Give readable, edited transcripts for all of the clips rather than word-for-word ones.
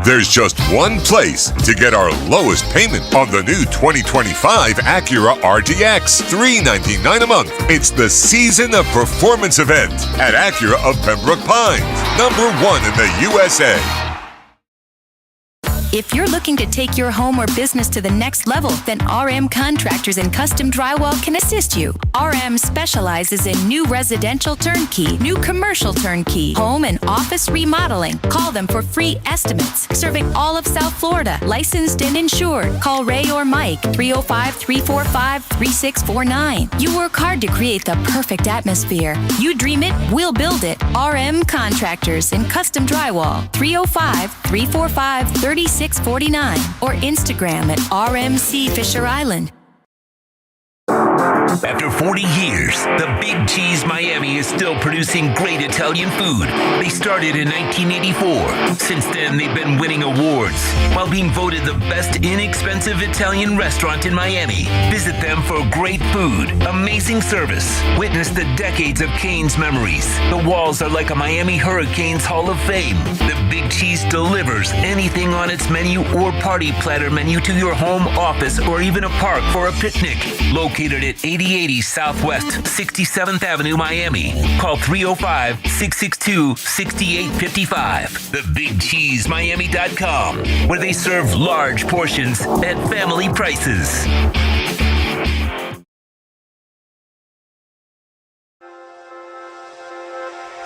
There's just one place to get our lowest payment on the new 2025 Acura RDX, $399 a month. It's the Season of Performance event at Acura of Pembroke Pines, #1 in the USA. If you're looking to take your home or business to the next level, then RM Contractors and Custom Drywall can assist you. RM specializes in new residential turnkey, new commercial turnkey, home and office remodeling. Call them for free estimates. Serving all of South Florida, licensed and insured. Call Ray or Mike, 305-345-3649. You work hard to create the perfect atmosphere. You dream it, we'll build it. RM Contractors and Custom Drywall, 305-345-3649 or Instagram at RMC Fisher Island. After 40 years, the Big Cheese Miami is still producing great Italian food. They started in 1984. Since then, they've been winning awards while being voted the best inexpensive Italian restaurant in Miami. Visit them for great food, amazing service. Witness the decades of Cane's memories. The walls are like a Miami Hurricanes Hall of Fame. The Big Cheese delivers anything on its menu or party platter menu to your home, office, or even a park for a picnic. Located at 8080 Southwest 67th Avenue, Miami. Call 305-662-6855. TheBigCheeseMiami.com, where they serve large portions at family prices.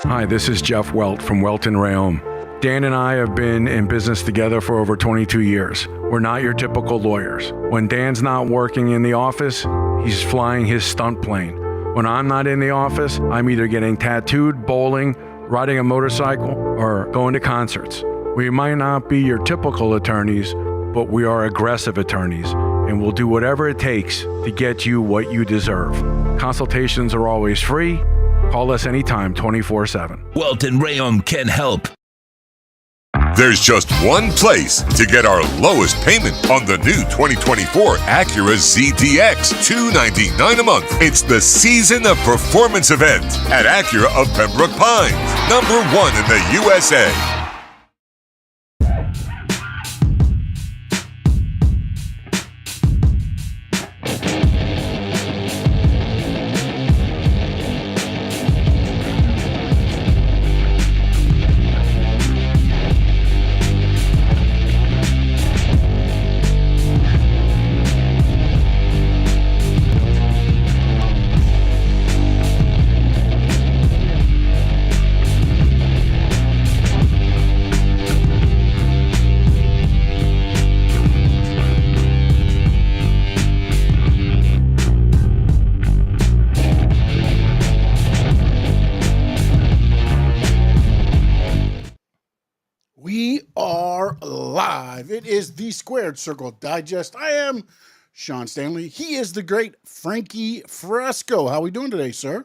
Hi, this is Jeff Welt from Welton Rayom. Dan and I have been in business together for over 22 years. We're not your typical lawyers. When Dan's not working in the office, he's flying his stunt plane. When I'm not in the office, I'm either getting tattooed, bowling, riding a motorcycle, or going to concerts. We might not be your typical attorneys, but we are aggressive attorneys, and we'll do whatever it takes to get you what you deserve. Consultations are always free. Call us anytime, 24/7. Welton Rayom can help. There's just one place to get our lowest payment on the new 2024 Acura ZDX, $299 a month. It's the Season of Performance event at Acura of Pembroke Pines, #1 in the USA. It is the Squared Circle Digest. I am Sean Stanley. He is the great Frankie Fresco. How are we doing today, sir?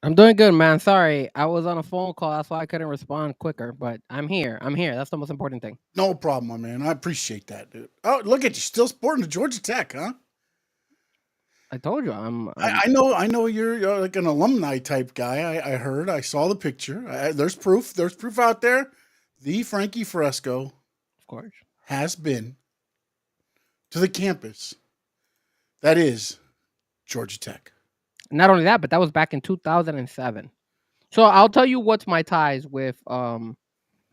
I'm doing good, man. Sorry, I was on a phone call. That's why I couldn't respond quicker, but I'm here. That's the most important thing. No problem, my man. I appreciate that, dude. Oh, look at you. Still sporting the Georgia Tech, huh? I told you. I know you're like an alumni type guy. I heard. I saw the picture. There's proof. There's proof out there. The Frankie Fresco, of course, has been to the campus that is Georgia Tech. Not only that, but that was back in 2007. So I'll tell you what's my ties with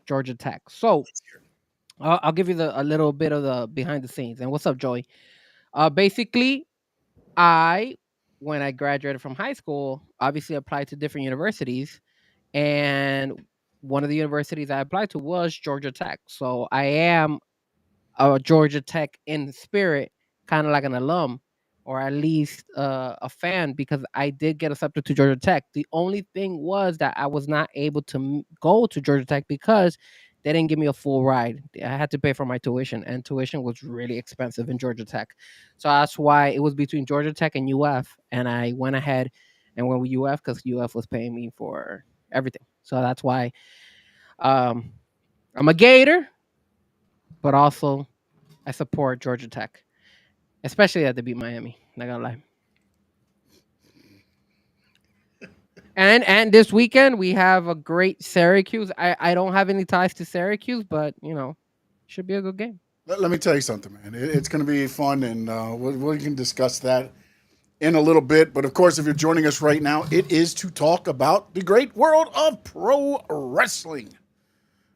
Georgia Tech. So I'll give you a little bit of the behind the scenes. And what's up, Joey? Basically, when I graduated from high school, obviously applied to different universities, and one of the universities I applied to was Georgia Tech. So I am a Georgia Tech in spirit, kind of like an alum, or at least a fan, because I did get accepted to Georgia Tech. The only thing was that I was not able to go to Georgia Tech because they didn't give me a full ride. I had to pay for my tuition, and tuition was really expensive in Georgia Tech. So that's why it was between Georgia Tech and UF, and I went ahead and went with UF because UF was paying me for everything. So that's why I'm a Gator, but also I support Georgia Tech, especially that they beat Miami. Not gonna lie. And this weekend we have a great Syracuse. I don't have any ties to Syracuse, but Should be a good game. Let me tell you something, man. It's going to be fun, and we can discuss that in a little bit. But of course, if you're joining us right now, it is to talk about the great world of pro wrestling.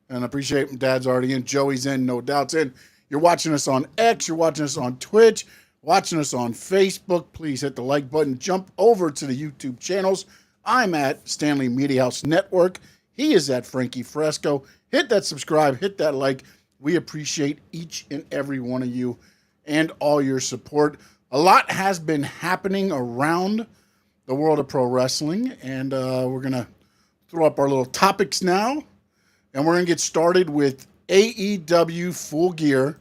And I appreciate Dad's already in, Joey's in, no doubt's in. You're watching us on X, you're watching us on Twitch, watching us on Facebook. Please hit the like button. Jump over to the YouTube channels. I'm at Stanley Media House Network. He is at Frankie Fresco. Hit that subscribe, hit that like. We appreciate each and every one of you and all your support. A lot has been happening around the world of pro wrestling, and we're going to throw up our little topics now, and we're going to get started with AEW Full Gear.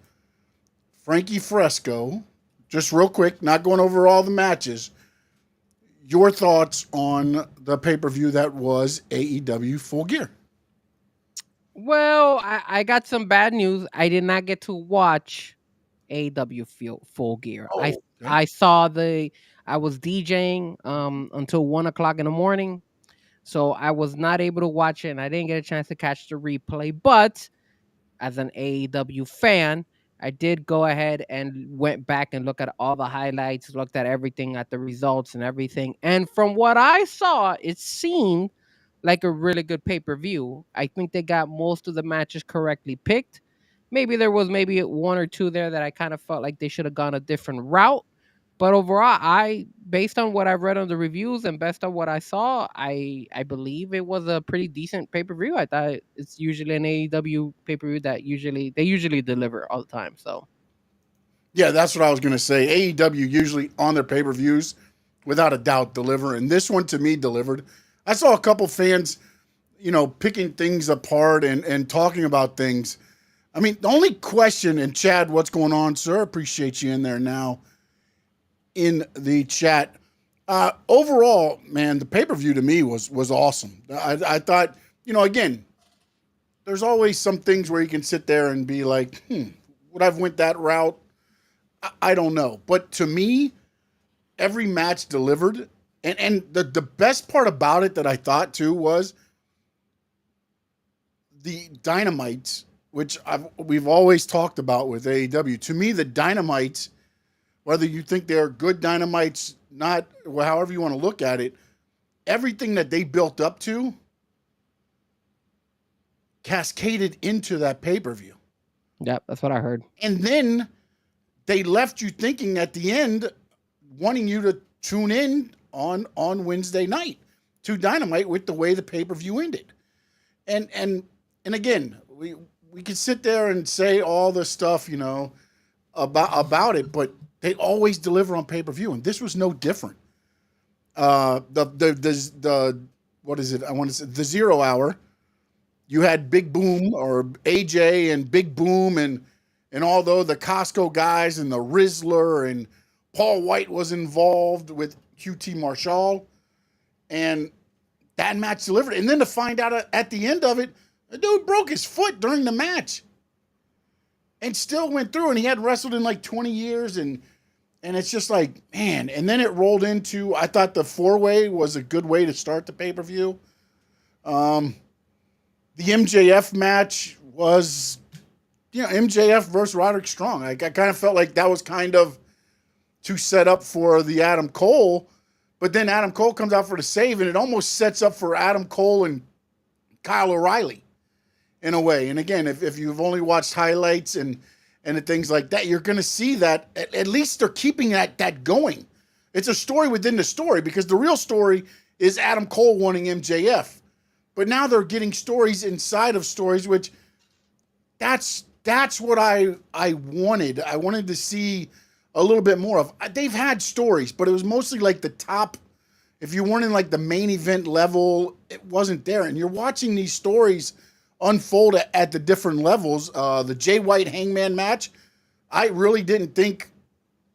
Frankie Fresco, just real quick, not going over all the matches, your thoughts on the pay-per-view that was AEW Full Gear. Well, I got some bad news. I did not get to watch AEW Full Gear. Oh, okay. I was DJing until 1:00 in the morning, so I was not able to watch it, and I didn't get a chance to catch the replay. But as an AEW fan, I did go ahead and went back and look at all the highlights, looked at everything, at the results and everything. And from what I saw, it seemed like a really good pay-per-view. I think they got most of the matches correctly picked. Maybe there was maybe one or two there that I kind of felt like they should have gone a different route. But overall, based on what I've read on the reviews and based on what I saw, I believe it was a pretty decent pay-per-view. I thought it's usually an AEW pay-per-view that they usually deliver all the time. So, yeah, that's what I was going to say. AEW usually on their pay-per-views, without a doubt, deliver. And this one, to me, delivered. I saw a couple fans, picking things apart and talking about things. I mean, the only question, and Chad, what's going on, sir? Appreciate you in there now in the chat. Overall, man, the pay-per-view to me was awesome. I thought, again, there's always some things where you can sit there and be like, would I have went that route? I don't know. But to me, every match delivered. And the best part about it that I thought too was the Dynamites, which we've always talked about with AEW. To me, the Dynamites, whether you think they're good Dynamites, not, however you want to look at it, everything that they built up to cascaded into that pay-per-view. Yep, that's what I heard. And then they left you thinking at the end, wanting you to tune in on Wednesday night to Dynamite with the way the pay-per-view ended. And again, we could sit there and say all the stuff, about it, but they always deliver on pay-per-view, and this was no different. What is it? I want to say the 0 Hour. You had Big Boom or AJ and Big Boom and although the Costco guys and the Rizzler and Paul White was involved with QT Marshall, and that match delivered. And then to find out at the end of it, the dude broke his foot during the match and still went through, and he had wrestled in like 20 years, and it's just like, man. And then it rolled into, I thought the 4-way was a good way to start the pay-per-view. The MJF match was, MJF versus Roderick Strong. I kind of felt like that was kind of to set up for the Adam Cole, but then Adam Cole comes out for the save, and it almost sets up for Adam Cole and Kyle O'Reilly in a way. And again, if you've only watched highlights and things like that, you're going to see that at least they're keeping that going. It's a story within the story, because the real story is Adam Cole wanting MJF. But now they're getting stories inside of stories, which that's what I wanted. I wanted to see a little bit more of. They've had stories, but it was mostly like the top. If you weren't in like the main event level, it wasn't there. And you're watching these stories unfold at the different levels. The Jay White Hangman match, I really didn't think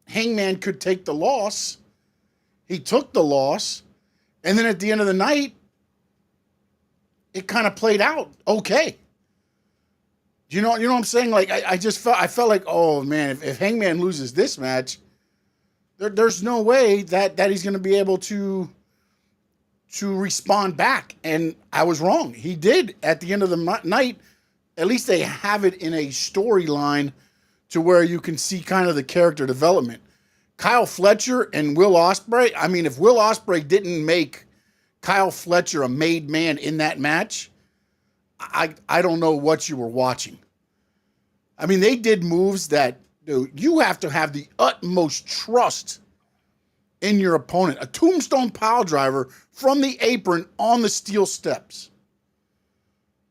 Hangman could take the loss. He took the loss. And then at the end of the night, it kind of played out okay. You know what I'm saying? Like I felt like, oh man, if Hangman loses this match, there's no way that he's going to be able to respond back. And I was wrong. He did at the end of the night at least they have it in a storyline to where you can see kind of the character development. Kyle Fletcher and Will Ospreay. I mean, if Will Ospreay didn't make Kyle Fletcher a made man in that match, I don't know what you were watching. I mean, they did moves that, dude, you have to have the utmost trust in your opponent. A tombstone pile driver from the apron on the steel steps.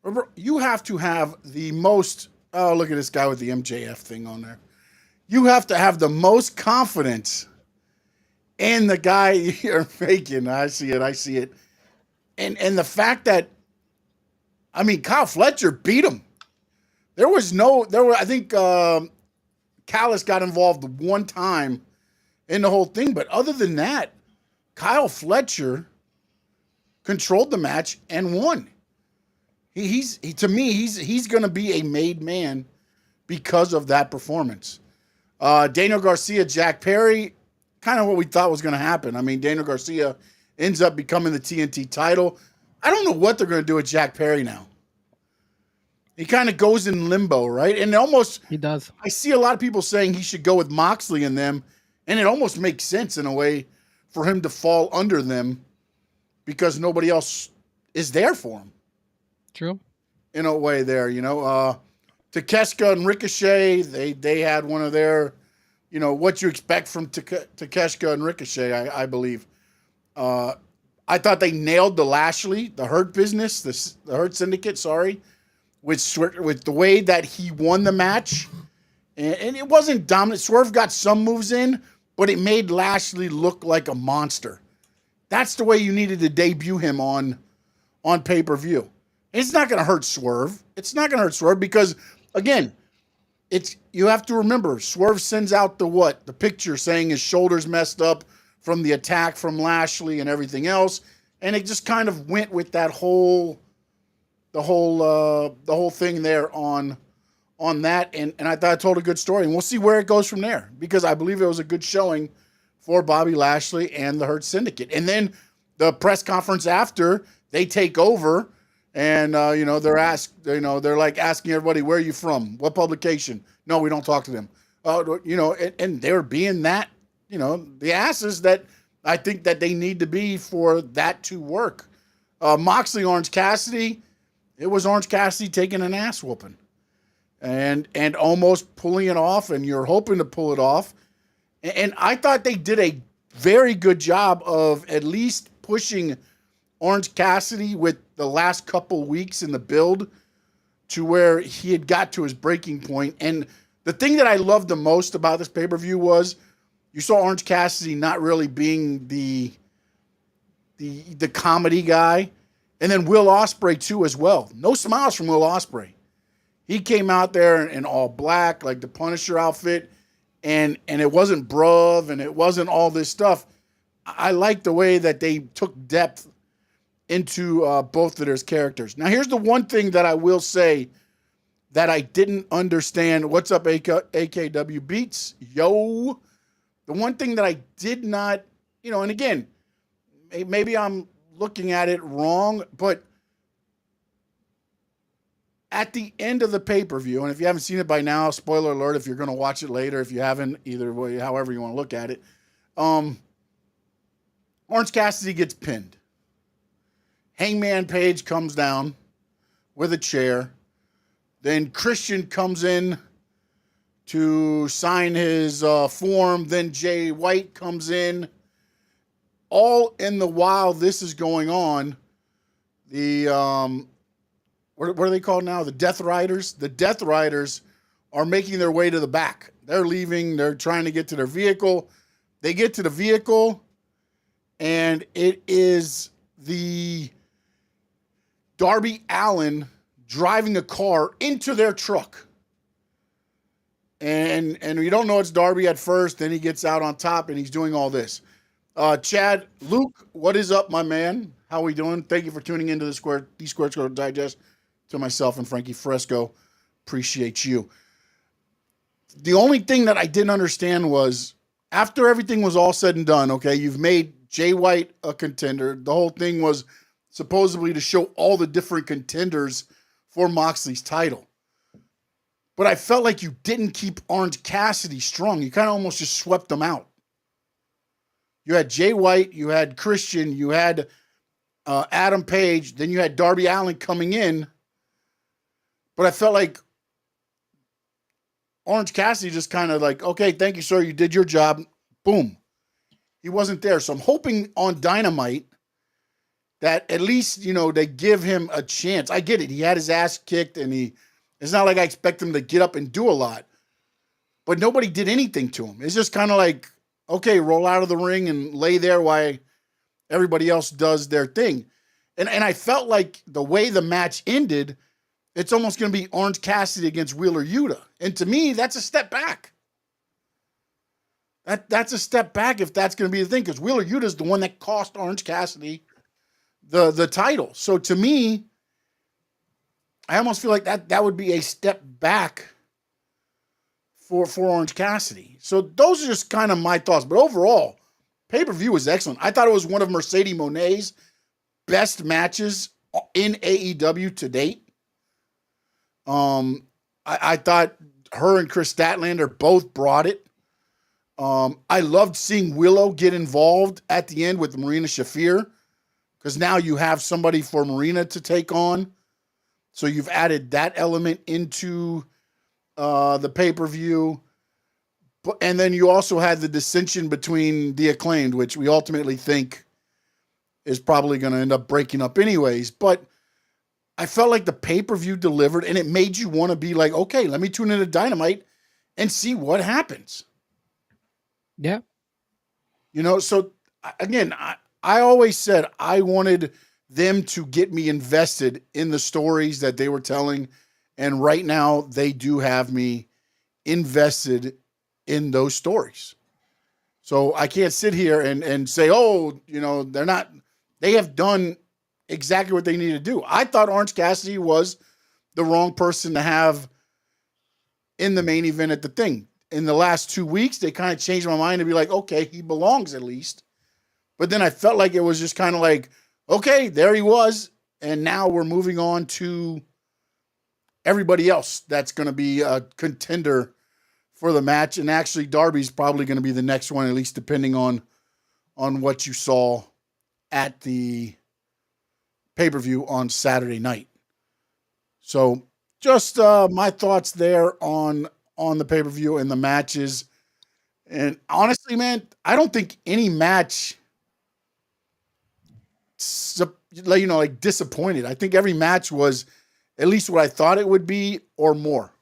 Remember, you have to have the most, oh, look at this guy with the MJF thing on there. You have to have the most confidence in the guy you're faking. I see it. And the fact that, I mean, Kyle Fletcher beat him. I think Callis got involved one time in the whole thing, but other than that, Kyle Fletcher controlled the match and won. To me, he's going to be a made man because of that performance. Daniel Garcia, Jack Perry, kind of what we thought was going to happen. I mean, Daniel Garcia ends up becoming the TNT title. I don't know what they're going to do with Jack Perry now. He kind of goes in limbo, right? And he does. I see a lot of people saying he should go with Moxley and them, and it almost makes sense in a way for him to fall under them because nobody else is there for him. True. In a way there, Takeshita and Ricochet, they had one of their, what you expect from Takeshita and Ricochet, I believe. I thought they nailed the Hurt business, the Hurt Syndicate, with the way that he won the match. And it wasn't dominant. Swerve got some moves in, but it made Lashley look like a monster. That's the way you needed to debut him on pay-per-view. And it's not going to hurt Swerve. It's not going to hurt Swerve because, again, you have to remember, Swerve sends out the picture saying his shoulder's messed up from the attack from Lashley and everything else. And it just kind of went with that whole thing there on that. And I thought I told a good story. And we'll see where it goes from there because I believe it was a good showing for Bobby Lashley and the Hurt Syndicate. And then the press conference after, they take over. And they're like asking everybody, where are you from? What publication? No, we don't talk to them. And they're being that, the asses that I think that they need to be for that to work. Moxley, Orange Cassidy, it was Orange Cassidy taking an ass whooping and almost pulling it off, and you're hoping to pull it off. And I thought they did a very good job of at least pushing Orange Cassidy with the last couple weeks in the build to where he had got to his breaking point. And the thing that I loved the most about this pay-per-view was you saw Orange Cassidy not really being the comedy guy. And then Will Ospreay too as well. No smiles from Will Ospreay. He came out there in all black, like the Punisher outfit, and it wasn't bruv and it wasn't all this stuff. I like the way that they took depth into both of their characters. Now, here's the one thing that I will say that I didn't understand. What's up, AKW Beats? Yo. The one thing that I did not, and again, maybe I'm looking at it wrong, but at the end of the pay-per-view, and if you haven't seen it by now, spoiler alert, if you're going to watch it later, if you haven't, either way, however you want to look at it, Orange Cassidy gets pinned. Hangman Page comes down with a chair. Then Christian comes in to sign his form. Then Jay White comes in. All in the while this is going on, the what are they called now? The Death Riders. The Death Riders are making their way to the back. They're leaving. They're trying to get to their vehicle. They get to the vehicle, and it is the Darby Allin driving a car into their truck. And we don't know it's Darby at first. Then he gets out on top, and he's doing all this. Chad, Luke, what is up, my man? How we doing? Thank you for tuning into the Square Square Digest. To myself and Frankie Fresco, appreciate you. The only thing that I didn't understand was after everything was all said and done, okay, you've made Jay White a contender. The whole thing was supposedly to show all the different contenders for Moxley's title. But I felt like you didn't keep Orange Cassidy strong. You kind of almost just swept them out. You had Jay White, you had Christian, you had Adam Page, then you had Darby Allin coming in. But I felt like Orange Cassidy just kind of like, okay, thank you, sir. You did your job. Boom. He wasn't there. So I'm hoping on Dynamite that at least, they give him a chance. I get it. He had his ass kicked, and it's not like I expect him to get up and do a lot. But nobody did anything to him. It's just kind of like, okay, roll out of the ring and lay there while everybody else does their thing. And I felt like the way the match ended, it's almost going to be Orange Cassidy against Wheeler Yuta. And to me, that's a step back. That's a step back if that's going to be the thing, because Wheeler Yuta is the one that cost Orange Cassidy the title. So to me, I almost feel like that would be a step back for Orange Cassidy. So those are just kind of my thoughts. But overall, pay-per-view was excellent. I thought it was one of Mercedes Moné's best matches in AEW to date. I thought her and Chris Statlander both brought it. I loved seeing Willow get involved at the end with Marina Shafir, because now you have somebody for Marina to take on. So you've added that element into the pay-per-view. And then you also had the dissension between the Acclaimed, which we ultimately think is probably going to end up breaking up anyways. But I felt like the pay-per-view delivered, and it made you want to be like, okay, let me tune into Dynamite and see what happens. Yeah. So again, I always said I wanted them to get me invested in the stories that they were telling. And right now they do have me invested in those stories. So I can't sit here and say, they have done exactly what they need to do. I thought Orange Cassidy was the wrong person to have in the main event at the thing. In the last 2 weeks, they kind of changed my mind to be like, okay, he belongs at least. But then I felt like it was just kind of like, okay, there he was. And now we're moving on to everybody else that's going to be a contender for the match. And actually, Darby's probably going to be the next one, at least depending on what you saw at the pay-per-view on Saturday night. So just my thoughts there on the pay-per-view and the matches. And honestly, man, I don't think any match disappointed. I think every match was at least what I thought it would be or more.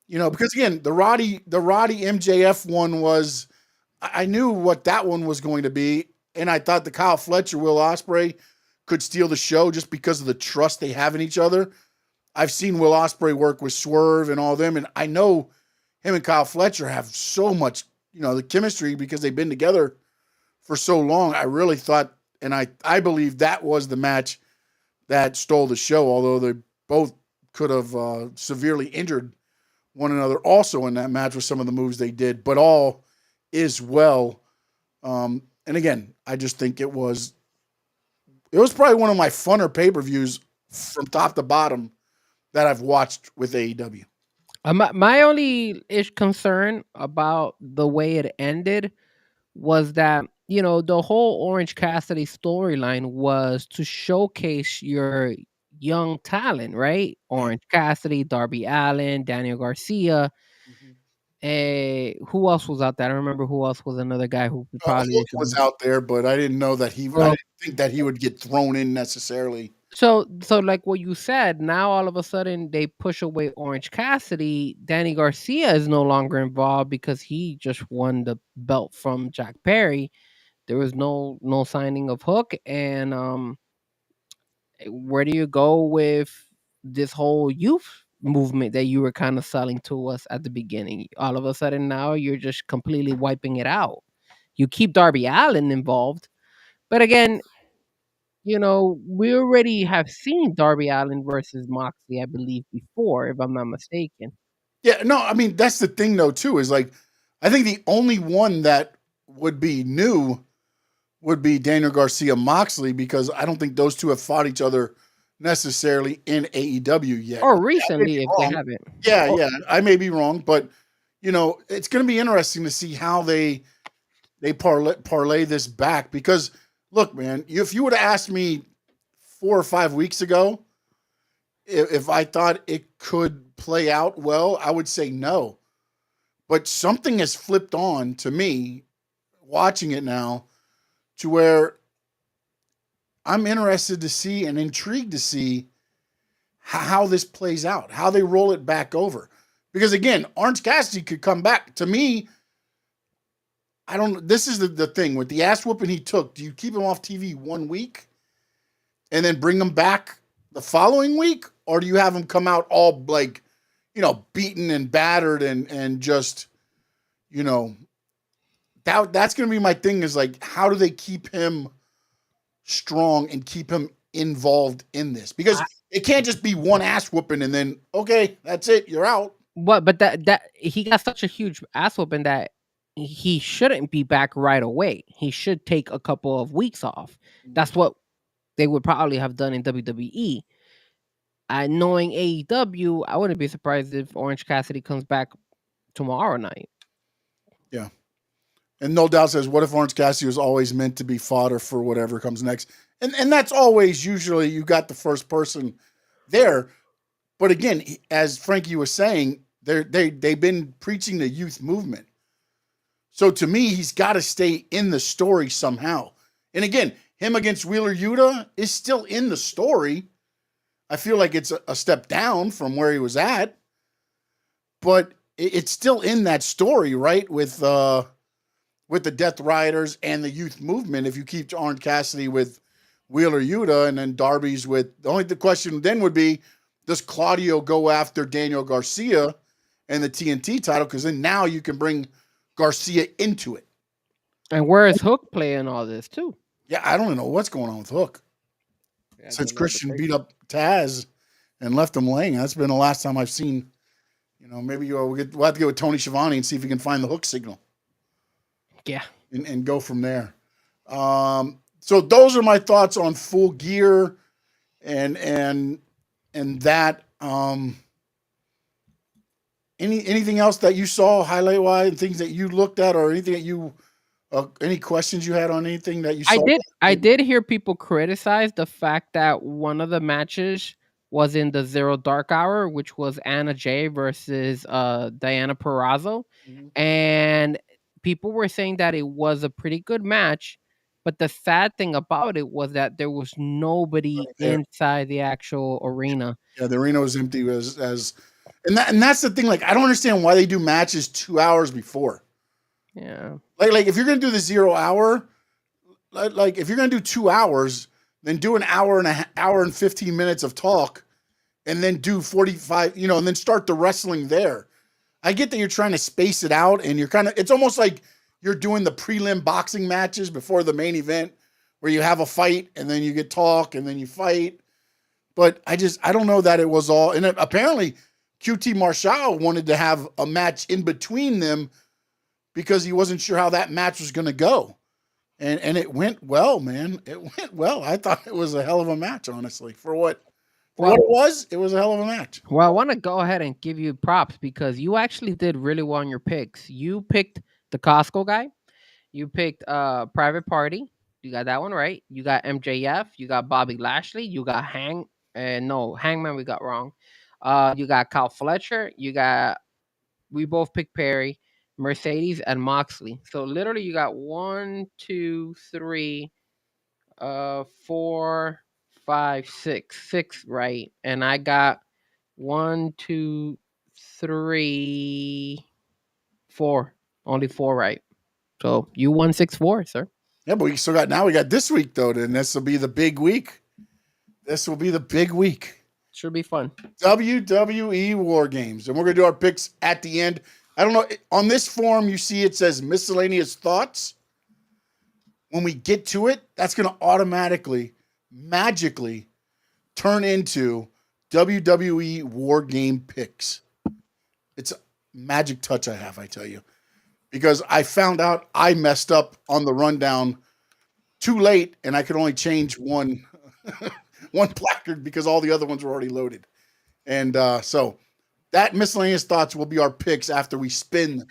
Because again, the Roddy MJF one was, I knew what that one was going to be, and I thought the Kyle Fletcher, Will Ospreay could steal the show just because of the trust they have in each other. I've seen Will Ospreay work with Swerve and all them, and I know him and Kyle Fletcher have so much, the chemistry because they've been together for so long. I really thought, and I believe that was the match that stole the show, although they both could have severely injured one another also in that match with some of the moves they did, but all is well. And again, I just think it was probably one of my funner pay-per-views from top to bottom that I've watched with AEW. My only concern about the way it ended was that, the whole Orange Cassidy storyline was to showcase your young talent, right? Orange Cassidy, Darby Allin, Daniel Garcia. Who else was out there? I don't remember who else was another guy who probably was out there, but I didn't know that I didn't think that he would get thrown in necessarily. So like what you said, now all of a sudden they push away Orange Cassidy. Danny Garcia is no longer involved because he just won the belt from Jack Perry. There was no signing of Hook, and where do you go with this whole youth movement that you were kind of selling to us at the beginning? All of a sudden now you're just completely wiping it out. You keep Darby Allin involved, but again, we already have seen Darby Allin versus Moxley, I believe, before, if I'm not mistaken. Yeah, no, I mean, that's the thing, though, too, is like, I think the only one that would be new would be Daniel Garcia Moxley, because I don't think those two have fought each other necessarily in AEW yet. Or I may recently, be if they wrong. haven't. Yeah, I may be wrong, but it's going to be interesting to see how they parlay this back. Because look, man, if you would have asked me 4 or 5 weeks ago if I thought it could play out well, I would say no. But something has flipped on to me watching it now to where I'm interested to see and intrigued to see how this plays out, how they roll it back over. Because again, Orange Cassidy could come back. To me, I don't. This is the thing with the ass whooping he took. Do you keep him off TV 1 week and then bring him back the following week, or do you have him come out all like, beaten and battered and just, that's going to be my thing. Is like, how do they keep him strong and keep him involved in this? Because it can't just be one ass whooping and then okay, that's it, you're out. But that he got such a huge ass whooping that he shouldn't be back right away. He should take a couple of weeks off. That's what they would probably have done in WWE. Knowing AEW, I wouldn't be surprised if Orange Cassidy comes back tomorrow night. Yeah. And no doubt says, what if Orange Cassidy was always meant to be fodder for whatever comes next? And that's always usually you got the first person there. But again, as Frankie was saying, they've been preaching the youth movement. So to me, he's got to stay in the story somehow. And again, him against Wheeler Yuta is still in the story. I feel like it's a step down from where he was at, but it's still in that story, right? With the Death Riders and the youth movement. If you keep Orange Cassidy with Wheeler Yuta and then Darby's with, the question then would be, does Claudio go after Daniel Garcia and the TNT title? Because then now you can bring Garcia into it. And where is Hook playing all this too? Yeah, I don't know what's going on with Hook. Yeah, Since Christian beat up Taz and left him laying, that's been the last time I've seen. Maybe we'll have to get with Tony Schiavone and see if he can find the Hook signal. Yeah, and go from there. So those are my thoughts on Full Gear, and that. Anything else that you saw highlight wise, and things that you looked at, or anything that you, any questions you had on anything that you saw? I did hear people criticize the fact that one of the matches was in the Zero Dark Hour, which was Anna Jay versus Diana Purrazzo, and people were saying that it was a pretty good match, but the sad thing about it was that there was nobody inside the actual arena. Yeah, the arena was empty and that's the thing. Like, I don't understand why they do matches 2 hours before. Yeah. Like if you're gonna do the 0 hour, like if you're gonna do 2 hours, then do an hour and 15 minutes of talk, and then do 45, and then start the wrestling there. I get that you're trying to space it out, and it's almost like you're doing the prelim boxing matches before the main event where you have a fight and then you get talk and then you fight. But I don't know that it was all, and apparently QT Marshall wanted to have a match in between them because he wasn't sure how that match was going to go. And it went well, man. It went well. I thought it was a hell of a match, honestly. For what it was a hell of a match. Well, I want to go ahead and give you props because you actually did really well on your picks. You picked the Costco guy. You picked Private Party. You got that one right. You got MJF. You got Bobby Lashley. You got Hangman we got wrong. You got Kyle Fletcher. We both picked Perry, Mercedes, and Moxley. So literally you got 1, 2, 3, 4, 5, 6 right. And I got 1, 2, 3, 4. Only 4 right. So you won 6-4, sir. Yeah, but we got this week though, and this will be the big week. Should be fun. WWE War Games. And we're going to do our picks at the end. I don't know. On this form, you see it says miscellaneous thoughts. When we get to it, that's going to automatically, magically turn into WWE War Game picks. It's a magic touch I have, I tell you. Because I found out I messed up on the rundown too late, and I could only change one one placard because all the other ones were already loaded. And so that miscellaneous thoughts will be our picks after we spin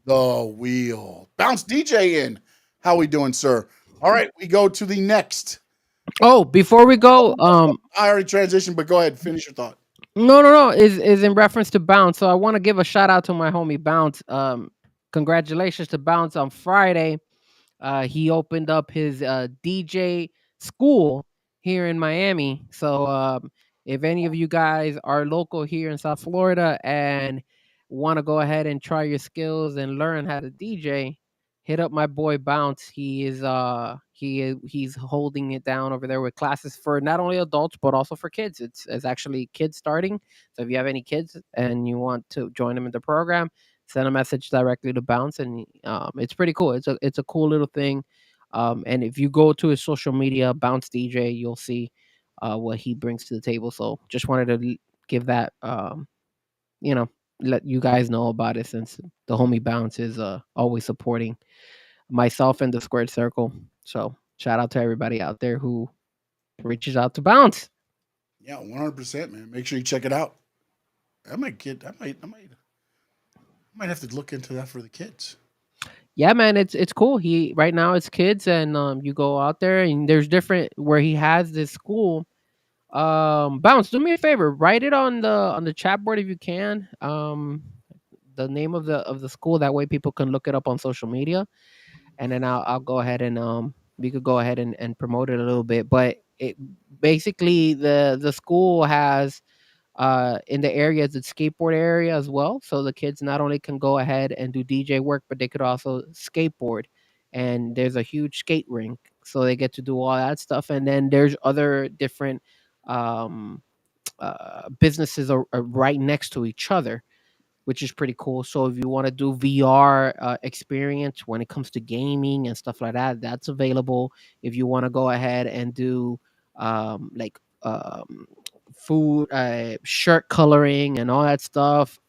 the wheel. Bounce DJ in. How we doing, sir? All right, we go to the next. Oh, before we go, I already transitioned, but go ahead, finish your thought. no, is in reference to Bounce. So I want to give a shout out to my homie Bounce. Congratulations to Bounce on Friday. He opened up his DJ school here in Miami. So if any of you guys are local here in South Florida and want to go ahead and try your skills and learn how to DJ, hit up my boy Bounce. He's holding it down over there with classes for not only adults but also for kids. It's actually kids starting. So if you have any kids and you want to join them in the program, send a message directly to Bounce, and it's pretty cool. It's a cool little thing. And if you go to his social media, Bounce DJ, you'll see what he brings to the table. So just wanted to give that, you know, let you guys know about it, since the homie Bounce is always supporting myself and the Squared Circle. So shout out to everybody out there who reaches out to Bounce. Yeah, 100%, man. Make sure you check it out. I might have to look into that for the kids. Yeah, man, it's cool. He right now it's kids, and you go out there and there's different where he has this school. Bounce, do me a favor, write it on the chat board if you can. The name of the school, that way people can look it up on social media, and then I'll go ahead and we could go ahead and promote it a little bit. But it basically the school has in the area, the skateboard area as well. So the kids not only can go ahead and do DJ work, but they could also skateboard. And there's a huge skate rink, so they get to do all that stuff. And then there's other different um, businesses are right next to each other, which is pretty cool. So if you want to do VR experience when it comes to gaming and stuff like that, that's available. If you want to go ahead and do like food, shirt coloring, and all that stuff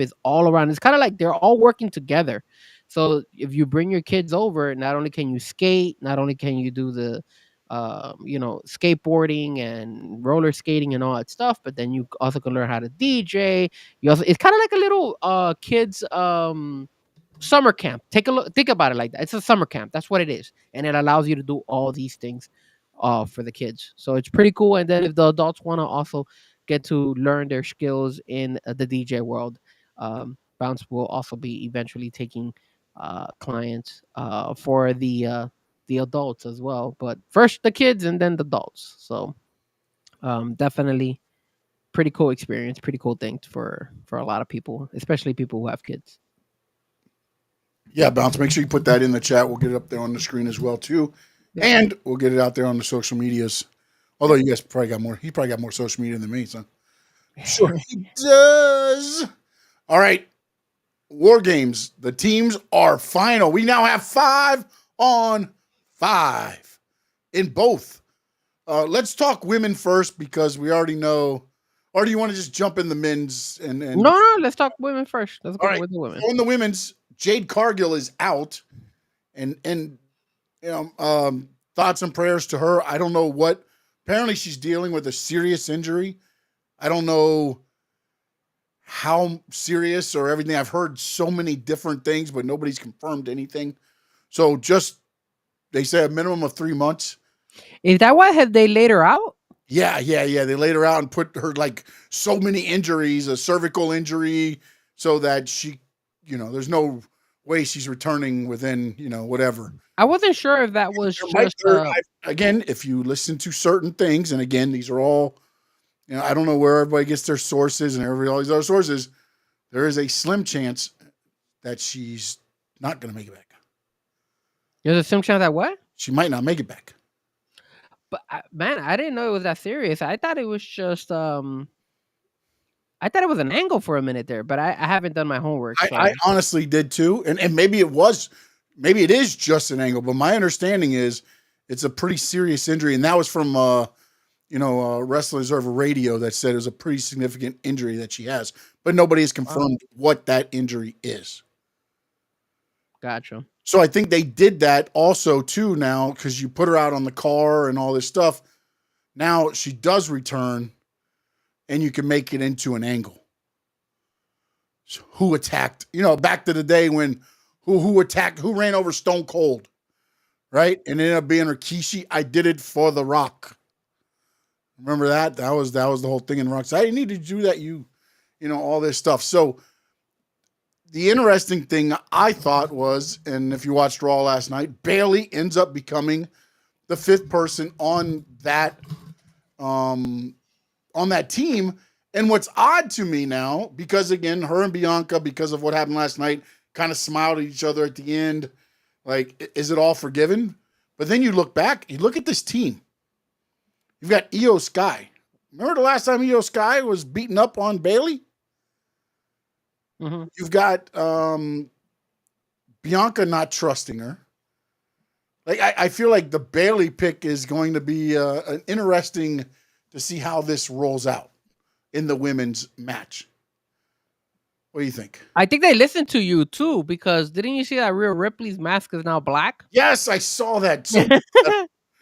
is all around. It's kind of like they're all working together. So if you bring your kids over, not only can you skate, not only can you do the skateboarding and roller skating and all that stuff, but then you also can learn how to DJ. You also, it's kind of like a little kids summer camp. Take a look, think about it like that. It's a summer camp. That's what it is, and it allows you to do all these things for the kids. So it's pretty cool. And then if the adults want to also get to learn their skills in the DJ world, Bounce will also be eventually taking clients for the adults as well. But first the kids and then the adults. So definitely pretty cool experience, pretty cool thing for a lot of people, especially people who have kids. Yeah, Bounce, make sure you put that in the chat. We'll get it up there on the screen as well, too. Yeah. And we'll get it out there on the social medias. Although you guys probably got more. He probably got more social media than me, so. Sure he does. All right. War Games. The teams are final. We now have 5-on-5 in both. Let's talk women first because we already know. Or do you want to just jump in the men's? And No, let's talk women first. Let's go with the women. On the women's, Jade Cargill is out. And thoughts and prayers to her. I don't know what. Apparently, she's dealing with a serious injury. I don't know how serious or everything. I've heard so many different things, but nobody's confirmed anything. So they say a minimum of 3 months. Is that why have they laid her out? Yeah. They laid her out and put her like so many injuries, a cervical injury, so that she, there's no way she's returning within, whatever. I wasn't sure if that was just again, if you listen to certain things, and again, these are all, I don't know where everybody gets their sources and all these other sources. There is a slim chance that she's not going to make it back. There's a slim chance that what? She might not make it back. But man, I didn't know it was that serious. I thought it was just I thought it was an angle for a minute there, but I haven't done my homework. So. I honestly did too, and maybe it is just an angle. But my understanding is it's a pretty serious injury, and that was from Wrestlers Over Radio that said it was a pretty significant injury that she has, but nobody has confirmed what that injury is. Gotcha. So I think they did that also too now because you put her out on the car and all this stuff. Now she does return, and you can make it into an angle. So who attacked? Back to the day when who attacked? Who ran over Stone Cold, right? And it ended up being Rikishi. I did it for The Rock. Remember that? That was the whole thing in Rock. So I didn't need to do that. All this stuff. So the interesting thing I thought was, and if you watched Raw last night, Bayley ends up becoming the fifth person on that team. And what's odd to me now, because again, her and Bianca, because of what happened last night, kind of smiled at each other at the end. Like, is it all forgiven? But then you look back, you look at this team. You've got Io Sky. Remember the last time Io Sky was beaten up on Bayley? Mm-hmm. You've got Bianca not trusting her. Like, I feel like the Bayley pick is going to be an interesting to see how this rolls out in the women's match. What do you think? I think they listened to you too, because didn't you see that Rhea Ripley's mask is now black? Yes, I saw that.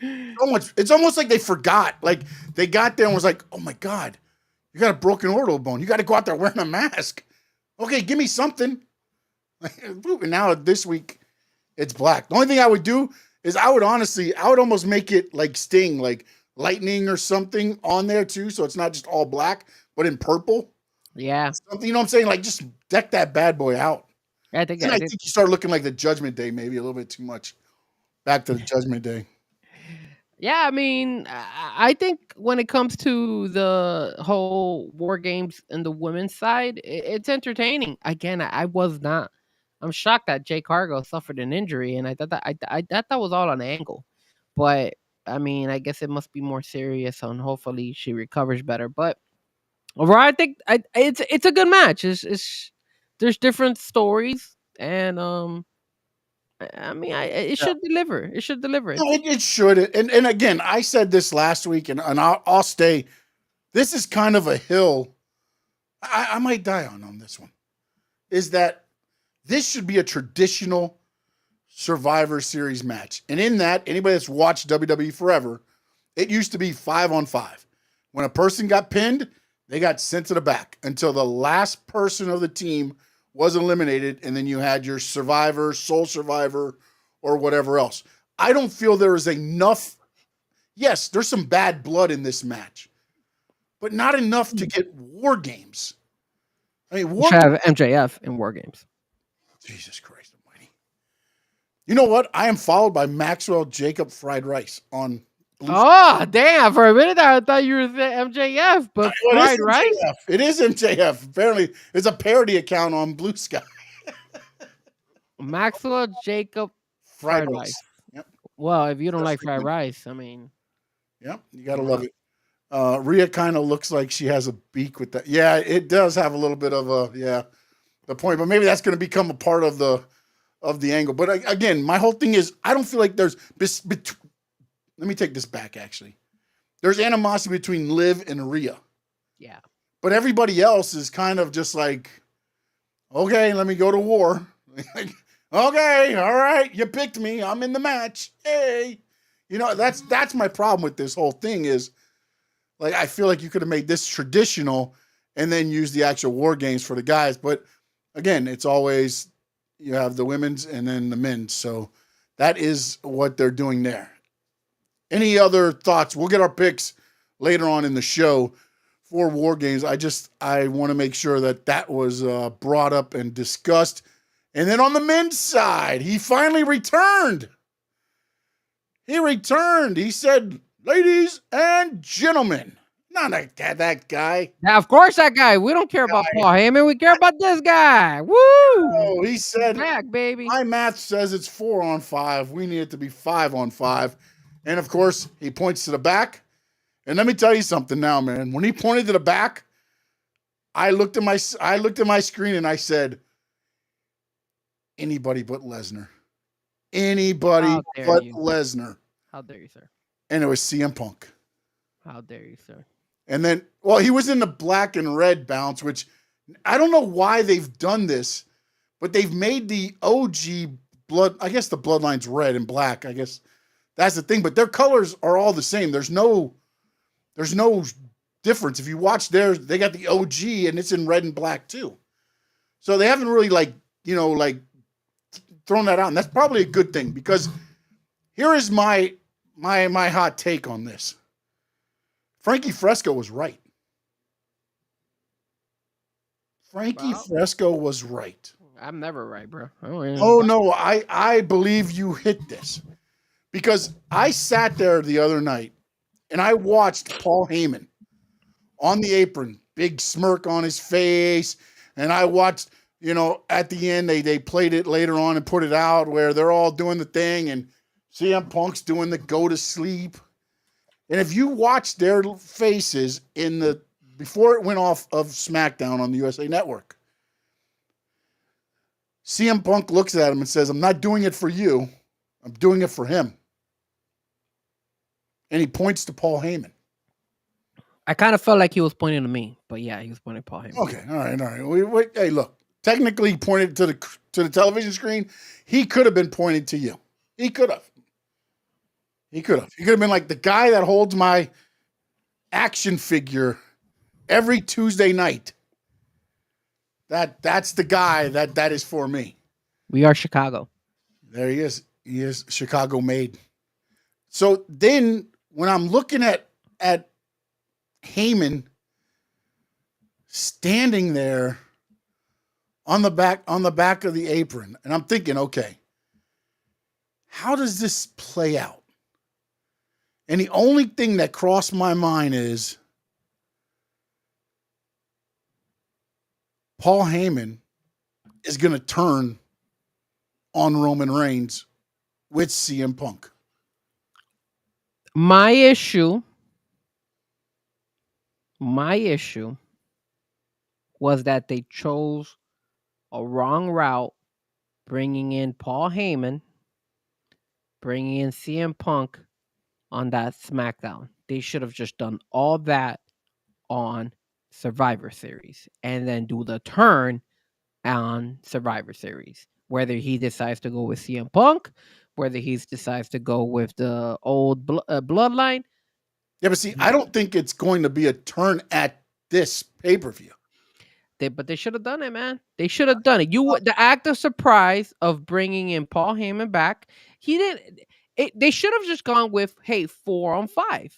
It's almost like they forgot. Like, they got there and was like, oh my God, you got a broken orbital bone. You got to go out there wearing a mask. Okay, give me something. And now this week, it's black. The only thing I would do is I would almost make it like Sting, like lightning or something on there too. So it's not just all black, but in purple. Yeah. Something, you know what I'm saying? Like, just deck that bad boy out. I think you start looking like the Judgment Day, maybe a little bit too much. Back to the Judgment Day. Yeah, I mean, I think when it comes to the whole War Games and the women's side, it's entertaining. Again, I'm shocked that Jay Cargill suffered an injury, and I thought that was all an angle. But I mean, I guess it must be more serious, and hopefully she recovers better. But overall, I think it's a good match. There's different stories, and I mean, it should deliver. It should deliver. No, it should. And again, I said this last week, and I'll stay. This is kind of a hill I might die on this one. Is that this should be a traditional Survivor Series match. And in that, anybody that's watched WWE forever, it used to be 5-on-5. When a person got pinned, they got sent to the back until the last person of the team was eliminated, and then you had your survivor, sole survivor, or whatever else. I don't feel there is enough. Yes, there's some bad blood in this match, but not enough to get War Games. I mean, you should have MJF in War Games. Jesus Christ Almighty! You know what? I am followed by Maxwell Jacob Fried Rice on. Oh, damn. For a minute I thought you were saying MJF, but Fried Rice? It is MJF. Apparently, it's a parody account on Blue Sky. Maxwell Jacob Fried Rice. Yep. Well, if you don't like fried rice, I mean. Yep, you got to love it. Rhea kind of looks like she has a beak with that. Yeah, it does have a little bit of the point, but maybe that's going to become a part of the angle. But again, my whole thing is I don't feel like there's let me take this back, actually. There's animosity between Liv and Rhea. Yeah. But everybody else is kind of just like, okay, let me go to war. Okay, all right, you picked me. I'm in the match. Hey. You know, that's my problem with this whole thing is, like, I feel like you could have made this traditional and then use the actual War Games for the guys. But, again, it's always you have the women's and then the men's. So that is what they're doing there. Any other thoughts? We'll get our picks later on in the show for War Games. I want to make sure that was brought up and discussed. And then on the men's side, he finally returned. He said, ladies and gentlemen. Not that guy. Now, of course, that guy. We don't care about Paul Heyman. We care about this guy. Woo! Oh, he said, back, baby. My math says it's 4-on-5. We need it to be 5-on-5. And, of course, he points to the back. And let me tell you something now, man. When he pointed to the back, I looked at my screen and I said, anybody but Lesnar. Anybody but Lesnar. How dare you, sir? And it was CM Punk. How dare you, sir? And then, well, he was in the black and red bounce, which I don't know why they've done this, but they've made the OG blood, I guess the bloodline's red and black, I guess. That's the thing, but their colors are all the same. There's no There's no difference. If you watch theirs, they got the OG and it's in red and black too. So they haven't really thrown that out. And that's probably a good thing because here is my hot take on this. Frankie Fresco was right. Fresco was right. I'm never right, bro. Oh no, I believe you hit this. Because I sat there the other night and I watched Paul Heyman on the apron, big smirk on his face. And I watched, at the end, they played it later on and put it out where they're all doing the thing and CM Punk's doing the go to sleep. And if you watch their faces before it went off of SmackDown on the USA Network, CM Punk looks at him and says, I'm not doing it for you. I'm doing it for him. And he points to Paul Heyman. I kind of felt like he was pointing to me, but yeah, he was pointing to Paul Heyman. Okay, all right. Hey, look. Technically, he pointed to the television screen. He could have been pointing to you. He could have. He could have been like the guy that holds my action figure every Tuesday night. That's the guy that is for me. We are Chicago. There he is. He is Chicago made. So then when I'm looking at Heyman standing there on the back of the apron, and I'm thinking, okay, how does this play out? And the only thing that crossed my mind is Paul Heyman is going to turn on Roman Reigns with CM Punk. My issue was that they chose a wrong route, bringing in Paul Heyman, bringing in CM Punk on that SmackDown. They should have just done all that on Survivor Series and then do the turn on Survivor Series. Whether he decides to go with CM Punk, whether he decides to go with the old bloodline. Yeah, but see, I don't think it's going to be a turn at this pay-per-view. But they should have done it, man. They should have done it. The act of surprise of bringing in Paul Heyman back, he didn't. They should have just gone with, hey, 4-on-5.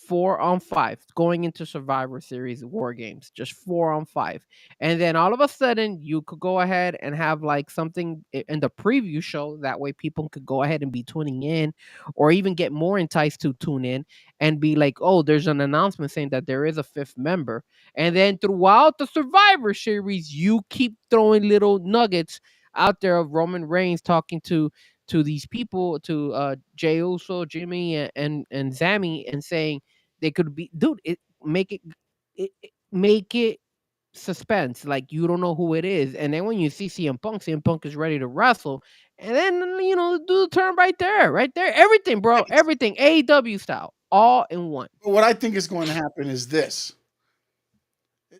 4-on-5 going into Survivor Series War Games, just 4-on-5. And then all of a sudden you could go ahead and have like something in the preview show. That way people could go ahead and be tuning in or even get more enticed to tune in and be like, oh, there's an announcement saying that there is a 5th member. And then throughout the Survivor Series, you keep throwing little nuggets out there of Roman Reigns talking to these people, to Jey Uso, Jimmy, and Sami, and saying they could be, dude, make it suspense, like you don't know who it is. And then when you see CM Punk is ready to wrestle, and then do the turn right there, everything, bro, everything AEW style, all in one. What I think is going to happen is this.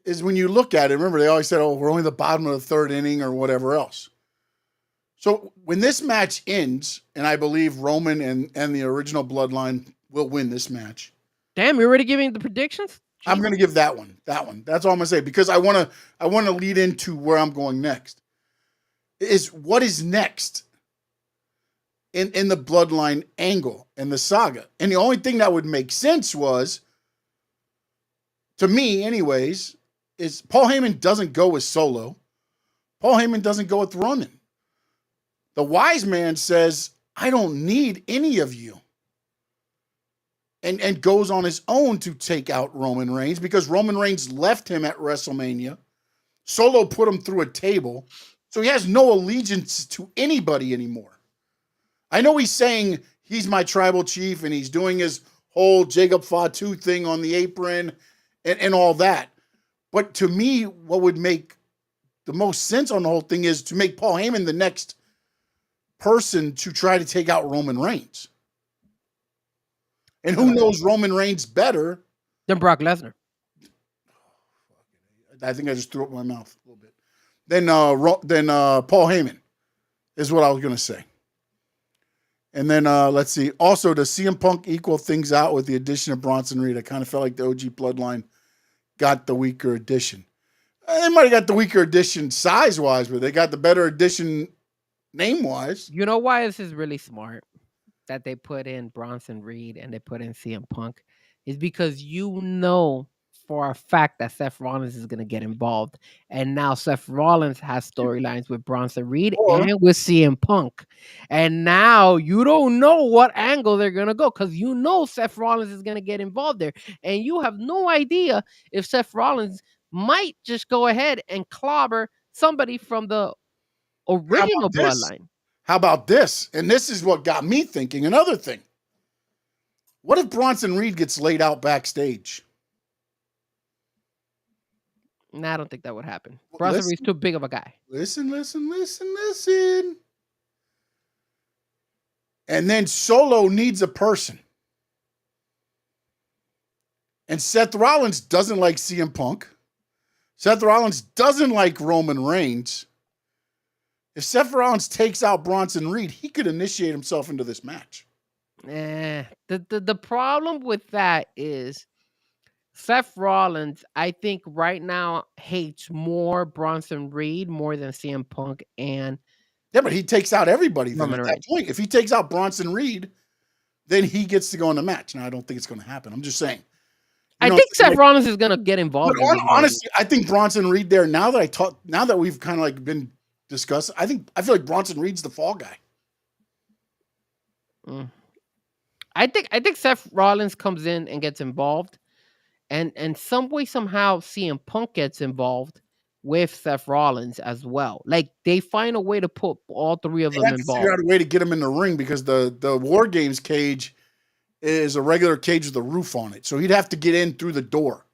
Is when you look at it, remember they always said, oh, we're only the bottom of the 3rd inning or whatever else. So when this match ends, and I believe Roman and the original Bloodline will win this match. Damn, you're already giving the predictions? I'm going to give that one. That's all I'm going to say, because I want to lead into where I'm going next. Is what is next in the Bloodline angle and the saga. And the only thing that would make sense was, to me anyways, is Paul Heyman doesn't go with Solo. Paul Heyman doesn't go with Roman. The wise man says, I don't need any of you. And goes on his own to take out Roman Reigns because Roman Reigns left him at WrestleMania. Solo put him through a table. So he has no allegiance to anybody anymore. I know he's saying he's my tribal chief and he's doing his whole Jacob Fatu thing on the apron and all that. But to me, what would make the most sense on the whole thing is to make Paul Heyman the next person to try to take out Roman Reigns. And who knows Roman Reigns better than Brock Lesnar? I think I just threw up my mouth a little bit. Then Paul Heyman is what I was going to say. And then let's see. Also, does CM Punk equal things out with the addition of Bronson Reed? I kind of felt like the OG Bloodline got the weaker addition. They might have got the weaker addition size-wise, but they got the better addition name-wise. You know why this is really smart that they put in Bronson Reed and they put in CM Punk is because you know for a fact that Seth Rollins is going to get involved. And now Seth Rollins has storylines with Bronson Reed and with CM Punk. And now you don't know what angle they're going to go because you know Seth Rollins is going to get involved there. And you have no idea if Seth Rollins might just go ahead and clobber somebody from the original bloodline. How about this? And this is what got me thinking. Another thing. What if Bronson Reed gets laid out backstage? Nah, I don't think that would happen. Bronson Reed's too big of a guy. Listen. And then Solo needs a person. And Seth Rollins doesn't like CM Punk. Seth Rollins doesn't like Roman Reigns. If Seth Rollins takes out Bronson Reed, he could initiate himself into this match. The problem with that is Seth Rollins, I think right now hates more Bronson Reed more than CM Punk and but he takes out everybody then at that point. If he takes out Bronson Reed, then he gets to go in the match. Now I don't think it's going to happen. I'm just saying. I think Seth Rollins is going to get involved. But honestly, I think Bronson Reed there. Now that we've kind of like been discussing, I feel like Bronson Reed's the fall guy. I think Seth Rollins comes in and gets involved. And some way, somehow, CM Punk gets involved with Seth Rollins as well. Like, they find a way to put all three of them involved. Figure out a way to get them in the ring because the War Games cage is a regular cage with a roof on it. So he'd have to get in through the door.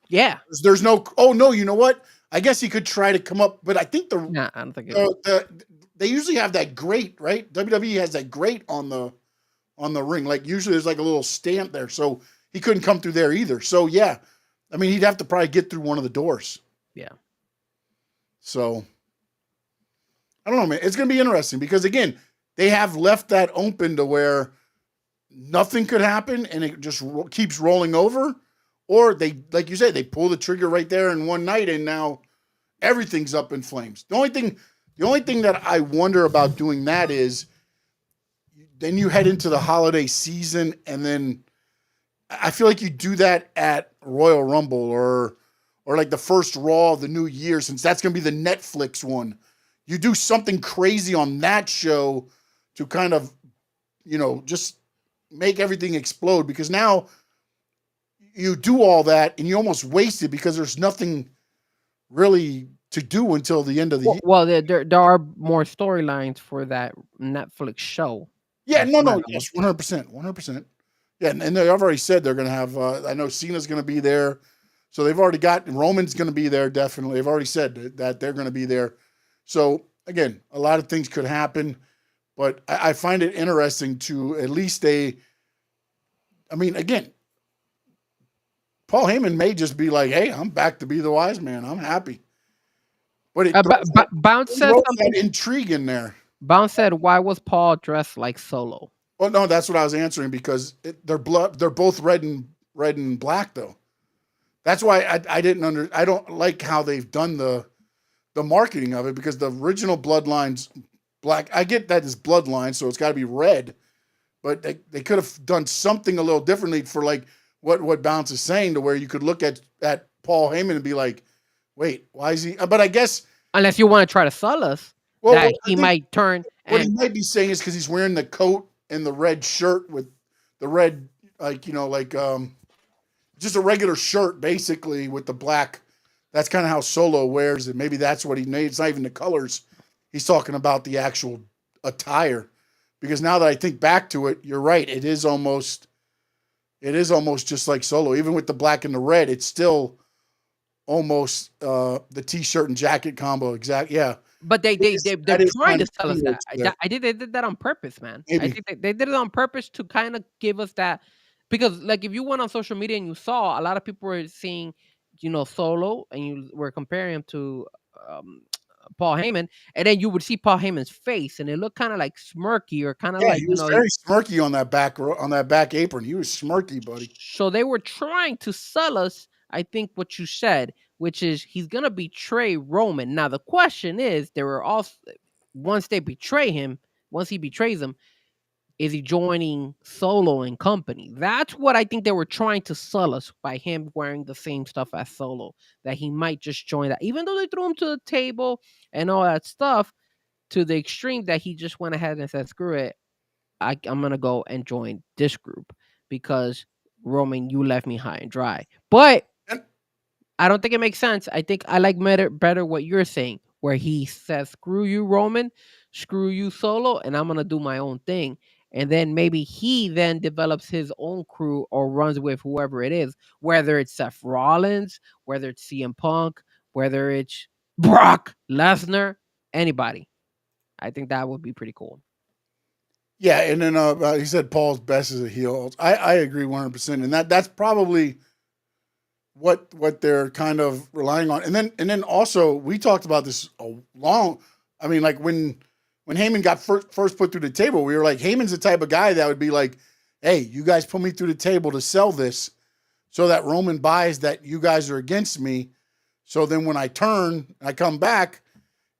Yeah. There's no... Oh, no, you know what? I guess he could try to come up, but I think I don't think they usually have that grate, right? WWE has that grate on the ring. Like, usually there's like a little stamp there. So... he couldn't come through there either. So, yeah. I mean, he'd have to probably get through one of the doors. Yeah. So, I don't know, man. It's going to be interesting because, again, they have left that open to where nothing could happen and it just keeps rolling over. Or they, like you said, they pull the trigger right there in one night and now everything's up in flames. The only thing that I wonder about doing that is then you head into the holiday season and then I feel like you do that at Royal Rumble or like the first Raw of the new year, since that's going to be the Netflix one. You do something crazy on that show to kind of, just make everything explode because now you do all that and you almost waste it because there's nothing really to do until the end of the year. Well, there are more storylines for that Netflix show. Yeah, yes, 100%. Yeah, and they've already said they're going to have, I know Cena's going to be there. So they've already got, Roman's going to be there, definitely. They've already said that they're going to be there. So, again, a lot of things could happen. But I find it interesting to at least again, Paul Heyman may just be like, hey, I'm back to be the wise man. I'm happy. But Bounce said something. That intrigue in there. Bounce said, why was Paul dressed like Solo? Well, no, that's what I was answering because they're both red and black though. That's why I don't like how they've done the marketing of it because the original Bloodline's black. I get that it's Bloodline, so it's got to be red, but they could have done something a little differently for like what Bounce is saying to where you could look at Paul Heyman and be like, wait, why is he? But I guess unless you want to try to sell us that he might turn. What he might be saying is because he's wearing the coat and the red shirt with the red, just a regular shirt, basically, with the black. That's kind of how Solo wears it. Maybe that's what he made. It's not even the colors. He's talking about the actual attire. Because now that I think back to it, you're right. It is almost just like Solo. Even with the black and the red, it's still almost the T-shirt and jacket combo. Exactly. Yeah. But they're trying to tell us that. I think they did that on purpose, man. Maybe. I think they did it on purpose to kind of give us that. Because, like, if you went on social media and you saw, a lot of people were seeing, Solo, and you were comparing him to Paul Heyman, and then you would see Paul Heyman's face, and it looked kind of like smirky or kind of Yeah, like he was very smirky on that back apron. He was smirky, buddy. So they were trying to sell us, I think, what you said, which is he's gonna betray Roman. Now the question is, there were also once he betrays them, is he joining Solo and company? That's what I think they were trying to sell us by him wearing the same stuff as Solo, that he might just join that, even though they threw him to the table and all that stuff, to the extreme that he just went ahead and said, "Screw it, I'm gonna go and join this group because Roman, you left me high and dry." But And I don't think it makes sense. I think I like better what you're saying, where he says, "Screw you, Roman, screw you, Solo, and I'm gonna do my own thing." And then maybe he then develops his own crew or runs with whoever it is, whether it's Seth Rollins, whether it's CM Punk, whether it's Brock Lesnar, anybody. I think that would be pretty cool. yeah, and then he said Paul's best as a heel. I agree 100%, and that's probably what they're kind of relying on. And then also we talked about this a long. I mean, like when Heyman got first put through the table, we were like, Heyman's the type of guy that would be like, "Hey, you guys put me through the table to sell this, so that Roman buys that you guys are against me. So then when I turn, I come back,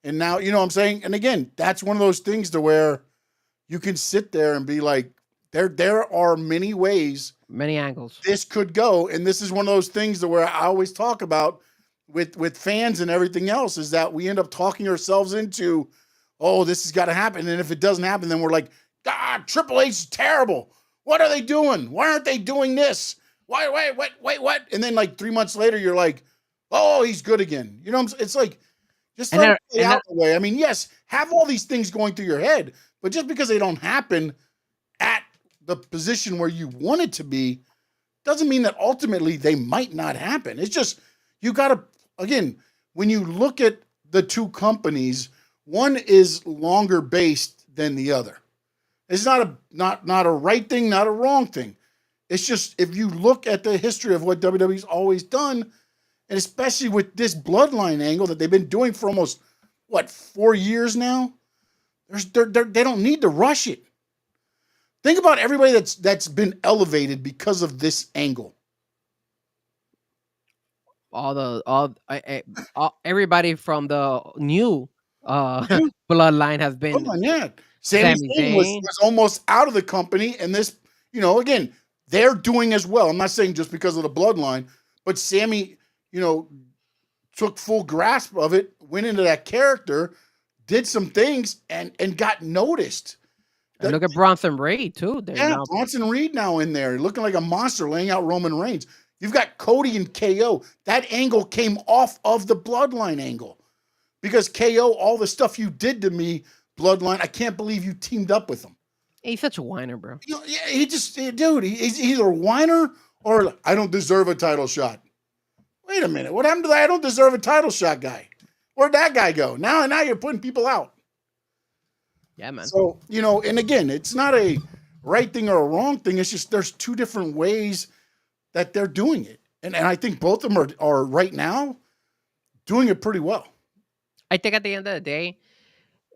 and now you know what I'm saying." And again, that's one of those things to where you can sit there and be like, there are many ways, Many angles. this could go, and this is one of those things to where I always talk about with fans and everything else is that we end up talking ourselves into, oh, this has got to happen, and if it doesn't happen, then we're like, God, Triple H is terrible. What are they doing? Why aren't they doing this? Why? What? And then like 3 months later, you're like, oh, he's good again. You know, what I'm saying? It's like just let it play out the way. I mean, yes, have all these things going through your head, but just because they don't happen at the position where you want it to be, doesn't mean that ultimately they might not happen. It's just, you got to, again, when you look at the two companies, one is longer based than the other. It's not a right thing, not a wrong thing. It's just, if you look at the history of what WWE's always done, and especially with this bloodline angle that they've been doing for almost, 4 years now, they don't need to rush it. Think about everybody that's been elevated because of this angle. Everybody from the new bloodline has been. Yeah. Sami Zayn was almost out of the company, and this, again, they're doing as well. I'm not saying just because of the bloodline, but Sami, took full grasp of it, went into that character, did some things, and got noticed. And look at Bronson Reed too. Bronson Reed now in there, looking like a monster, laying out Roman Reigns. You've got Cody and KO. That angle came off of the bloodline angle. Because KO, all the stuff you did to me, bloodline, I can't believe you teamed up with him. He's such a whiner, bro. He's either a whiner or I don't deserve a title shot. Wait a minute. What happened to that I don't deserve a title shot guy? Where'd that guy go? Now you're putting people out. Yeah, man. So, and again, it's not a right thing or a wrong thing. It's just there's two different ways that they're doing it. And I think both of them are right now doing it pretty well. I think at the end of the day,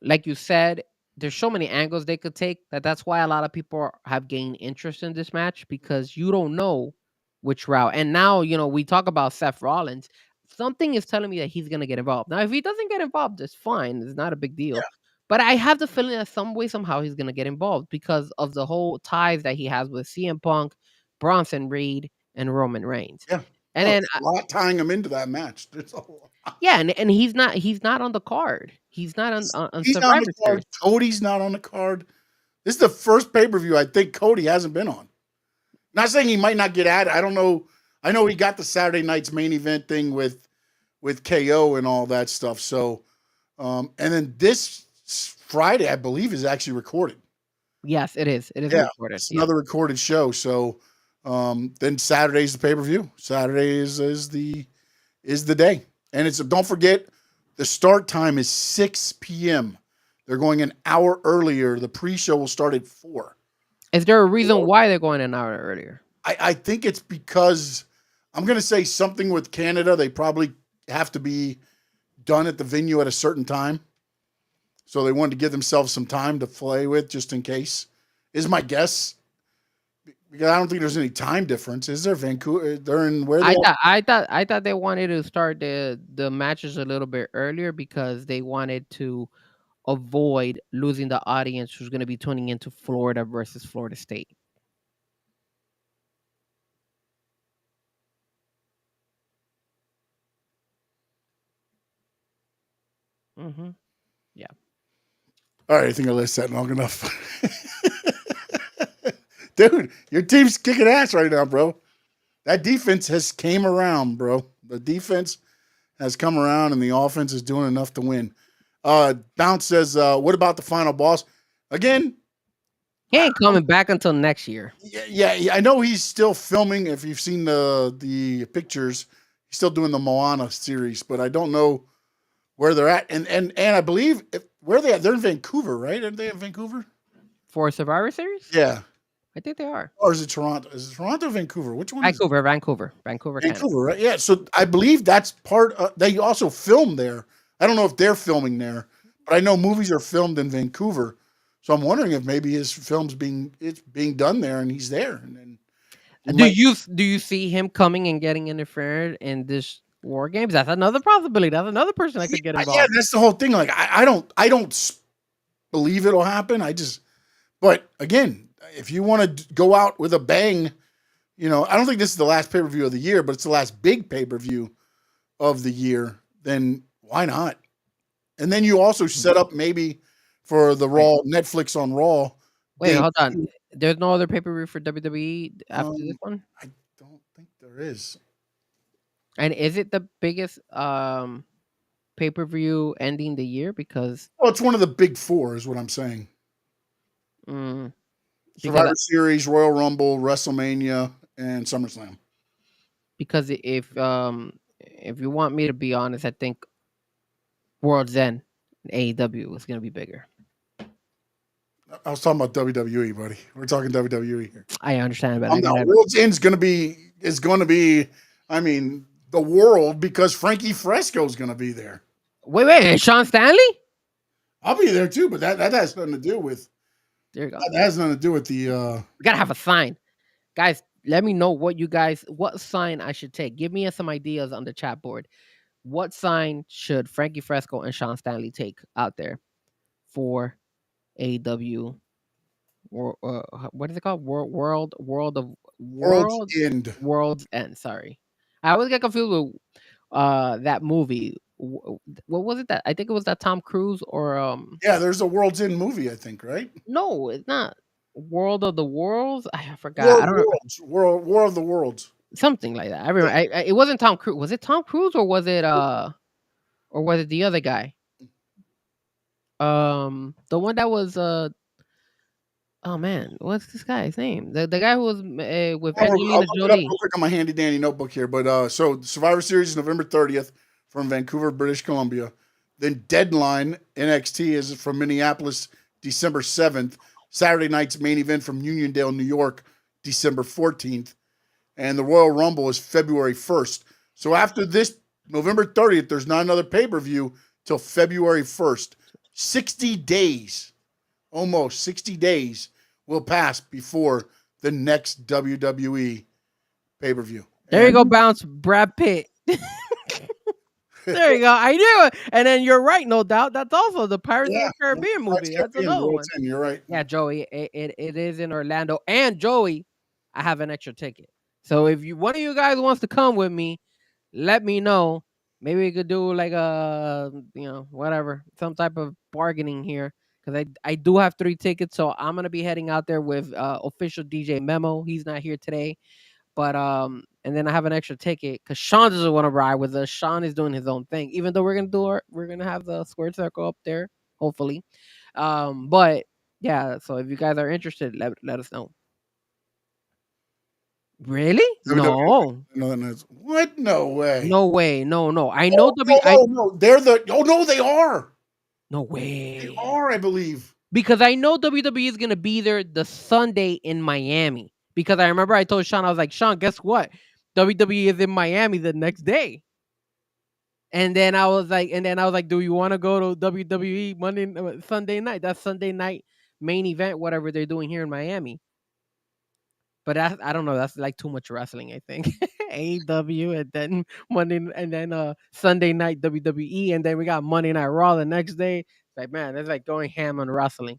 like you said, there's so many angles they could take that's why a lot of people have gained interest in this match, because you don't know which route. And now, we talk about Seth Rollins. Something is telling me that he's going to get involved. Now, if he doesn't get involved, it's fine. It's not a big deal. Yeah. But I have the feeling that some way, somehow, he's going to get involved because of the whole ties that he has with CM Punk, Bronson Reed, and Roman Reigns. Yeah. And then a lot tying him into that match. There's a lot. Yeah, and he's not on the card. He's not on Survivor not on the card. Cody's not on the card. This is the first pay-per-view I think Cody hasn't been on. Not saying he might not get added. I don't know. I know he got the Saturday night's main event thing with KO and all that stuff. So, and then this Friday, I believe, is actually recorded. Yes, it is. It is recorded. It's another recorded show. So, then Saturday's the pay-per-view. Saturday is the day. And don't forget, the start time is 6 p.m. They're going an hour earlier. The pre-show will start at 4. Is there a reason why they're going an hour earlier? I think it's because I'm going to say something with Canada. They probably have to be done at the venue at a certain time. So they wanted to give themselves some time to play with just in case, is my guess. Because I don't think there's any time difference. Is there? Vancouver? They're in where they I thought they wanted to start the matches a little bit earlier because they wanted to avoid losing the audience who's going to be tuning into Florida versus Florida State. Mm-hmm. Yeah. All right, I think I listed that long enough. Dude, your team's kicking ass right now, bro. That defense has came around, bro. The defense has come around, and the offense is doing enough to win. Bounce says, what about the final boss? Again, he ain't coming back until next year. Yeah, I know he's still filming. If you've seen the pictures, he's still doing the Moana series, but I don't know where they're at. And I believe where are they at? They're in Vancouver, right? Aren't they in Vancouver? For Survivor Series? Yeah. I think they are. Or is it Toronto? Is it Toronto or Vancouver? Which one? Vancouver, Vancouver, right? Yeah. So I believe that's part of, they also film there. I don't know if they're filming there, but I know movies are filmed in Vancouver. So I'm wondering if maybe his film's being done there and he's there. And then do you see him coming and getting interfered in this War Games? That's another possibility. That's another person that could get involved. Yeah, that's the whole thing. Like I don't believe it'll happen. But again, if you want to go out with a bang, I don't think this is the last pay-per-view of the year, but it's the last big pay-per-view of the year, then why not? And then you also set up maybe for the Raw, Netflix on Raw. Wait, hold on. There's no other pay-per-view for WWE after this one? I don't think there is. And is it the biggest pay-per-view ending the year? Because it's one of the big four is what I'm saying. Survivor Series, Royal Rumble, WrestleMania, and SummerSlam. Because if you want me to be honest, I think World's End, AEW is going to be bigger. I was talking about WWE, buddy. We're talking WWE here. I understand, but World's End is going to be. I mean, the world, because Frankie Fresco is going to be there. Wait, Sean Stanley? I'll be there too, but that has nothing to do with. There you go. That has nothing to do with the. We gotta have a sign, guys. Let me know what sign I should take. Give me some ideas on the chat board. What sign should Frankie Fresco and Sean Stanley take out there for AEW? What is it called? World's End. World's End. Sorry, I always get confused with that movie. What was it that I think it was that Tom Cruise or Yeah, there's a World's End movie, I think, right? No, it's not. World of the Worlds. I forgot. War of the Worlds. Something like that. I remember. It wasn't Tom Cruise. Was it Tom Cruise or was it the other guy? The one that was oh man, what's this guy's name? The guy who was with Angelina Jolie. Real quick on my handy dandy notebook here, but so Survivor Series is November 30th from Vancouver, British Columbia. Then Deadline NXT is from Minneapolis, December 7th. Saturday night's main event from Uniondale, New York, December 14th. And the Royal Rumble is February 1st. So after this, November 30th, there's not another pay-per-view till February 1st. 60 days, almost 60 days will pass before the next WWE pay-per-view. There you go, Bounce, Brad Pitt. There you go. I knew it. And then you're right, no doubt. That's also the Pirates of the Caribbean movie. That's another one. You're right. Yeah, Joey, it is in Orlando. And Joey, I have an extra ticket. So if one of you guys wants to come with me, let me know. Maybe we could do like whatever, some type of bargaining here. Because I do have 3 tickets, so I'm gonna be heading out there with official DJ Memo. He's not here today. But and then I have an extra ticket because Sean doesn't want to ride with us. Sean is doing his own thing. Even though we're gonna have the squared circle up there, hopefully. But yeah, so if you guys are interested, let us know. Really? No. What? No way. No way. No. I know no. They're the. Oh no, they are. No way. They are, I believe. Because I know WWE is gonna be there the Sunday in Miami. Because I remember I told Sean, I was like, Sean, guess what? WWE is in Miami the next day. And then I was like, do you want to go to WWE Sunday night? That's Sunday night main event, whatever they're doing here in Miami. But I don't know. That's like too much wrestling, I think. AEW and then Sunday night WWE, and then we got Monday Night Raw the next day. Like, man, it's like going ham on wrestling.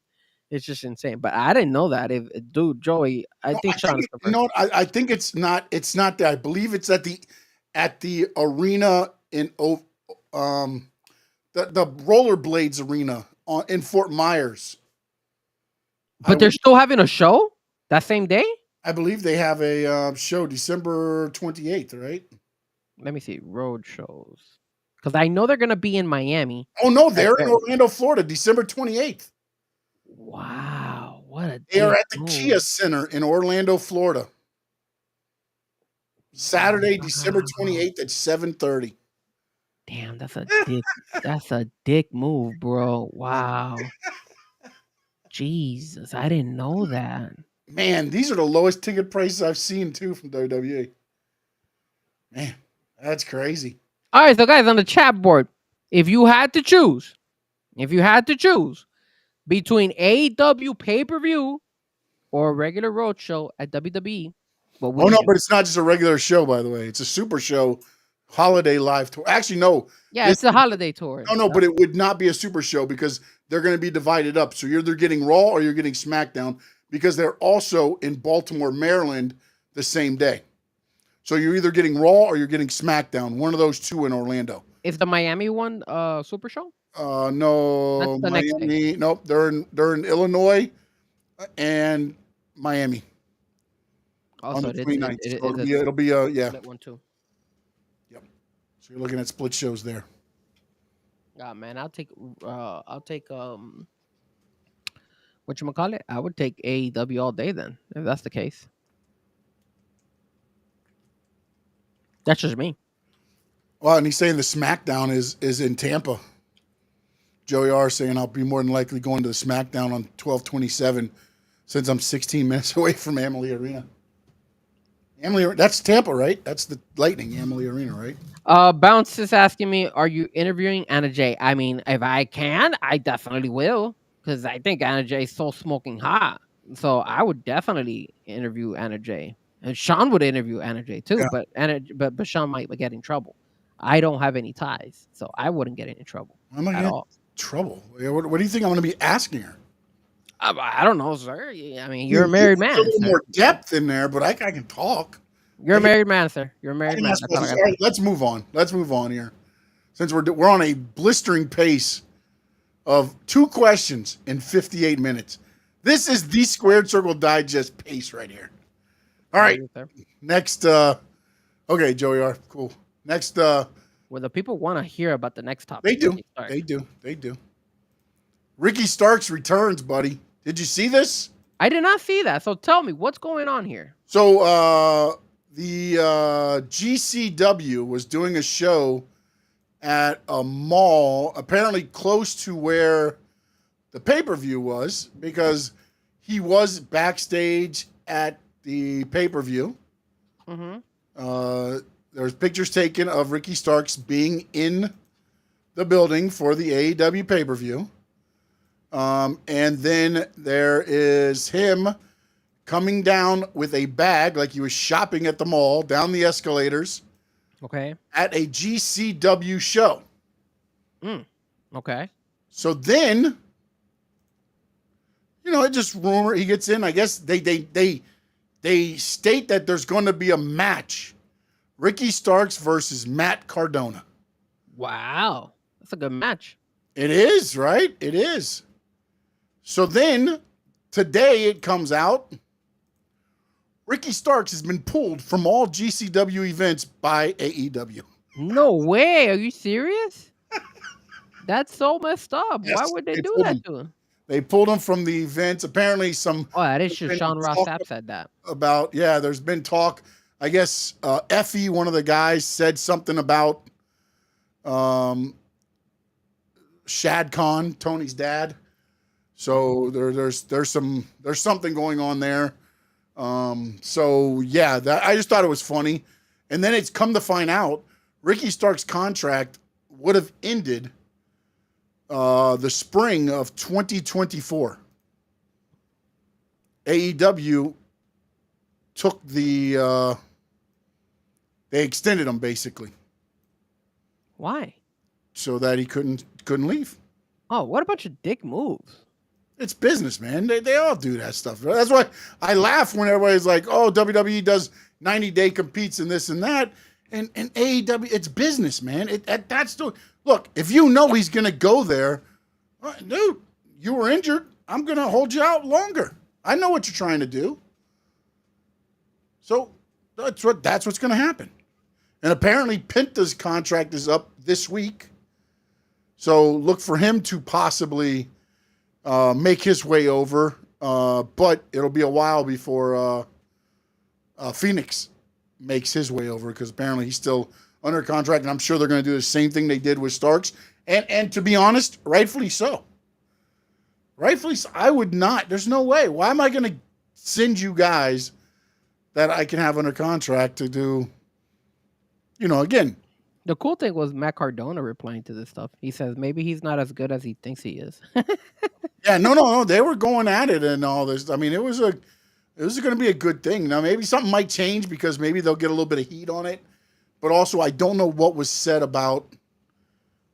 It's just insane. But I didn't know that. Dude, Joey, I No, think Sean is the you know what? I think it's not. It's not there. I believe it's at the arena in the rollerblades arena in Fort Myers. But they're still having a show that same day. I believe they have a show December 28th, right? Let me see road shows because I know they're gonna be in Miami. Oh no, they're in Orlando, Florida, December 28th. Wow, what a They are dick at the move. Kia Center in Orlando, Florida. Saturday, December 28th at 7:30. Damn, that's a dick. That's a dick move, bro. Wow. Jesus, I didn't know that. Man, these are the lowest ticket prices I've seen too from WWE. Man, that's crazy. All right, so guys, on the chat board, if you had to choose between AEW pay-per-view or a regular road show at WWE, what would Oh you no, do? but it's not just a regular show, by the way. It's a super show, holiday live tour. Actually, no. Yeah, it's a holiday tour. No, but it would not be a super show because they're going to be divided up. So you're either getting Raw or you're getting SmackDown because they're also in Baltimore, Maryland the same day. So you're either getting Raw or you're getting SmackDown. One of those two in Orlando. Is the Miami one super show? No, That's the next Miami. Nope, they're in Illinois and Miami on the 29th. So it'll be yeah. That one too. Yep. So you're looking at split shows there. Yeah, man, I'll take whatchamacallit? I would take AEW all day then, if that's the case. That's just me. Well, and he's saying the SmackDown is in Tampa. Joey R saying I'll be more than likely going to the SmackDown on 12/27 since I'm 16 minutes away from Amalie Arena. That's Tampa, right? That's the Lightning, Amalie Arena, right? Bounce is asking me, are you interviewing Anna Jay? I mean, if I can, I definitely will. Because I think Anna Jay is so smoking hot. So I would definitely interview Anna Jay. And Sean would interview Anna Jay too, Yeah. but Sean might get in trouble. I don't have any ties, so I wouldn't get in trouble I'm not at getting all. trouble. What do you think I'm going to be asking her? I don't know, sir. I mean, you're a married man. There's a little Sir. more depth in there, but I can talk. You're a married man, sir. You're a married man. All right, let's move on. Let's move on here, since we're on a blistering pace of 2 questions in 58 minutes. This is the Squared Circle Digest pace right here. All right, next. Okay, Joey R. Cool. Next. Well, the people want to hear about the next topic. They do. Ricky Starks returns, buddy. Did you see this? I did not see that. So tell me, what's going on here? So the GCW was doing a show at a mall, apparently close to where the pay-per-view was, because he was backstage at the pay-per-view. Mm-hmm. There was pictures taken of Ricky Starks being in the building for the AEW pay-per-view. And then there is him coming down with a bag like he was shopping at the mall, down the escalators. Okay. At a GCW show. Okay. So then, it just rumor he gets in. I guess they state that there's going to be a match. Ricky Starks versus Matt Cardona. Wow. That's a good match. It is, right? It is. So then, today it comes out, Ricky Starks has been pulled from all GCW events by AEW. No way. Are you serious? That's so messed up. Yes, Why would they do that to him? They pulled him from the events. Apparently that is true. Sean Ross Sapp said that. There's been talk. I guess Effie, one of the guys, said something about Shad Khan, Tony's dad. So there's something going on there. I just thought it was funny. And then it's come to find out Ricky Stark's contract would have ended the spring of 2024. AEW took they extended him basically Why? so that he couldn't leave. Oh, what a bunch of dick moves. It's business, man. They all do that stuff. That's why I laugh when everybody's like, "Oh, WWE does 90-day competes and this and that," and AEW, it's business, man. That's the look. If you know he's gonna go there, dude, you were injured. I'm gonna hold you out longer. I know what you're trying to do. So that's what's gonna happen. And apparently, Penta's contract is up this week, so look for him to possibly make his way over, but it'll be a while before Phoenix makes his way over because apparently he's still under contract, and I'm sure they're going to do the same thing they did with Starks. And to be honest, rightfully so. Rightfully so. I would not. There's no way. Why am I going to send you guys that I can have under contract to do, again. The cool thing was Matt Cardona replying to this stuff. He says maybe he's not as good as he thinks he is. Yeah, no. They were going at it and all this. I mean, it was going to be a good thing. Now, maybe something might change because maybe they'll get a little bit of heat on it. But also, I don't know what was said about,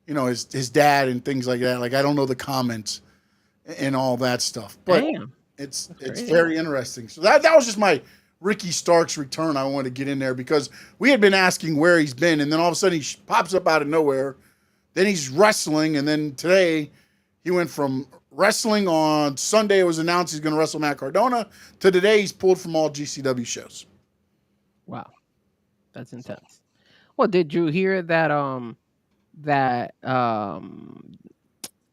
his dad and things like that. Like, I don't know the comments and all that stuff. But Damn. it's very interesting. So that was just my Ricky Starks return. I wanted to get in there because we had been asking where he's been, and then all of a sudden he pops up out of nowhere. Then he's wrestling, and then today he went from wrestling on Sunday. It was announced he's going to wrestle Matt Cardona. To today, he's pulled from all GCW shows. Wow, that's intense. Well, did you hear that?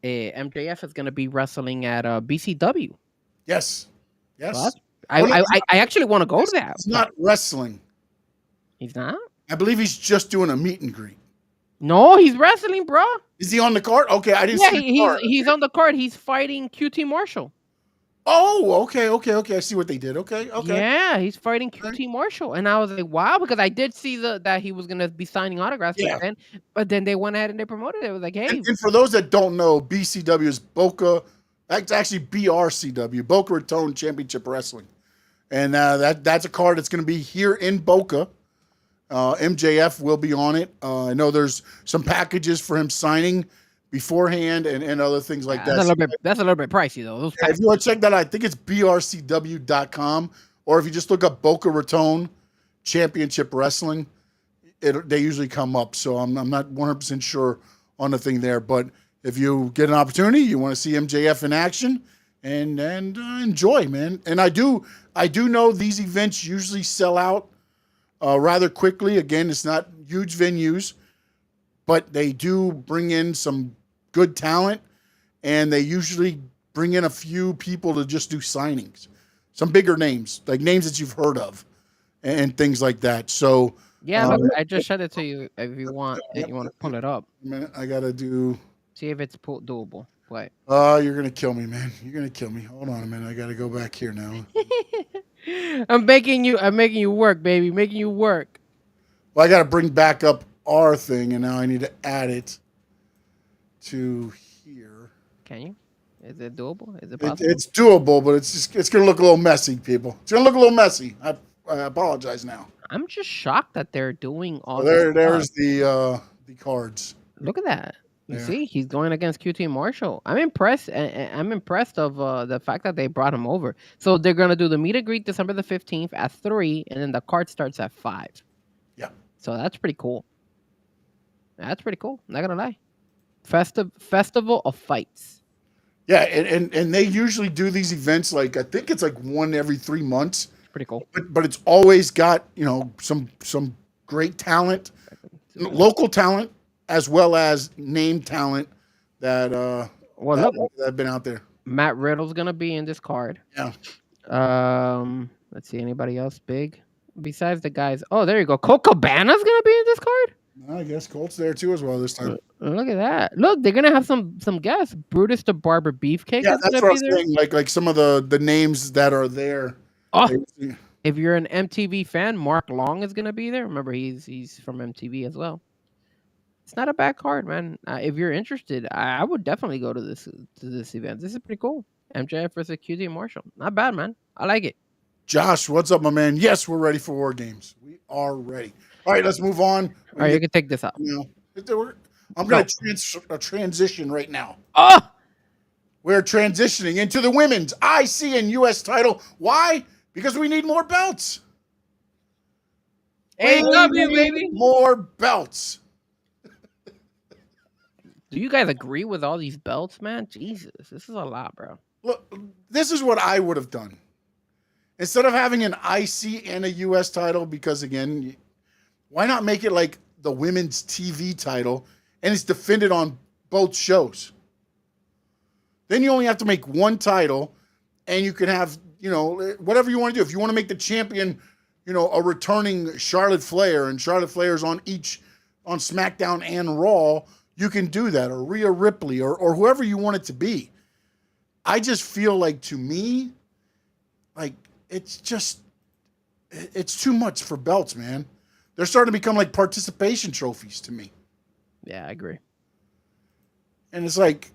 MJF is going to be wrestling at BCW. Yes. Well, I actually want to go to that. He's not wrestling. He's not? I believe he's just doing a meet and greet. No, he's wrestling, bro. Is he on the card? Okay, I didn't see the card. He's on the card. He's fighting QT Marshall. Oh, okay. I see what they did. Okay. Yeah, he's fighting QT Marshall. And I was like, wow, because I did see that he was going to be signing autographs. Yeah. But then they went ahead and they promoted it. It was like, hey. And for those that don't know, BCW is Boca. That's actually BRCW, Boca Raton Championship Wrestling. And that's a card that's going to be here in Boca. MJF will be on it. I know there's some packages for him signing beforehand and other things like that. That's a little bit pricey, though. If you want to check that out, I think it's brcw.com. Or if you just look up Boca Raton Championship Wrestling, they usually come up. So I'm not 100% sure on the thing there. But if you get an opportunity, you want to see MJF in action, and enjoy, man. And I do know these events usually sell out rather quickly. Again, it's not huge venues, but they do bring in some good talent, and they usually bring in a few people to just do signings, some bigger names, like names that you've heard of, and things like that. So yeah, look, I just sent it to you if you want. If you want to pull it up. I gotta see if it's doable. Wait. You're gonna kill me, man. You're gonna kill me. Hold on a minute. I gotta go back here now. I'm making you work, baby. Making you work. Well, I gotta bring back up our thing, and now I need to add it to here. Can you? Is it doable? Is it possible? It's doable, but it's gonna look a little messy, people. It's gonna look a little messy. I apologize now. I'm just shocked that they're doing all. There's the cards. Look at that. You see, he's going against QT Marshall. I'm impressed. I'm impressed of the fact that they brought him over. So they're gonna do the meet and greet December the 15th at 3, and then the card starts at 5. Yeah. So that's pretty cool. That's pretty cool. Not gonna lie. Festival of Fights. Yeah, and they usually do these events I think it's one every 3 months. It's pretty cool. But it's always got some great talent, local talent, as well as name talent that have been out there. Matt Riddle's gonna be in this card. Yeah. Let's see, anybody else big besides the guys? Oh, there you go. Colt Cabana's gonna be in this card. I guess Colt's there too as well this time. Look at that. Look, they're gonna have some guests. Brutus the Barber Beefcake. Yeah, that's what I was saying. Like some of the names that are there. Oh, if you're an MTV fan, Mark Long is gonna be there. Remember, he's from MTV as well. It's not a bad card, man. If you're interested, I would definitely go to this event. This is pretty cool. MJF versus QT Marshall. Not bad, man. I like it. Josh, what's up, my man? Yes, we're ready for War Games. We are ready. All right, let's move on. All right, you can take this out. I'm going to transition right now. Oh, We're transitioning into the women's IC and US title. Why? Because we need more belts. AEW, baby. More belts. Do you guys agree with all these belts, man? Jesus, this is a lot, bro. Look, this is what I would have done. Instead of having an IC and a US title, because again, why not make it like the women's TV title and it's defended on both shows? Then you only have to make one title and you can have, whatever you want to do. If you want to make the champion, a returning Charlotte Flair and Charlotte Flair's on SmackDown and Raw, you can do that, or Rhea Ripley or whoever you want it to be. I just feel like, to me, like, it's too much for belts, man. They're starting to become like participation trophies to me. Yeah, I agree. And it's like,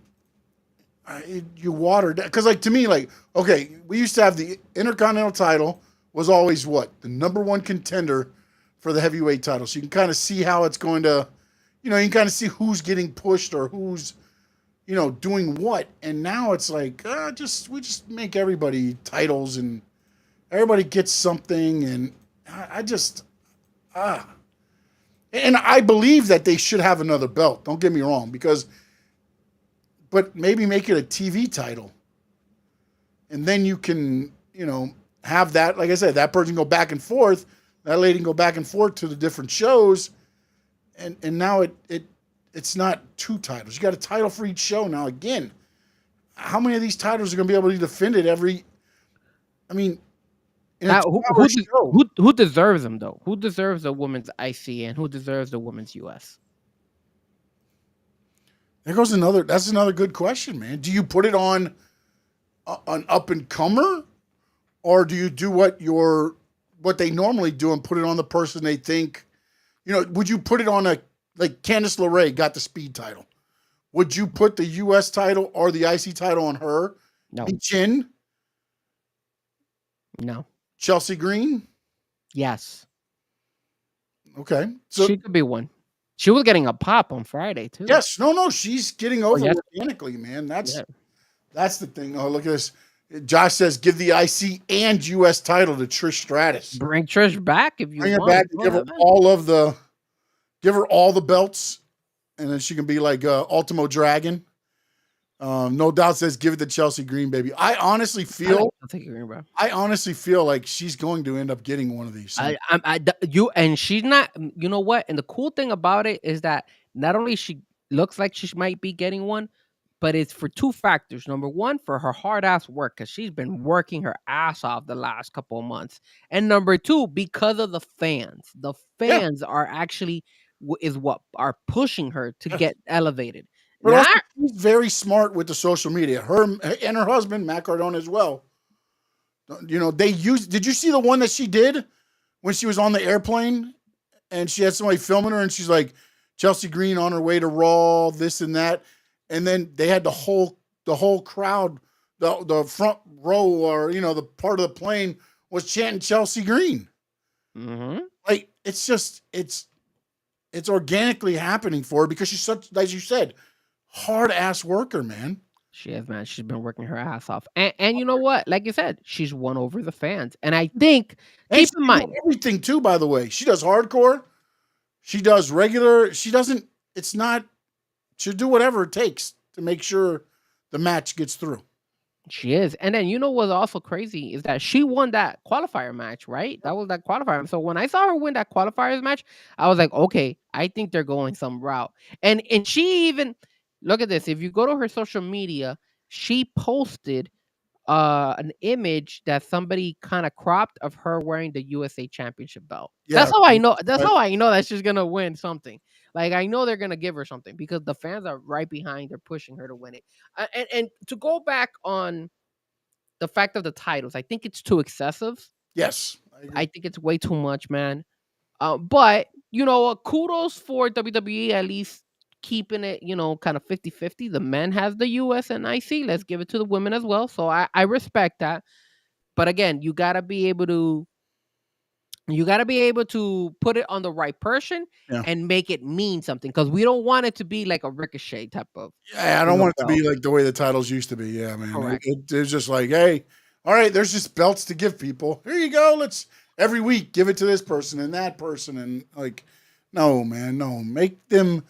you watered, because like, to me, like, okay, we used to have the Intercontinental title was always what? The number one contender for the heavyweight title. So you can kind of see how it's going to, you can kind of see who's getting pushed or who's, doing what. And now it's like, we just make everybody titles and everybody gets something. And and I believe that they should have another belt. Don't get me wrong, but maybe make it a TV title. And then you can, have that, like I said, that person go back and forth, that lady can go back and forth to the different shows. And now it's not two titles. You got a title for each show now. Again, how many of these titles are going to be able to be defended every? I mean, now, who deserves them though? Who deserves the women's IC and who deserves the women's US? There goes another. That's another good question, man. Do you put it on an up and comer, or do you do what they normally do and put it on the person they think? Would you put it on like Candice LeRae got the speed title? Would you put the US title or the IC title on her? No. Chin? No. Chelsea Green? Yes. Okay. So she could be one. She was getting a pop on Friday too. Yes. No. She's getting over organically, man. That's the thing. Oh, look at this. Josh says, give the IC and US title to Trish Stratus. Bring Trish back if you bring want. Her back and give her all the belts, and then she can be like Ultimo Dragon. No Doubt says, give it to Chelsea Green, baby. I honestly feel like she's going to end up getting one of these. She's not. You know what? And the cool thing about it is that not only she looks like she might be getting one, but it's for two factors. Number one, for her hard ass work, because she's been working her ass off the last couple of months. And number two, because of the fans. The fans are actually is what are pushing her to get elevated. But also, she's very smart with the social media. Her and her husband, Matt Cardona, as well. They used. Did you see the one that she did when she was on the airplane and she had somebody filming her and she's like, Chelsea Green on her way to Raw, this and that. And then they had the whole crowd, the front row, or the part of the plane was chanting Chelsea Green. Mm-hmm. Like, it's organically happening for her because she's such, as you said, hard ass worker, man. She is, man. She's been working her ass off, and you know what? Like you said, she's won over the fans. And I think keep in mind everything too. By the way, she does hardcore, she does regular. She doesn't. It's not. She'll do whatever it takes to make sure the match gets through. She is. And then what's also crazy is that she won that qualifier match, right? That was that qualifier. So when I saw her win that qualifiers match, I was like, okay, I think they're going some route. And she even, look at this. If you go to her social media, she posted an image that somebody kind of cropped of her wearing the USA Championship belt. Yeah. That's how I know. That's how I know that she's going to win something. Like, I know they're going to give her something because the fans are right behind her, pushing her to win it. And to go back on the fact of the titles, I think it's too excessive. Yes. I think it's way too much, man. But, kudos for WWE at least keeping it, kind of 50-50. The men has the US and IC. Let's give it to the women as well. So I respect that. But again, you gotta be able to put it on the right person Yeah. and make it mean something, because we don't want it to be like a Ricochet type of. Yeah, I don't want it to be like the way the titles used to be. Yeah, man. Correct. It's just like, hey, all right, there's just belts to give people. Here you go. Let's every week give it to this person and that person. And like, no, man, no. Make them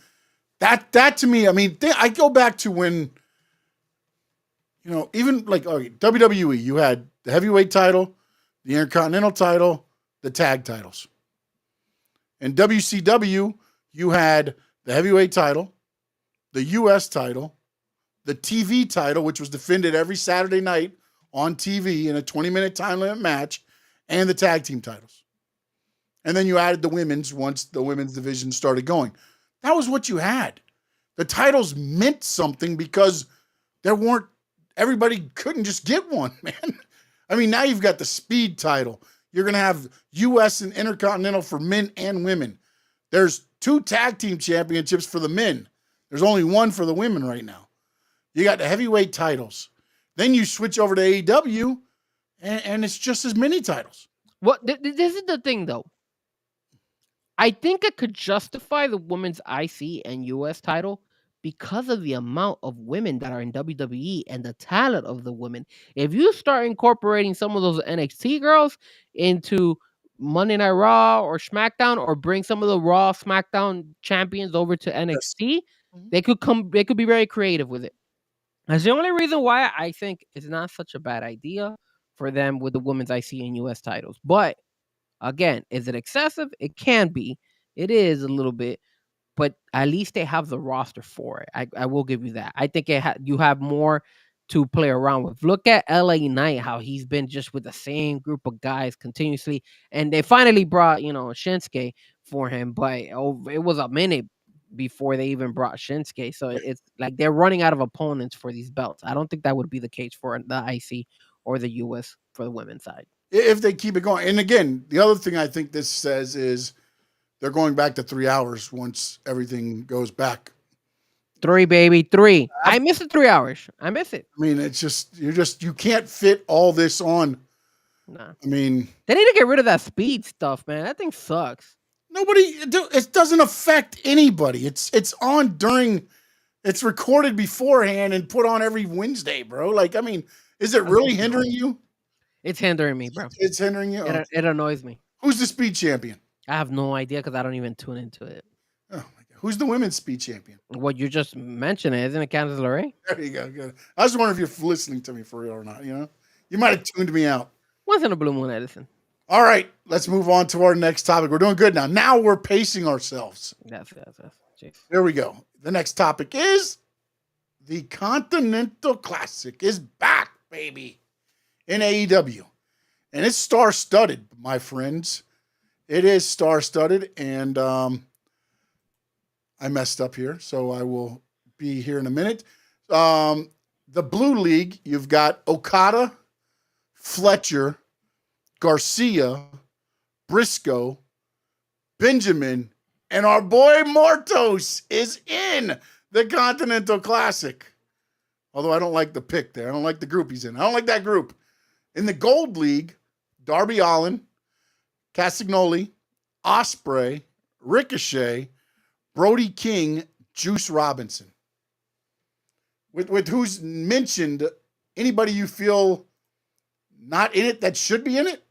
that to me. I mean, I go back to when, even like WWE, you had the heavyweight title, the Intercontinental title, the tag titles. In WCW, you had the heavyweight title, the U.S. title, the TV title, which was defended every Saturday night on TV in a 20-minute time limit match, and the tag team titles. And then you added the women's once the women's division started going. That was what you had. The titles meant something because everybody couldn't just get one, man. I mean, now you've got the speed title. You're going to have U.S. and Intercontinental for men and women. There's 2 tag team championships for the men. There's only 1 for the women right now. You got the heavyweight titles. Then you switch over to AEW, and it's just as many titles. Well, this is the thing, though. I think it could justify the women's IC and US title because of the amount of women that are in WWE and the talent of the women. If you start incorporating some of those NXT girls into Monday Night Raw or SmackDown, or bring some of the Raw SmackDown champions over to NXT, they could be very creative with it. That's the only reason why I think it's not such a bad idea for them with the women's IC and US titles. But again, is it excessive? It can be. It is a little bit, but at least they have the roster for it. I will give you that. I think you have more to play around with. Look at LA Knight, how he's been just with the same group of guys continuously, and they finally brought Shinsuke for him, but it was a minute before they even brought Shinsuke. So it's like they're running out of opponents for these belts. I don't think that would be the case for the IC or the US for the women's side. If they keep it going. And again, the other thing I think this says is they're going back to 3 hours once everything goes back. 3, baby, 3. I miss the 3 hours. I miss it. I mean, it's you can't fit all this on. Nah. I mean, they need to get rid of that speed stuff, man. That thing sucks. It doesn't affect anybody. It's on during, it's recorded beforehand and put on every Wednesday, bro. Like, I mean, is it really hindering you? It's hindering me, bro. It's hindering you? It annoys me. Who's the speed champion? I have no idea because I don't even tune into it. Oh, my God. Who's the women's speed champion? What you just mentioned, isn't it Candice LeRae? There you go. Good. I was wondering if you're listening to me for real or not, You might have tuned me out. Once in a blue moon, Edison. All right, let's move on to our next topic. We're doing good now. Now we're pacing ourselves. That's. Jeez. There we go. The next topic is the Continental Classic is back, baby, in AEW. And it's star-studded, my friends. It is star-studded, and I messed up here, so I will be here in a minute. The Blue League, you've got Okada, Fletcher, Garcia, Briscoe, Benjamin, and our boy Mortos is in the Continental Classic. Although I don't like the pick there. I don't like the group he's in. I don't like that group. In the Gold League, Darby Allin, Castagnoli, Ospreay, Ricochet, Brody King, Juice Robinson. With who's mentioned, anybody you feel not in it that should be in it?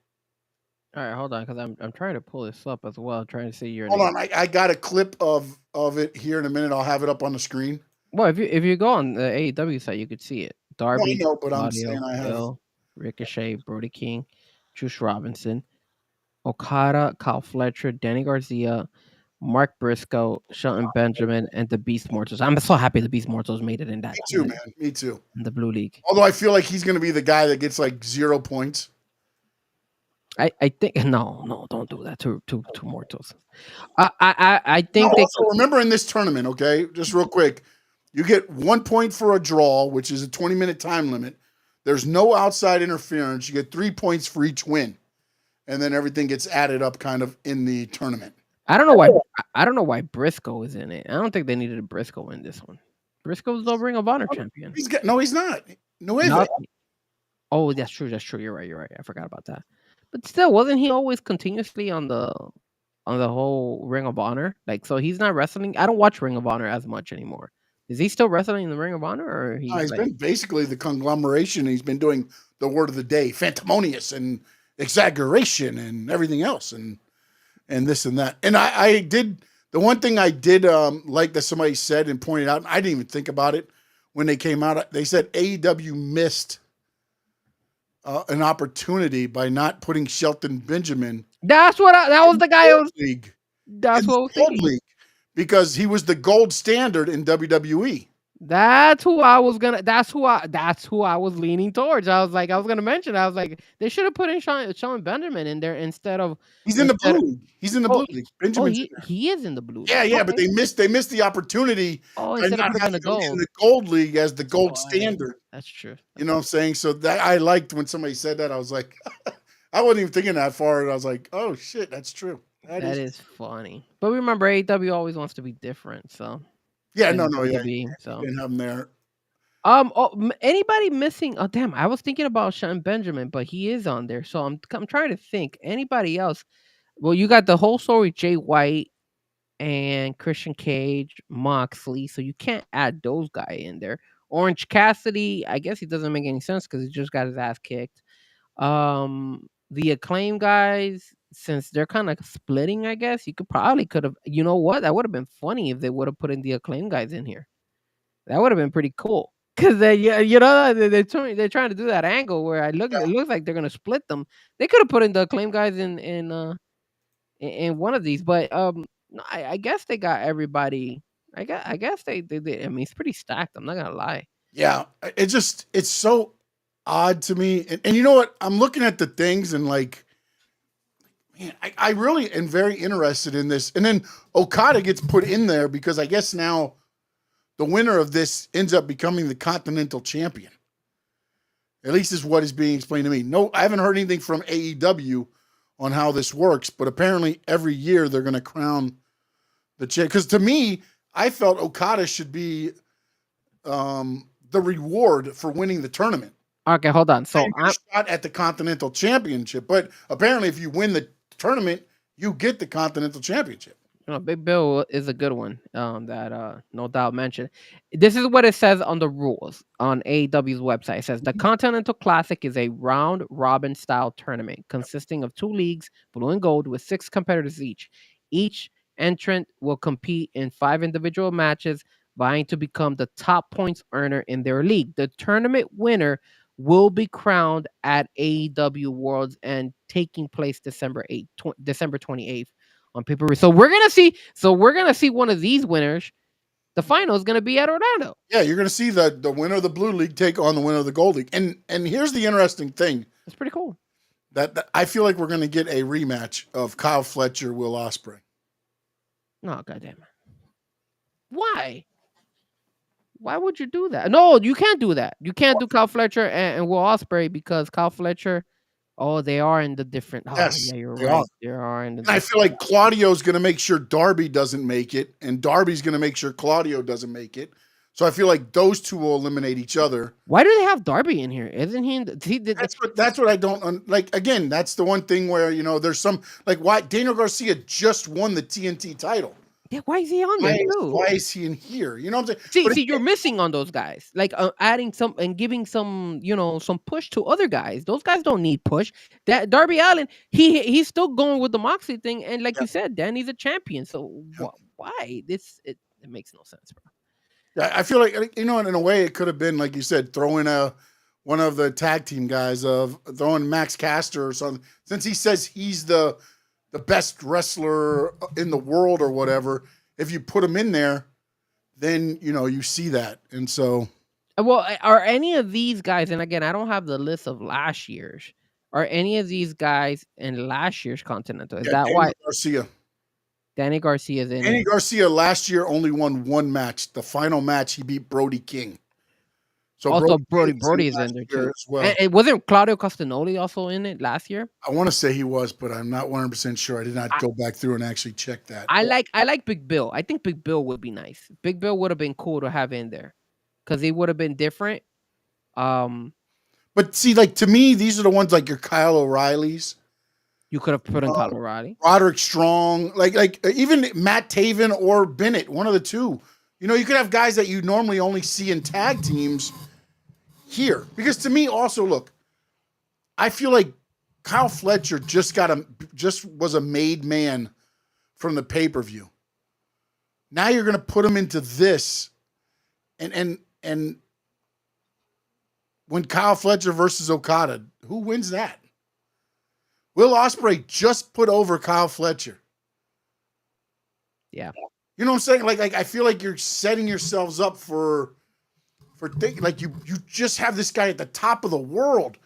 All right, hold on, because I'm trying to pull this up as well, trying to see your Hold name. on, I got a clip of it here in a minute. I'll have it up on the screen. Well, if you go on the AEW site, you could see it. Darby, No, but I'm Claudio, saying I have. Bill, Ricochet, Brody King, Juice Robinson, Okada, Kyle Fletcher, Danny Garcia, Mark Briscoe, Shelton Benjamin, and the Beast Mortals. I'm so happy the Beast Mortals made it in that. Me too, man. Me too. In the Blue League. Although I feel like he's going to be the guy that gets like 0 points. I think no, don't do that to Mortals. I think they also remember in this tournament, okay, just real quick, you get 1 point for a draw, which is a 20-minute time limit. There's no outside interference. You get 3 points for each win, and then everything gets added up kind of in the tournament. I don't know why. I don't know why Briscoe is in it. I don't think they needed a Briscoe in this one. Briscoe's the Ring of Honor champion. He's not. Not, oh, that's true. That's true. You're right. You're right. I forgot about that. But still, wasn't he always continuously on the whole Ring of Honor? Like, so he's not wrestling. I don't watch Ring of Honor as much anymore. Is he still wrestling in the Ring of Honor, or he's been basically the conglomeration? He's been doing the word of the day, Phantomonious and Exaggeration and everything else, and this and that. And I did the one thing I did like that somebody said and pointed out, and I didn't even think about it when they came out. They said AEW missed an opportunity by not putting Shelton Benjamin. That was the guy. That's what I was thinking. League, because he was the gold standard in WWE. That's who I was leaning towards. I was gonna mention. I was like, they should have put in Sean Benjamin in there instead of. He's in the blue league. He's in the blue league. Benjamin's he is in the blue league. Yeah, but they missed the opportunity. Instead of putting in the gold league as the gold standard. That's true. You know what I'm saying? So that I liked when somebody said that. I was like, I wasn't even thinking that far, and I was like, oh shit, that's true. That is funny. But remember, AEW always wants to be different, so. Yeah, so didn't have him there. Anybody missing? Oh, damn! I was thinking about Sean Benjamin, but he is on there. So I'm trying to think. Anybody else? Well, you got the whole story, Jay White and Christian Cage, Moxley. So you can't add those guys in there. Orange Cassidy, I guess he doesn't make any sense because he just got his ass kicked. The Acclaim guys, since they're kind of splitting, I guess you could have. You know what? That would have been funny if they would have put in the Acclaim guys in here. That would have been pretty cool because they're trying to do that angle where it looks like they're gonna split them. They could have put in the Acclaim guys in one of these, but I guess they got everybody. I guess they. I mean, it's pretty stacked. I'm not gonna lie. Yeah, it's so odd to me. And you know what? I'm looking at the things and like, man, I really am very interested in this. And then Okada gets put in there because I guess now the winner of this ends up becoming the Continental Champion. At least is what is being explained to me. No, I haven't heard anything from AEW on how this works, but apparently every year they're going to crown the champ. Because to me, I felt Okada should be the reward for winning the tournament. Okay, hold on. So I'm shot at the Continental Championship, but apparently if you win the tournament, you get the Continental Championship. Big Bill is a good one that no doubt mentioned. This is what it says on the rules on AEW's website. It says the Continental Classic is a round robin style tournament consisting of 2 leagues, blue and gold, with 6 competitors each. Each entrant will compete in 5 individual matches, vying to become the top points earner in their league. The tournament winner will be crowned at AEW Worlds and taking place December 28th on pay-per-view. So we're gonna see one of these winners. The final is gonna be at Orlando. Yeah, you're gonna see the winner of the Blue League take on the winner of the Gold League. And here's the interesting thing. It's pretty cool. That I feel like we're gonna get a rematch of Kyle Fletcher, Will Ospreay. No, goddamn it. Why? Why would you do that? No, you can't do that. You can't do Kyle Fletcher and Will Ospreay because Kyle Fletcher. Oh, they are in the different. Yes, yeah, you're right. They are in the. I feel like Claudio's going to make sure Darby doesn't make it, and Darby's going to make sure Claudio doesn't make it. So I feel like those two will eliminate each other. Why do they have Darby in here? Isn't he? That's what I don't like. Again, that's the one thing where there's some like why Daniel Garcia just won the TNT title. Yeah, why is he on there too? Why is he in here? You know what I'm saying? See, you're missing on those guys. Like adding some and giving some, some push to other guys. Those guys don't need push. That Darby Allin, he's still going with the Moxley thing, and like you said, Danny's a champion. So why it makes no sense, bro. Yeah, I feel like in a way it could have been like you said, throwing one of the tag team guys of throwing Max Caster or something, since he says he's the best wrestler in the world or whatever. If you put him in there, then you see that. And so, well, are any of these guys? And again, I don't have the list of last year's. Are any of these guys in last year's Continental? Is that why? Garcia. Danny Garcia's in. Danny Garcia last year only won one match. The final match, he beat Brody King. So Also, Brody Brody is last in there year too. as well. And wasn't Claudio Castagnoli also in it last year? I want to say he was, but I'm not 100% sure. I did not go back through and actually check that. I like Big Bill. I think Big Bill would be nice. Big Bill would have been cool to have in there because he would have been different. But see, like to me, these are the ones like your Kyle O'Reillys, You could have put in Kyle O'Reilly. Roderick Strong, like even Matt Taven or Bennett, one of the two. You know, you could have guys that you normally only see in tag teams here. Because to me, also, look, I feel like Kyle Fletcher just was a made man from the pay-per-view. Now you're gonna put him into this, and when Kyle Fletcher versus Okada, who wins that? Will Ospreay just put over Kyle Fletcher. Yeah. You know what I'm saying? Like I feel like you're setting yourselves up for like you just have this guy at the top of the world.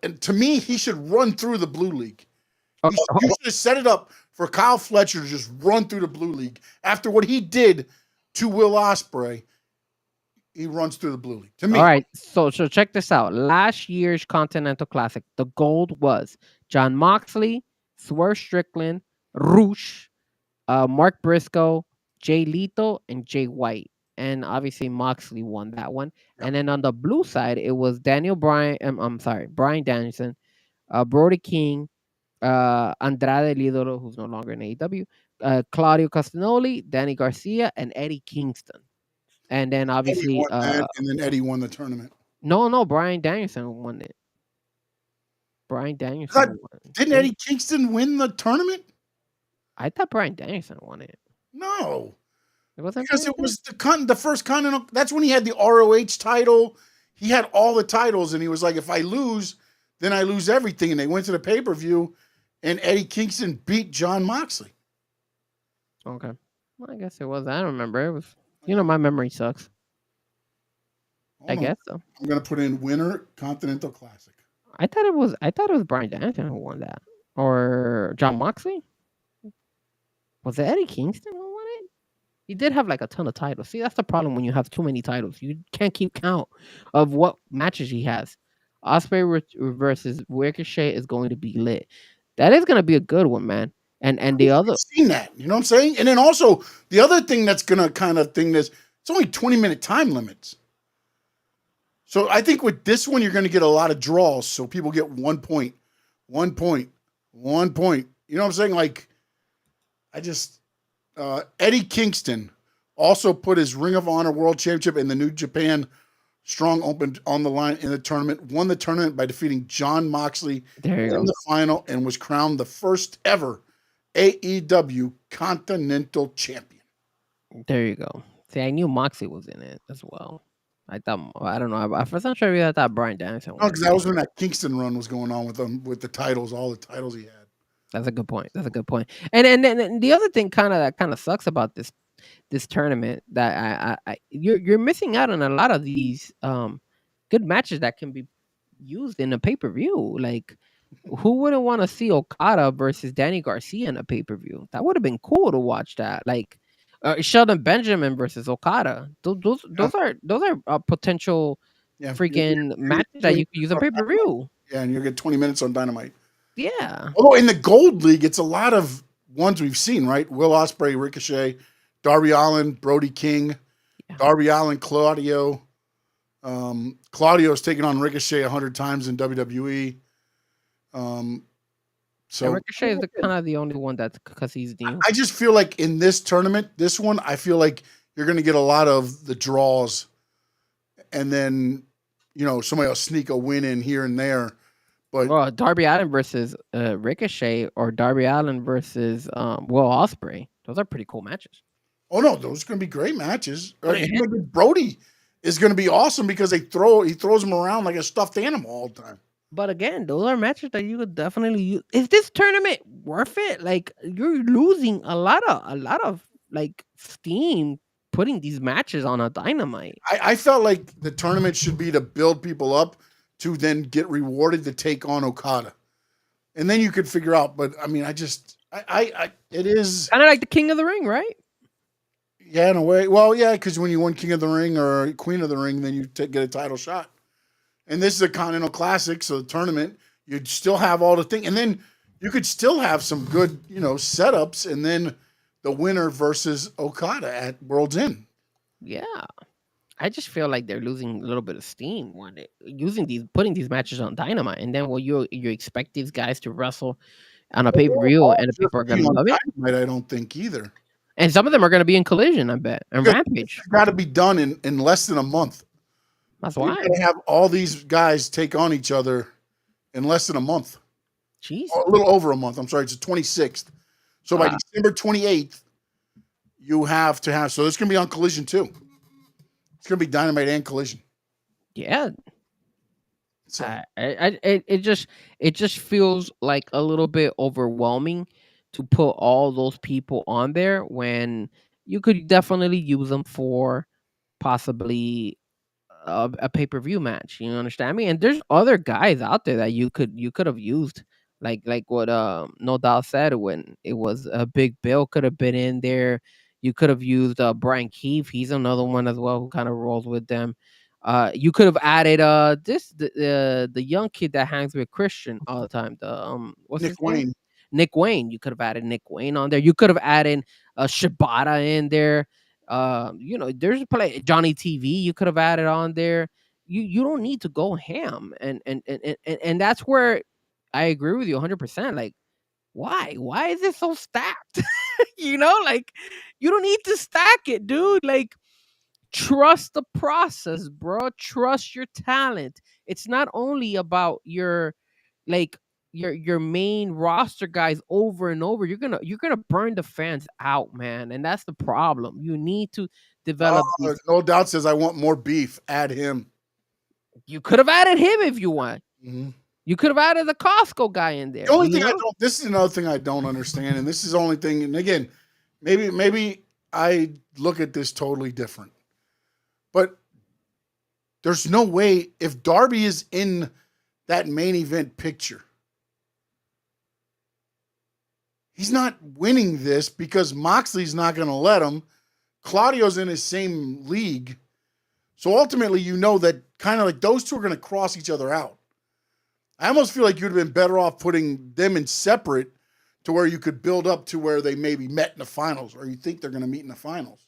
And to me, he should run through the Blue League. You should have set it up for Kyle Fletcher to just run through the Blue League. After what he did to Will Ospreay, he runs through the Blue League. To me. All right. So check this out. Last year's Continental Classic, the gold was John Moxley, Swerve Strickland, Roosh, Mark Briscoe, Jay Lethal, and Jay White. And obviously Moxley won that one. Yep. And then on the blue side, it was Brian Danielson, Brody King, Andrade El Idolo, who's no longer in AEW, Claudio Castagnoli, Danny Garcia, and Eddie Kingston. And then obviously and then Eddie won the tournament. No, Brian Danielson won it. Brian Danielson won. Didn't Eddie Kingston win the tournament? I thought Brian Danielson won it. No. It wasn't because it was the first Continental. That's when he had the ROH title. He had all the titles, and he was like, if I lose, then I lose everything. And they went to the pay-per-view, and Eddie Kingston beat John Moxley. Okay. Well, I guess it was. I don't remember. It was, my memory sucks. I guess so. I'm going to put in winner Continental Classic. I thought it was Brian Danielson who won that. Or John Moxley? Was it Eddie Kingston who won it? He did have like a ton of titles. See, that's the problem when you have too many titles. You can't keep count of what matches he has. Ospreay versus Ricochet is going to be lit. That is going to be a good one, man. And the other... I've seen that, you know what I'm saying? And then also, the other thing that's going to kind of thing is, it's only 20-minute time limits. So I think with this one, you're going to get a lot of draws. So people get 1 point, 1 point, 1 point. You know what I'm saying? Like, Eddie Kingston also put his Ring of Honor World Championship in the New Japan Strong Open on the line in the tournament, won the tournament by defeating John Moxley in the final, and was crowned the first ever AEW Continental Champion. There you go. See, I knew Moxley was in it as well. I don't know. For some reason, I thought Brian Danielson. No, because that was when that Kingston run was going on with them, with the titles, all the titles he had. That's a good point. And the other thing that kind of sucks about this tournament that you're missing out on a lot of these good matches that can be used in a pay-per-view. Like, who wouldn't want to see Okada versus Danny Garcia in a pay-per-view? That would have been cool to watch that. Like Sheldon Benjamin versus Okada. Those are potential freaking matches that you could use on pay-per-view. Yeah, and you get 20 minutes on Dynamite. Yeah. Although in the Gold League, it's a lot of ones we've seen, right? Will Ospreay, Ricochet, Darby Allin, Brody King, Darby Allin, Claudio. Claudio's taken on Ricochet 100 times in WWE. So Ricochet is kind of the only one that's because he's new. I just feel like in this tournament, this one, I feel like you're going to get a lot of the draws, and then somebody will sneak a win in here and there. But Darby Allin versus Ricochet, or Darby Allin versus Will Ospreay, those are pretty cool matches. Oh no, those are going to be great matches. Brody is going to be awesome because he throws him around like a stuffed animal all the time. But again, those are matches that you could definitely use. Is this tournament worth it? Like, you're losing a lot of like steam putting these matches on a Dynamite. I felt like the tournament should be to build people up to then get rewarded to take on Okada, and then you could figure out. But I mean, it is kind of like the King of the Ring, right? Yeah, in a way. Well, yeah, because when you win King of the Ring or Queen of the Ring, then you get a title shot. And this is a Continental Classic, so the tournament, you'd still have all the things. And then you could still have some good, setups. And then the winner versus Okada at World's End. Yeah. I just feel like they're losing a little bit of steam when putting these matches on Dynamite, and then you expect these guys to wrestle on a pay-per-view, and the people are gonna love it. Dynamite, I don't think either. And some of them are gonna be in Collision, I bet, and Rampage. It's got to be done in less than a month. That's why you have all these guys take on each other in less than a month. Jeez, a little over a month. I'm sorry, it's the 26th. So by December 28th, you have to have. So it's gonna be on Collision too. It's gonna be Dynamite and Collision. Yeah. So it just feels like a little bit overwhelming to put all those people on there when you could definitely use them for possibly a pay-per-view match. You understand me? And there's other guys out there that you could have used, like what No Doubt said when it was a Big Bill could have been in there. You could have used Brian Keefe. He's another one as well who kind of rolls with them. You could have added the young kid that hangs with Christian all the time. The what's his name? Nick Wayne. You could have added Nick Wayne on there. You could have added Shibata in there. There's a play Johnny TV. You could have added on there. You don't need to go ham, and that's where I agree with you 100%. Like, why is it so stacked? Like you don't need to stack it, dude. Like, trust the process, bro. Trust your talent. It's not only about your main roster guys over and over. You're gonna burn the fans out, man, and that's the problem. You need to develop. No Doubt says I want more beef. Add him. You could have added him if you want. Mm-hmm. You could have added the Costco guy in there. The only thing this is another thing I don't understand, and this is the only thing. And again, maybe I look at this totally different, but there's no way if Darby is in that main event picture. He's not winning this because Moxley's not going to let him. Claudio's in his same league. So ultimately, that kind of like those two are going to cross each other out. I almost feel like you'd have been better off putting them in separate to where you could build up to where they maybe met in the finals or you think they're going to meet in the finals.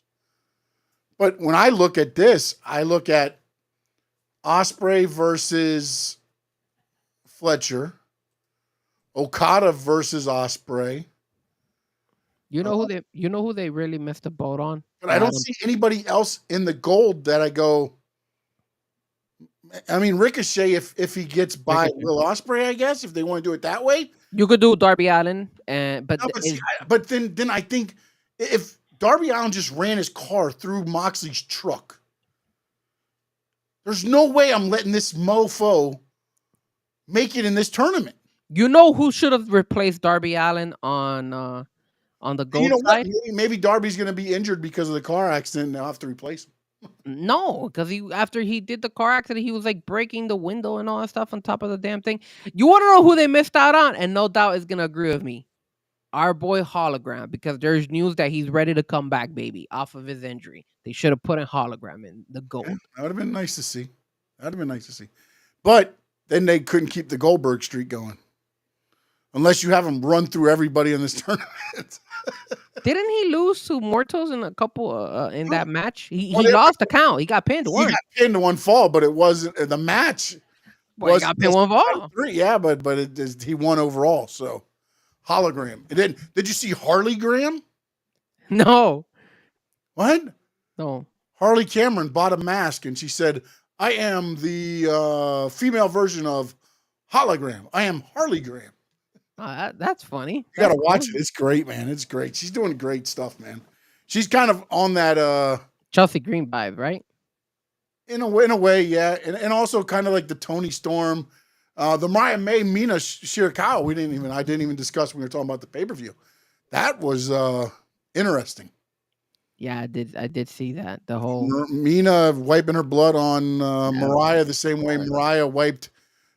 But when I look at this, I look at Ospreay versus Fletcher, Okada versus Ospreay. You know who they really missed the boat on? But I don't see anybody else in the gold that I go. I mean, Ricochet, if he gets by Will Ospreay, I guess, if they want to do it that way. You could do Darby Allin, but then I think if Darby Allin just ran his car through Moxley's truck, there's no way I'm letting this mofo make it in this tournament. You know who should have replaced Darby Allin on the gold side? Maybe Darby's going to be injured because of the car accident and they'll have to replace him. No, because after he did the car accident, he was like breaking the window and all that stuff on top of the damn thing. You want to know who they missed out on? And No Doubt is going to agree with me. Our boy Hologram, because there's news that he's ready to come back, baby, off of his injury. They should have put a Hologram in the gold. Yeah, that would have been nice to see. But then they couldn't keep the Goldberg streak going. Unless you have him run through everybody in this tournament. Didn't he lose to Mortos in a couple in that match? He lost the count. He got pinned to one. He got pinned to one fall, but it wasn't the match. He got pinned one fall. Yeah, but he won overall. So Hologram. Did you see Harley Graham? No. What? No. Harley Cameron bought a mask and she said, "I am the female version of Hologram. I am Harley Graham." That's funny. You gotta watch it. It's great, man. It's great. She's doing great stuff, man. She's kind of on that Chelsea Green vibe, right? In a way, yeah. And also kind of like the Toni Storm, the Mariah May, Mina Shirakawa. I didn't even discuss when we were talking about the pay-per-view. That was interesting. Yeah, I did see that. The whole Mina wiping her blood on Mariah the same way Mariah wiped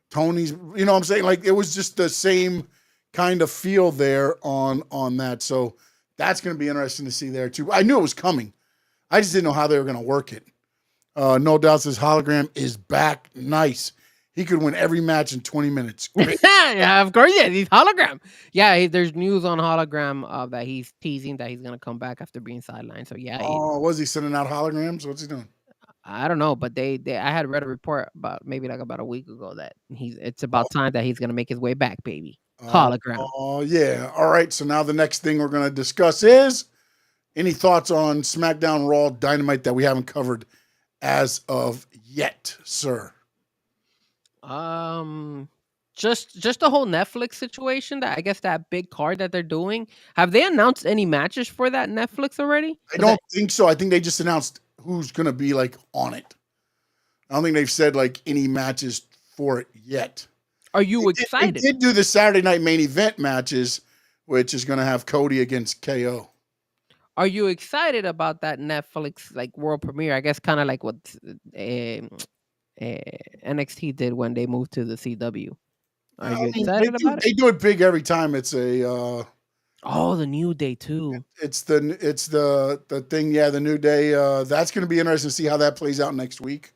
Tony's. You know what I'm saying? Like it was just the same kind of feel there on that. So that's going to be interesting to see there too. I knew it was coming. I just didn't know how they were going to work it. No Doubt says hologram is back. Nice. He could win every match in 20 minutes. Great. Yeah, of course. Yeah, he's hologram. Yeah, there's news on hologram that he's teasing that he's gonna come back after being sidelined. So yeah, Oh, was he sending out holograms? What's he doing? I don't know, but they I had read a report about maybe like about a week ago that it's about time that he's gonna make his way back, baby. Hologram. Oh, yeah. All right. So now the next thing we're going to discuss is any thoughts on SmackDown, Raw, Dynamite that we haven't covered as of yet, sir? Just the whole Netflix situation. That I guess that big card that they're doing. Have they announced any matches for that Netflix already? I don't think so. I think they just announced who's going to be like on it. I don't think they've said like any matches for it yet. Are you excited? They did do the Saturday night main event matches, which is going to have Cody against KO. Are you excited about that Netflix like world premiere? I guess kind of like what NXT did when they moved to the CW. Are you excited about it? They do it big every time. It's a the New Day too. It's the thing. Yeah, the New Day. That's going to be interesting to see how that plays out next week.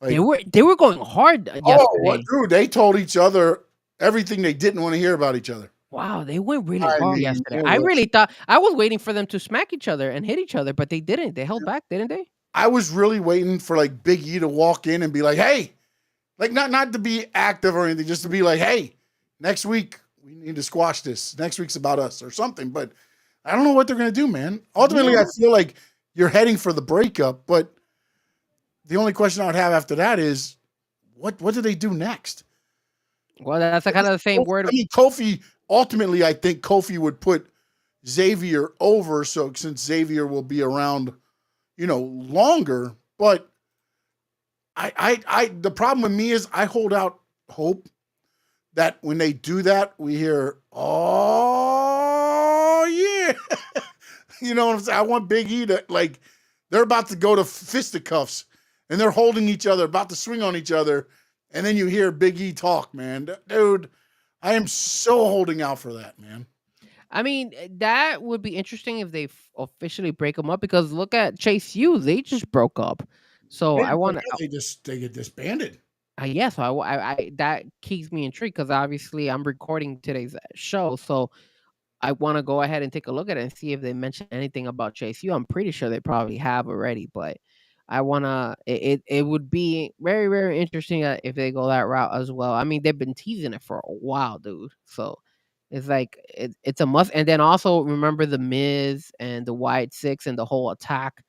Like, they were going hard yesterday. Dude, they told each other everything they didn't want to hear about each other. Wow, they went really hard yesterday. I really thought I was waiting for them to smack each other and hit each other, but they didn't. They held back, didn't they? I was really waiting for like Big E to walk in and be like, "Hey," like not to be active or anything, just to be like, "Hey, next week we need to squash this. Next week's about us or something." But I don't know what they're gonna do, man. Ultimately, I feel like you're heading for the breakup, but the only question I would have after that is, what do they do next? Well, that's kind of the same word. I mean, Kofi. Ultimately, I think Kofi would put Xavier over. So since Xavier will be around, longer. But I the problem with me is I hold out hope that when they do that, we hear, "Oh yeah," you know what I'm saying? I want Big E to like they're about to go to fisticuffs. And they're holding each other, about to swing on each other. And then you hear Big E talk, man. Dude, I am so holding out for that, man. I mean, that would be interesting if they officially break them up because look at Chase U. They just broke up. So I want to. They get disbanded. Yes, I that keeps me intrigued because obviously I'm recording today's show. So I want to go ahead and take a look at it and see if they mention anything about Chase U. I'm pretty sure they probably have already, but I wanna. It would be very very interesting if they go that route as well. I mean, they've been teasing it for a while, dude. So it's like it's a must. And then also remember the Miz and the Wyatt Six and the whole attack.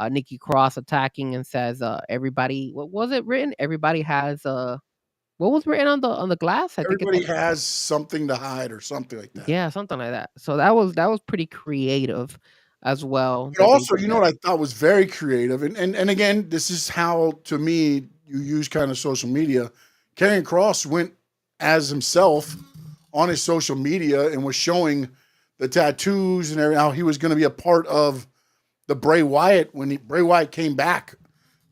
Nikki Cross attacking and says, "Everybody, what was it written? Everybody has what was written on the glass? Everybody has something to hide or something like that. Yeah, something like that. So that was pretty creative." As well. But also, you know what I thought was very creative, and again, this is how to me you use kind of social media. Karrion Kross went as himself on his social media and was showing the tattoos and how he was going to be a part of the Bray Wyatt when Bray Wyatt came back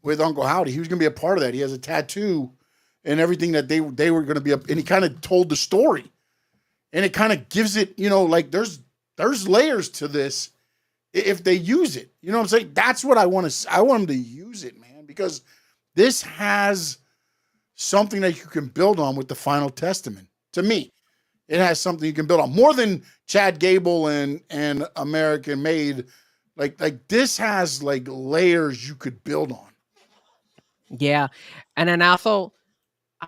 with Uncle Howdy. He was going to be a part of that. He has a tattoo and everything that they were going to be up, and he kind of told the story, and it kind of gives it, like there's layers to this. If they use it, you know what I'm saying? That's what I want to. I want them to use it, man, because this has something that you can build on with the Final Testament. To me, it has something you can build on more than Chad Gable and American Made. Like this has like layers you could build on. Yeah, and then also,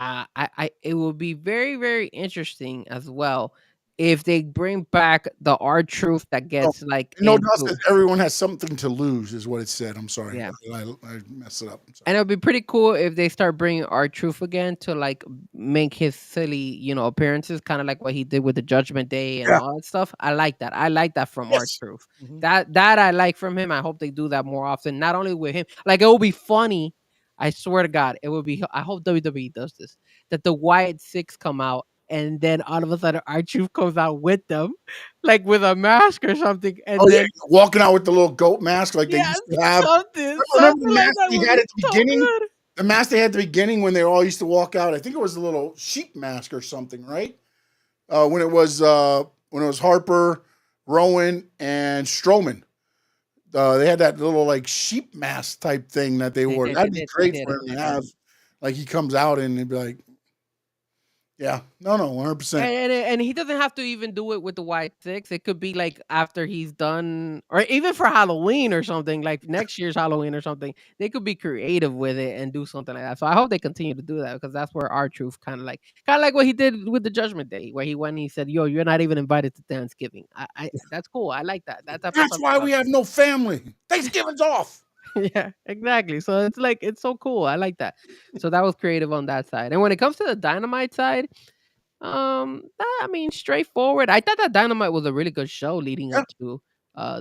it will be very very interesting as well. If they bring back the R-Truth that gets no doubt that everyone has something to lose is what it said. I'm sorry. Yeah. I messed it up. And it would be pretty cool if they start bringing R-Truth again to like make his silly, appearances, kind of like what he did with the Judgment Day and all that stuff. I like that. I like that from R-Truth. Mm-hmm. That I like from him. I hope they do that more often. Not only with him, like it will be funny. I swear to God, it would be. I hope WWE does this. That the Wyatt Six come out. And then all of a sudden, R-Truth comes out with them, like with a mask or something. And then walking out with the little goat mask, like they used to have. Remember the mask they had at the beginning? Good. The mask they had at the beginning when they all used to walk out. I think it was a little sheep mask or something, right? When it was Harper, Rowan, and Strowman. They had that little like sheep mask type thing that they wore. That'd be great for him to have. Like he comes out and he'd be like, yeah, no, 100%. And he doesn't have to even do it with the white six. It could be like after he's done, or even for Halloween or something, like next year's Halloween or something. They could be creative with it and do something like that. So I hope they continue to do that because that's where R-Truth kind of like what he did with the Judgment Day, where he went and he said, "Yo, you're not even invited to Thanksgiving." I that's cool. I like that. That's why we have no family. Thanksgiving's off. Yeah, exactly. So it's like it's so cool. I like that. So that was creative on that side. And when it comes to the Dynamite side, I mean, straightforward. I thought that Dynamite was a really good show leading up to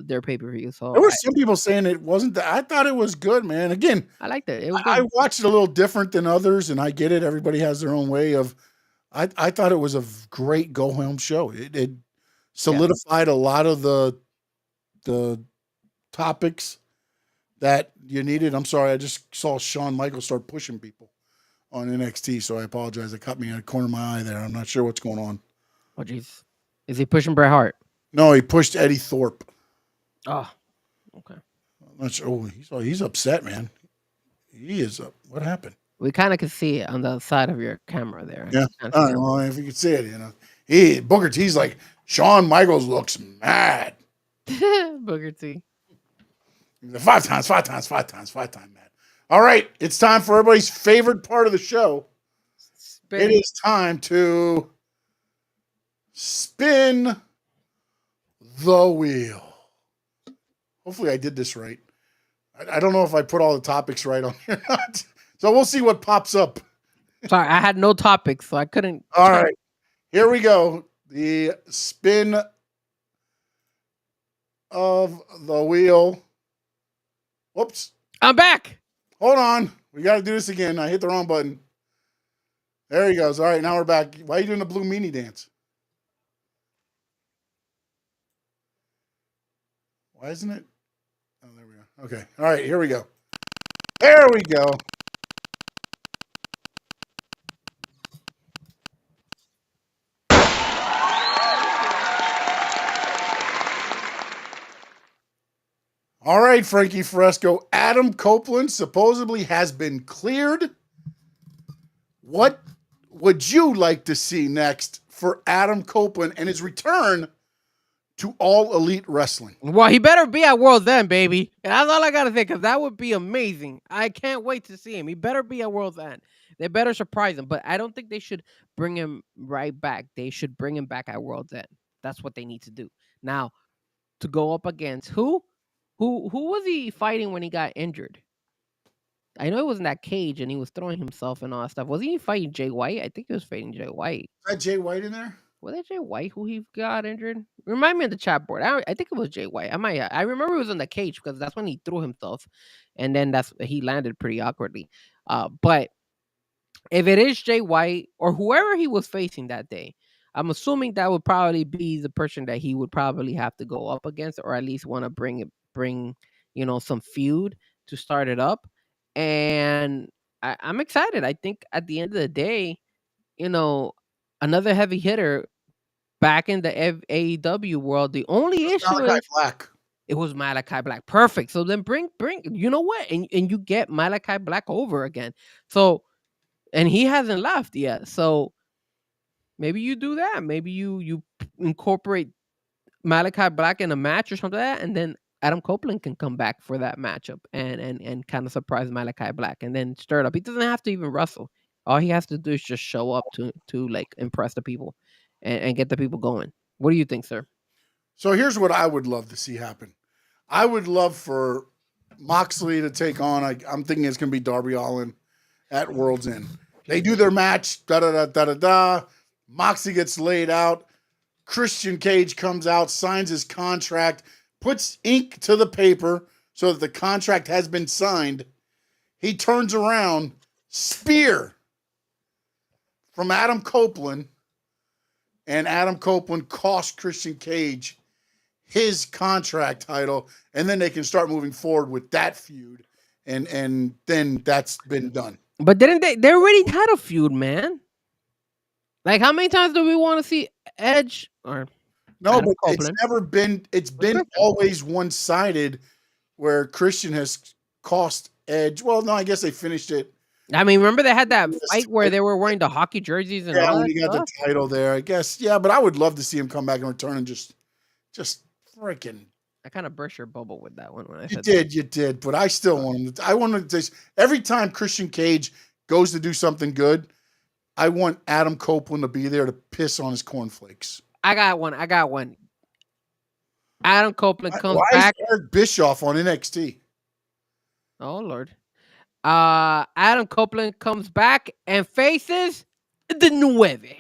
their pay-per-view. So there were some people saying it wasn't that. I thought it was good, man. Again, I liked it. It was I good. watched it a little different than others, and I get it. Everybody has their own way of. I thought it was a great go home show. It solidified a lot of the topics that you needed. I'm sorry, I just saw Shawn Michaels start pushing people on NXT, so I apologize. It caught me in the corner of my eye there. I'm not sure what's going on. Oh, jeez. Is he pushing Bret Hart? No, he pushed Eddie Thorpe. Oh, okay. I'm not sure. Oh, he's upset, man. He is up. What happened? We kind of could see it on the side of your camera there. Yeah. All right, well, if you could see it, Booker T's like, Shawn Michaels looks mad. Booker T. 5 times, mad. All right, it's time for everybody's favorite part of the show. It is time to spin the wheel. Hopefully I did this right. I don't know if I put all the topics right on here or not. So we'll see what pops up. Sorry, I had no topics, so I couldn't. All right, here we go. The spin of the wheel. Whoops. I'm back. Hold on. We got to do this again. I hit the wrong button. There he goes. All right, now we're back. Why are you doing the blue meanie dance? Why isn't it? Oh, there we go. Okay. All right, here we go. There we go. All right, Frankie Fresco. Adam Copeland supposedly has been cleared. What would you like to see next for Adam Copeland and his return to All Elite Wrestling? Well, he better be at World's End, baby. And that's all I got to say, because that would be amazing. I can't wait to see him. He better be at World's End. They better surprise him. But I don't think they should bring him right back. They should bring him back at World's End. That's what they need to do. Now, to go up against who? Who was he fighting when he got injured? I know it was in that cage and he was throwing himself and all that stuff. Was he fighting Jay White? I think he was fighting Jay White. Is that Jay White in there? Was that Jay White who he got injured? Remind me of the chat board. I think it was Jay White. I remember it was in the cage because that's when he threw himself, and then he landed pretty awkwardly. But if it is Jay White or whoever he was facing that day, I'm assuming that would probably be the person that he would probably have to go up against, or at least want to bring some feud to start it up. And I'm excited. I think at the end of the day, another heavy hitter back in the AEW world. The only issue is Black. It was Malachi Black. Perfect. So then bring you know what? And you get Malachi Black over again. So, and he hasn't left yet. So maybe you do that. Maybe you incorporate Malachi Black in a match or something like that, and then Adam Copeland can come back for that matchup and kind of surprise Malachi Black and then stir it up. He doesn't have to even wrestle. All he has to do is just show up to like impress the people and get the people going. What do you think, sir? So here's what I would love to see happen. I would love for Moxley to take on, I'm thinking it's going to be Darby Allin at World's End. They do their match, da-da-da-da-da-da. Moxley gets laid out. Christian Cage comes out, signs his contract, puts ink to the paper so that the contract has been signed. He turns around, spear from Adam Copeland, and Adam Copeland cost Christian Cage his contract title, and then they can start moving forward with that feud, and then that's been done. But didn't they already had a feud, man? Like, how many times do we want to see Edge or no, Adam but Copeland? it's been always one-sided where Christian has cost Edge. Well, no, I guess they finished it. I mean, remember they had that Yes, fight where they were wearing the hockey jerseys and yeah, all when that he got the stuff? title there, I guess. Yeah, but I would love to see him come back and return and just freaking. I kind of burst your bubble with that one when I You said did, you did, but I still want him to. I want to. Every time Christian Cage goes to do something good, I want Adam Copeland to be there to piss on his cornflakes. I got one. Adam Copeland comes Why back. is Eric Bischoff on NXT? Oh Lord. Adam Copeland comes back and faces the Nueve.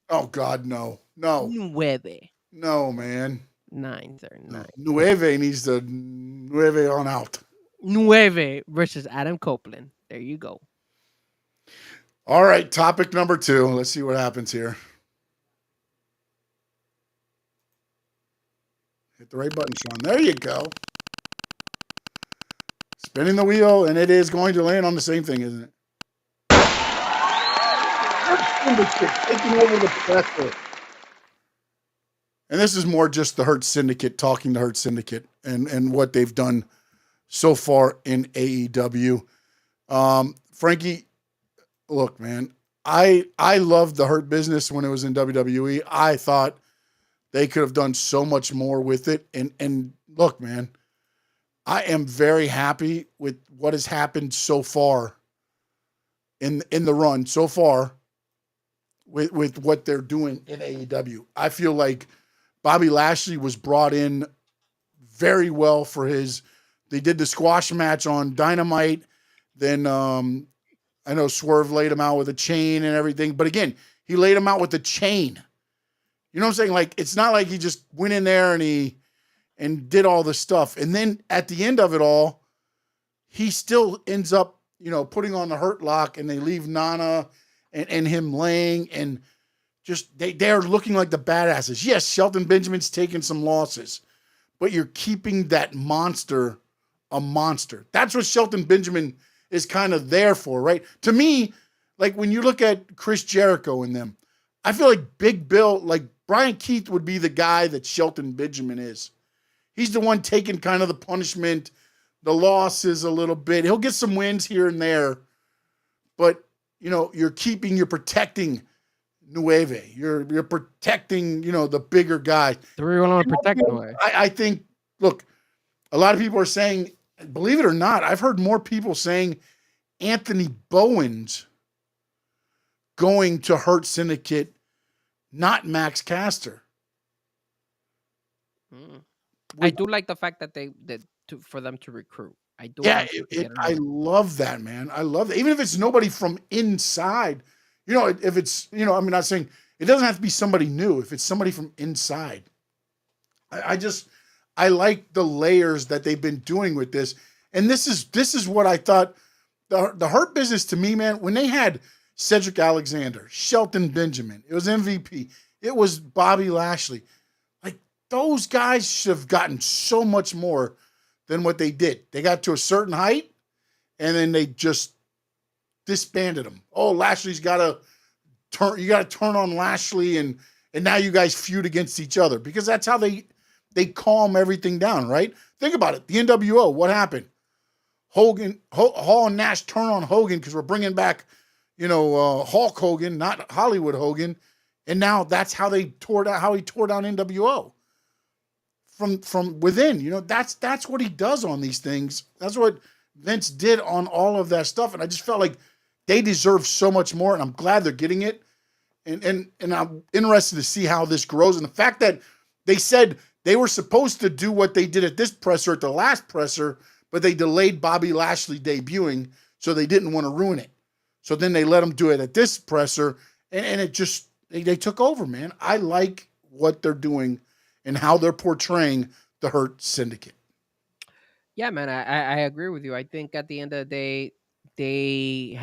Oh God, no, Nueve. no, man. 9, sir. 9. Nueve needs the Nueve on out. Nueve versus Adam Copeland. There you go. All right, topic number 2. Let's see what happens here. Hit the right button, Sean. There you go. Spinning the wheel, and it is going to land on the same thing, isn't it? Taking over the pressure. And this is more just the Hurt Syndicate talking to Hurt Syndicate and what they've done so far in AEW. Frankie, look, man, I loved the Hurt Business when it was in WWE. I thought they could have done so much more with it. And look, man, I am very happy with what has happened so far in the run so far with what they're doing in AEW. I feel like Bobby Lashley was brought in very well for they did the squash match on Dynamite. Then I know Swerve laid him out with a chain and everything. But again, he laid him out with a chain. You know what I'm saying? Like, it's not like he just went in there and did all the stuff. And then at the end of it all, he still ends up, putting on the Hurt Lock, and they leave Nana and him laying, and just they're looking like the badasses. Yes, Shelton Benjamin's taking some losses, but you're keeping that monster a monster. That's what Shelton Benjamin is kind of there for, right? To me, like when you look at Chris Jericho and them, I feel like Big Bill, like Brian Keith would be the guy that Shelton Benjamin is. He's the one taking kind of the punishment, the losses a little bit. He'll get some wins here and there, but you're protecting Nueve. You're protecting, the bigger guy. Do we want to protect Nueve? I think, look, a lot of people are saying, believe it or not, I've heard more people saying Anthony Bowen's going to Hurt Syndicate, not Max Caster. I do like the fact that for them to recruit. I do. Yeah, I love that, man. I love that. Even if it's nobody from inside, if it's, I'm not saying it doesn't have to be somebody new. If it's somebody from inside, I like the layers that they've been doing with this. And this is what I thought the Hurt Business to me, man, when they had Cedric Alexander, Shelton Benjamin, it was MVP, it was Bobby Lashley. Like, those guys should have gotten so much more than what they did. They got to a certain height, and then they just disbanded them. Oh, Lashley's got to turn. You got to turn on Lashley, and now you guys feud against each other, because that's how they calm everything down, right? Think about it. The NWO, what happened? Hall and Nash turn on Hogan because we're bringing back, Hulk Hogan, not Hollywood Hogan, and now that's how he tore down NWO. From within, that's what he does on these things. That's what Vince did on all of that stuff. And I just felt like they deserve so much more, and I'm glad they're getting it. And I'm interested to see how this grows. And the fact that they said they were supposed to do what they did at this presser, at the last presser, but they delayed Bobby Lashley debuting, so they didn't want to ruin it. So then they let him do it at this presser, and it just, they took over, man. I like what they're doing and how they're portraying the Hurt Syndicate. Yeah, man, I agree with you. I think at the end of the day, they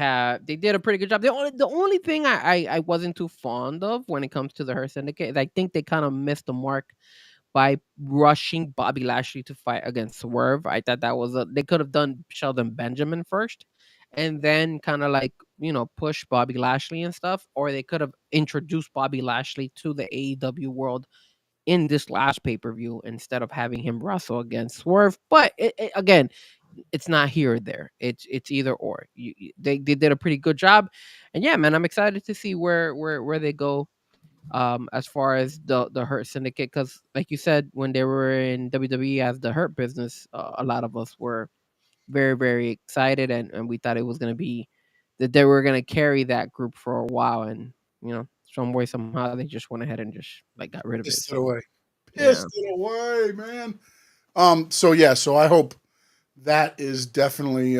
did a pretty good job. The only thing I wasn't too fond of when it comes to the Hurt Syndicate is I think they kind of missed the mark by rushing Bobby Lashley to fight against Swerve. I thought that was they could have done Shelton Benjamin first, and then kind of like push Bobby Lashley and stuff, or they could have introduced Bobby Lashley to the AEW world in this last pay-per-view instead of having him wrestle against Swerve. But again, it's not here or there. It's either or. They did a pretty good job, and yeah, man, I'm excited to see where they go. As far as the Hurt Syndicate, because like you said, when they were in WWE as the Hurt Business, a lot of us were very very excited, and we thought it was going to be that they were going to carry that group for a while, and some way somehow they just went ahead and just like got rid of it. Pissed it So away. yeah, Pissed it away, man. So I hope that is definitely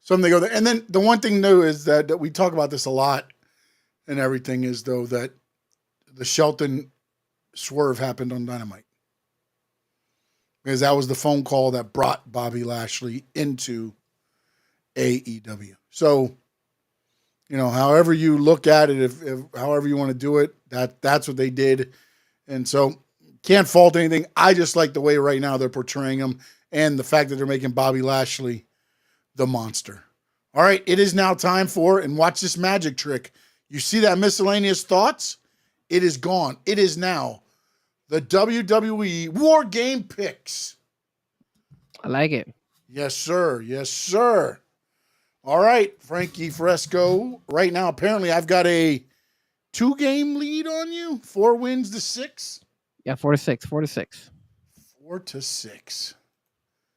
something to go there. And then the one thing new is that we talk about this a lot and everything is though that the Shelton swerve happened on Dynamite. Because that was the phone call that brought Bobby Lashley into AEW. So, however you look at it, if however you want to do it, that's what they did. And so can't fault anything. I just like the way right now they're portraying him and the fact that they're making Bobby Lashley the monster. All right, it is now time for, and watch this magic trick. You see that miscellaneous thoughts? It is gone. It is now the WWE War Game Picks. I like it. Yes, sir. Yes, sir. All right, Frankie Fresco. Right now, apparently, I've got a 2-game lead on you. 4 wins to 6. Yeah, 4 to 6. 4 to 6. 4 to 6.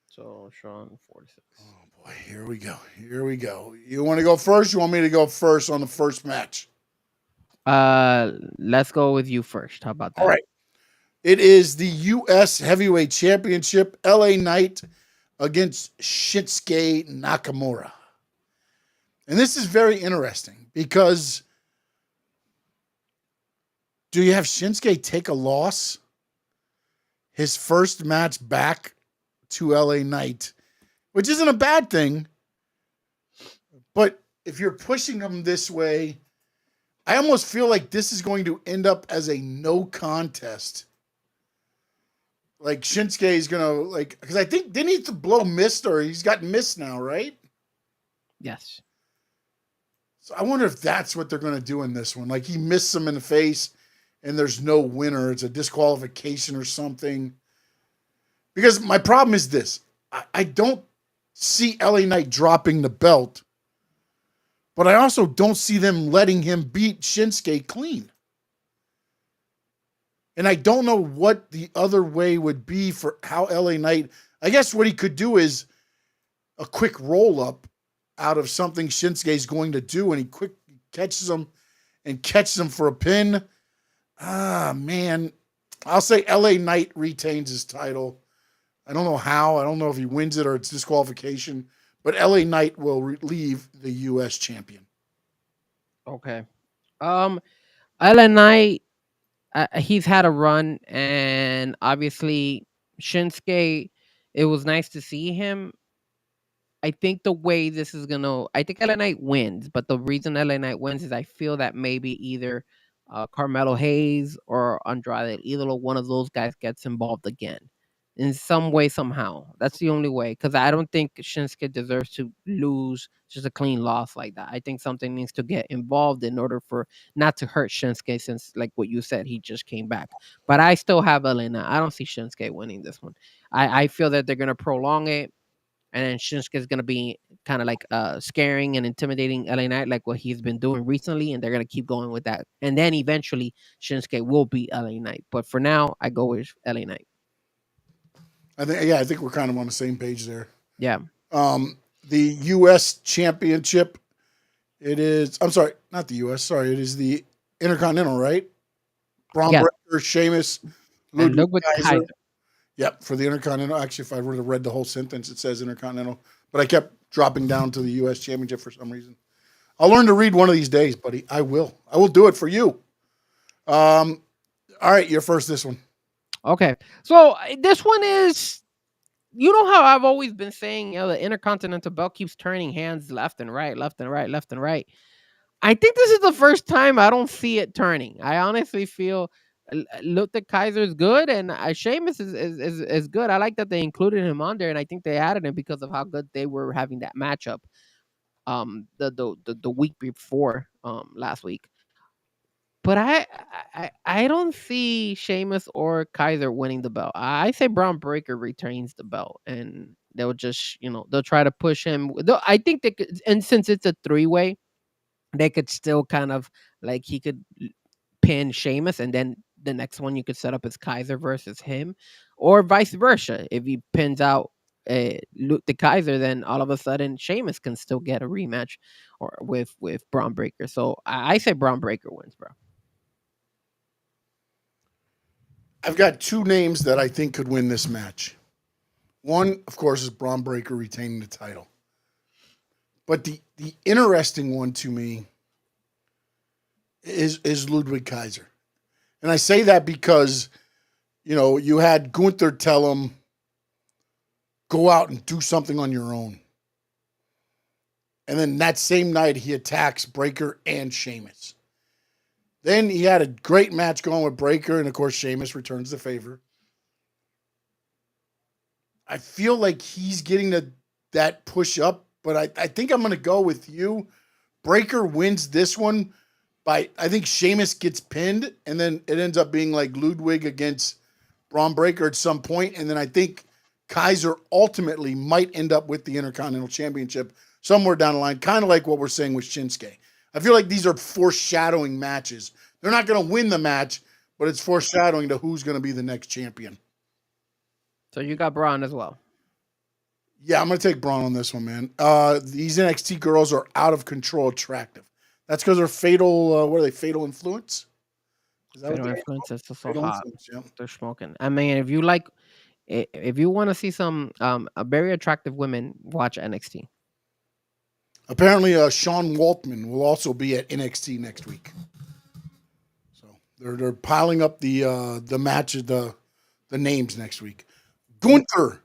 So Sean, 4 to 6. Oh boy, here we go. Here we go. You want to go first? You want me to go first on the first match? Let's go with you first. How about that? All right. It is the U.S. Heavyweight Championship, LA Knight against Shinsuke Nakamura. And this is very interesting because do you have Shinsuke take a loss? His first match back to LA Knight, which isn't a bad thing. But if you're pushing him this way, I almost feel like this is going to end up as a no contest. Like Shinsuke is going to because I think didn't he blow mist or he's got mist now, right? Yes. So I wonder if that's what they're going to do in this one. Like he missed him in the face and there's no winner. It's a disqualification or something. Because my problem is this. I don't see LA Knight dropping the belt, but I also don't see them letting him beat Shinsuke clean. And I don't know what the other way would be for how LA Knight, I guess what he could do is a quick roll up out of something Shinsuke is going to do, and he quick catches him for a pin. Man. I'll say LA Knight retains his title. I don't know how. I don't know if he wins it or it's disqualification, but LA Knight will leave the U.S. champion. Okay. LA Knight, he's had a run, and obviously Shinsuke, it was nice to see him. I think the way this is I think LA Knight wins, but the reason LA Knight wins is I feel that maybe either Carmelo Hayes or Andrade, either one of those guys gets involved again in some way, somehow. That's the only way, because I don't think Shinsuke deserves to lose just a clean loss like that. I think something needs to get involved in order for not to hurt Shinsuke, since, like what you said, he just came back. But I still have LA Knight. I don't see Shinsuke winning this one. I feel that they're going to prolong it. And then Shinsuke is going to be kind of like scaring and intimidating LA Knight like what he's been doing recently. And they're going to keep going with that. And then eventually Shinsuke will beat LA Knight. But for now, I go with LA Knight. I think we're kind of on the same page there. Yeah. The U.S. Championship, it is, I'm sorry, not the U.S., sorry, it is the Intercontinental, right? Braun Breaker, Sheamus, Ludwig Kaiser. Yep, for the Intercontinental. Actually, if I would have read the whole sentence, it says Intercontinental. But I kept dropping down to the U.S. Championship for some reason. I'll learn to read one of these days, buddy. I will. I will do it for you. All right, you're first this one. Okay. So this one is, you know how I've always been saying, the Intercontinental belt keeps turning hands left and right, left and right, left and right. I think this is the first time I don't see it turning. I honestly feel Ludwig Kaiser is good, and Sheamus is good. I like that they included him on there, and I think they added him because of how good they were having that matchup the week before last week. But I don't see Sheamus or Kaiser winning the belt. I say Braun Breaker retains the belt, and they'll just they'll try to push him. I think they could, and since it's a 3-way, they could still kind of like he could pin Sheamus, and then the next one you could set up is Kaiser versus him, or vice versa. If he pins out the Kaiser, then all of a sudden Sheamus can still get a rematch or with Braun Breaker. So I say Braun Breaker wins, bro. I've got two names that I think could win this match. One, of course, is Braun Breaker retaining the title. But the interesting one to me is Ludwig Kaiser. And I say that because, you had Gunther tell him, go out and do something on your own. And then that same night, he attacks Breaker and Sheamus. Then he had a great match going with Breaker, and of course, Sheamus returns the favor. I feel like he's getting that push up, but I think I'm going to go with you. Breaker wins this one I think Sheamus gets pinned, and then it ends up being like Ludwig against Braun Breaker at some point, and then I think Kaiser ultimately might end up with the Intercontinental Championship somewhere down the line, kind of like what we're saying with Shinsuke. I feel like these are foreshadowing matches. They're not going to win the match, but it's foreshadowing to who's going to be the next champion. So you got Braun as well. Yeah, I'm going to take Braun on this one, man. These NXT girls are out of control attractive. That's because they're fatal, what are they, fatal influence? Is that Fatal what Influence is so fatal hot. influence, yeah. They're smoking. I mean, if you want to see some a very attractive women, watch NXT. Apparently, Sean Waltman will also be at NXT next week. So they're piling up the matches, the names next week. Gunther,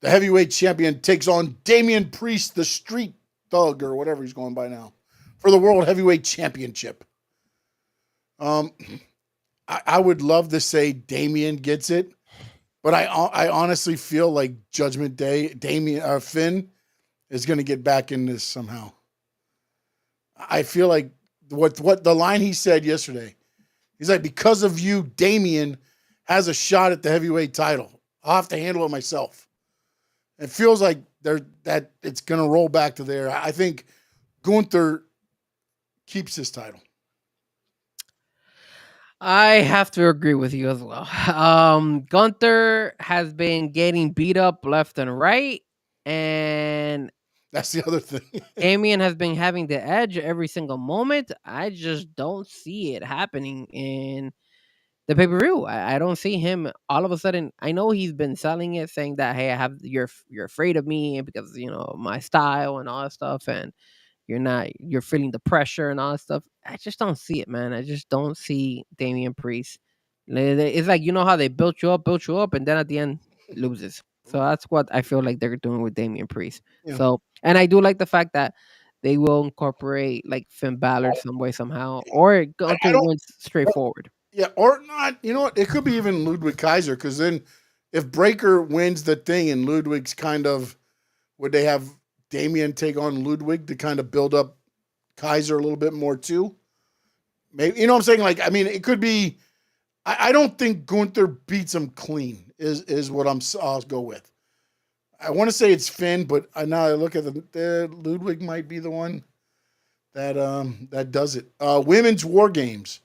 the heavyweight champion, takes on Damian Priest, the street thug or whatever he's going by now, for the World Heavyweight Championship. I would love to say Damian gets it, but I honestly feel like Judgment Day, Finn is going to get back in this somehow. I feel like what the line he said yesterday, he's like, because of you, Damian has a shot at the heavyweight title. I'll have to handle it myself. It feels like that it's going to roll back to there. I think Gunther keeps his title. I have to agree with you as well. Gunther has been getting beat up left and right, and That's the other thing. Damian has been having the edge every single moment. I just don't see it happening in the pay-per-view. I don't see him all of a sudden. I know he's been selling it, saying that, hey, you're afraid of me because my style and all that stuff, and you're feeling the pressure and all that stuff. I just don't see it, man. I just don't see Damian Priest. It's like, how they built you up, and then at the end loses. So that's what I feel like they're doing with Damian Priest. Yeah. So, and I do like the fact that they will incorporate like Finn Balor some way somehow, or Gunther wins straightforward. Yeah, or not. You know what? It could be even Ludwig Kaiser, because then if Breaker wins the thing and Ludwig's kind of, would they have Damian take on Ludwig to kind of build up Kaiser a little bit more too? Maybe, you know what I'm saying? Like, I mean, it could be. I don't think Gunther beats him clean. Is what I'll go with. I want to say it's Finn, but now I look at the Ludwig might be the one that does it. Women's War Games.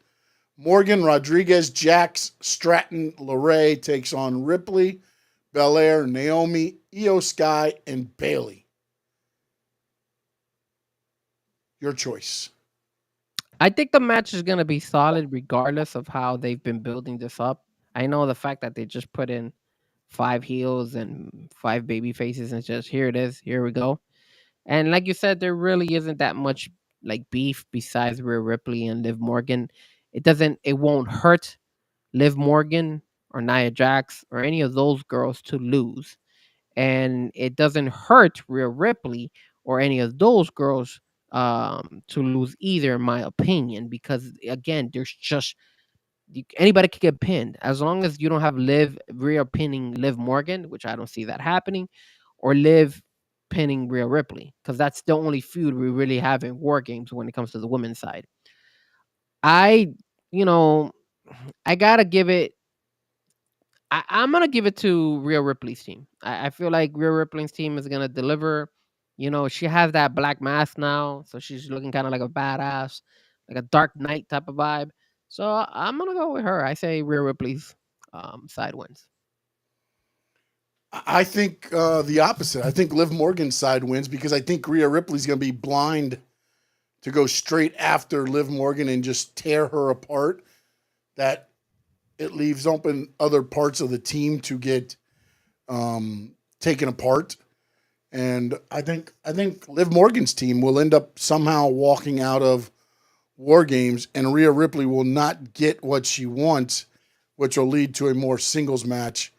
Morgan, Rodriguez, Jax, Stratton, LeRae takes on Ripley, Belair, Naomi, Io Sky, and Bailey. Your choice. I think the match is gonna be solid regardless of how they've been building this up. I know the fact that they just put in 5 heels and 5 baby faces and just here it is, here we go. And like you said, there really isn't that much like beef besides Rhea Ripley and Liv Morgan. It won't hurt Liv Morgan or Nia Jax or any of those girls to lose. And it doesn't hurt Rhea Ripley or any of those girls to lose either, in my opinion, because again, there's just anybody could get pinned as long as you don't have Rhea pinning Liv Morgan, which I don't see that happening, or Liv pinning Rhea Ripley, because that's the only feud we really have in War Games when it comes to the women's side. I you know, I gotta give it. I'm gonna give it to Rhea Ripley's team. I feel like Rhea Ripley's team is gonna deliver. She has that black mask now, so she's looking kind of like a badass, like a Dark Knight type of vibe. So I'm gonna go with her. I say Rhea Ripley's side wins. I think the opposite. I think Liv Morgan's side wins because I think Rhea Ripley's going to be blind to go straight after Liv Morgan and just tear her apart. That it leaves open other parts of the team to get taken apart. And I think Liv Morgan's team will end up somehow walking out of War Games, and Rhea Ripley will not get what she wants, which will lead to a more singles match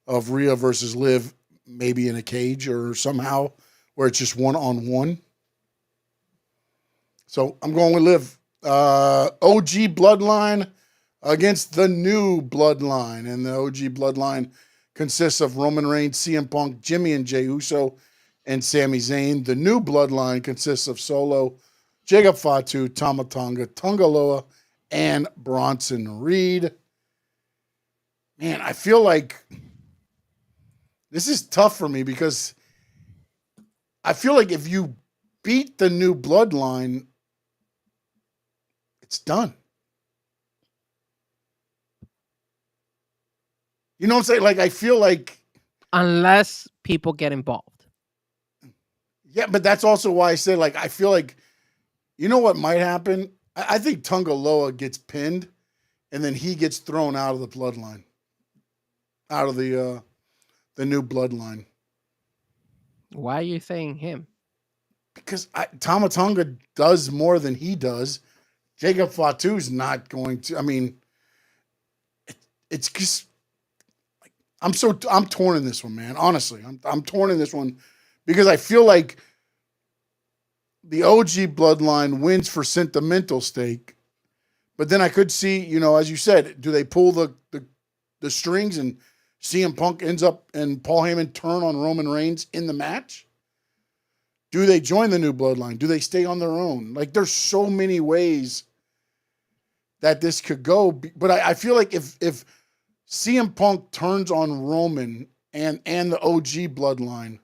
of Rhea versus Liv, maybe in a cage or somehow where it's just one-on-one. So I'm going with Liv. OG Bloodline against the new Bloodline. And the OG Bloodline consists of Roman Reigns, CM Punk, Jimmy and Jey Uso, and Sami Zayn. The new Bloodline consists of Solo, Jacob Fatu, Tama Tonga, Tonga Loa, and Bronson Reed. Man, I feel like this is tough for me because I feel like if you beat the new Bloodline, it's done. You know what I'm saying? Like, I feel like... Unless people get involved. Yeah, but that's also why I said, like, I feel like, you know what might happen? I think Tonga Loa gets pinned, and then he gets thrown out of the Bloodline. Out of the new Bloodline. Why are you saying him? Because Tama Tonga does more than he does. Jacob Fatu's not going to. I mean, it's just like I'm torn in this one, man. Honestly, I'm torn in this one because I feel like the OG Bloodline wins for sentimental stake, but then I could see, as you said, do they pull the strings and CM Punk ends up and Paul Heyman turn on Roman Reigns in the match? Do they join the new Bloodline? Do they stay on their own? Like, there's so many ways that this could go. But I feel like if CM Punk turns on Roman and the OG Bloodline,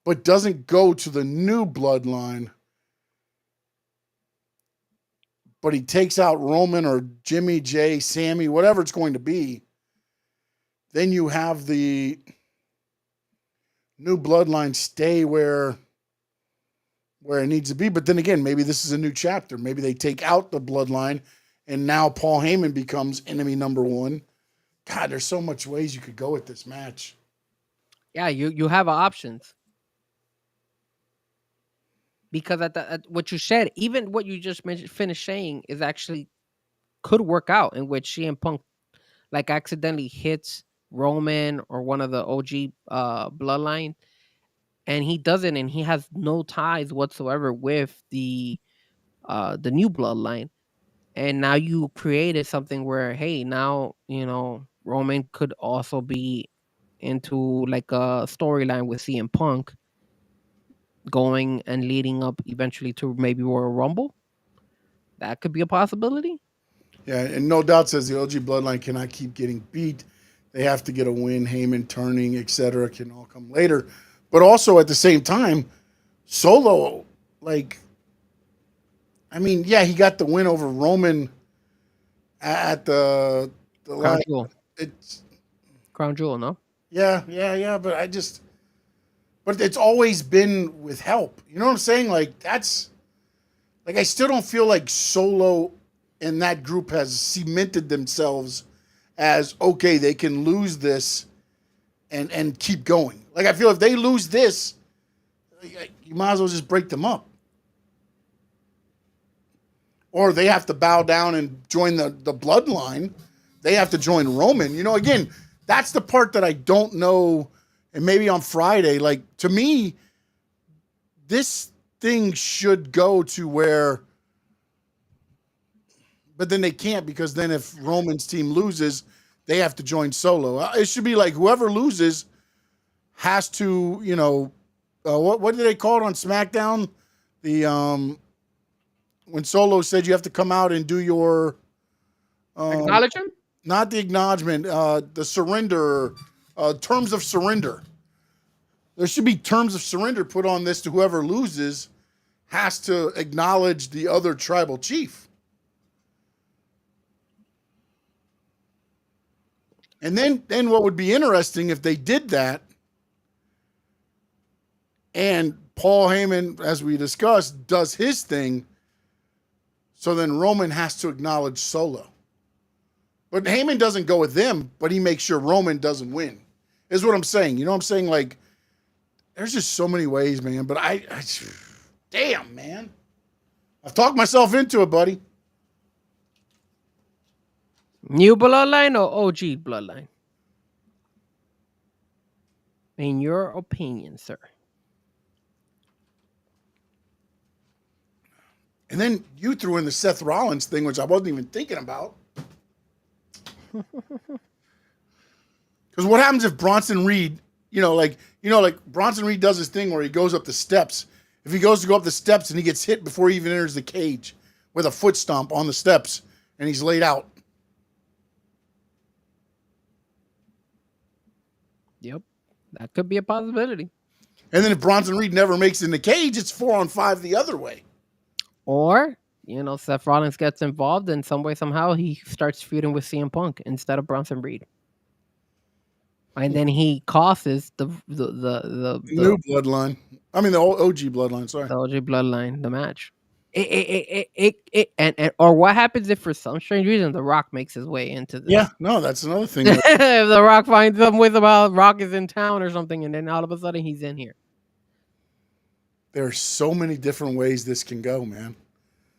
but doesn't go to the new Bloodline, but he takes out Roman or Jimmy, Jay, Sammy, whatever it's going to be, then you have the new Bloodline stay where it needs to be. But then again, maybe this is a new chapter. Maybe they take out the Bloodline and now Paul Heyman becomes enemy number one. God, there's so much ways you could go with this match. Yeah, you have options. Because at what you said, even what you just finished saying is actually could work out, in which CM Punk like accidentally hits Roman or one of the OG Bloodline, and he doesn't, and he has no ties whatsoever with the new Bloodline. And now you created something where, hey, now Roman could also be into like a storyline with CM Punk going and leading up eventually to maybe Royal Rumble. That could be a possibility. Yeah, and no doubt says the OG Bloodline cannot keep getting beat. They have to get a win. Heyman turning, etc., can all come later. But also at the same time, Solo, like, I mean, yeah, he got the win over Roman at the Crown Jewel. It's Crown Jewel, no? Yeah. But it's always been with help. You know what I'm saying? Like, I still don't feel like Solo and that group has cemented themselves as, okay, they can lose this and keep going. Like, I feel if they lose this, you might as well just break them up. Or they have to bow down and join the Bloodline. They have to join Roman. Again, that's the part that I don't know. And maybe on Friday, like, to me, this thing should go to where, but then they can't, because then if Roman's team loses, they have to join Solo. It should be like whoever loses has to, what do they call it on SmackDown? The when Solo said you have to come out and do your Acknowledge him. not the acknowledgement, the surrender, terms of surrender. There should be terms of surrender put on this to whoever loses has to acknowledge the other tribal chief. And then what would be interesting if they did that and Paul Heyman, as we discussed, does his thing. So then Roman has to acknowledge Solo. But Heyman doesn't go with them, but he makes sure Roman doesn't win. Is what I'm saying. You know what I'm saying? Like, there's just so many ways, man. But I damn, man. I've talked myself into it, buddy. New bloodline or OG bloodline? In your opinion, sir. And then you threw in the Seth Rollins thing, which I wasn't even thinking about. Because what happens if Bronson Reed, like Bronson Reed does his thing where he goes up the steps. If he goes to go up the steps and he gets hit before he even enters the cage with a foot stomp on the steps and he's laid out. Yep. That could be a possibility. And then if Bronson Reed never makes it in the cage, it's 4-on-5 the other way. Or, Seth Rollins gets involved in some way, somehow he starts feuding with CM Punk instead of Bronson Reed. And then he causes the new bloodline. I mean, the OG bloodline, sorry. The OG bloodline, the match. Or what happens if for some strange reason The Rock makes his way into this? Yeah, no, that's another thing. If The Rock finds some way about Rock is in town or something, and then all of a sudden he's in here. There are so many different ways this can go, man.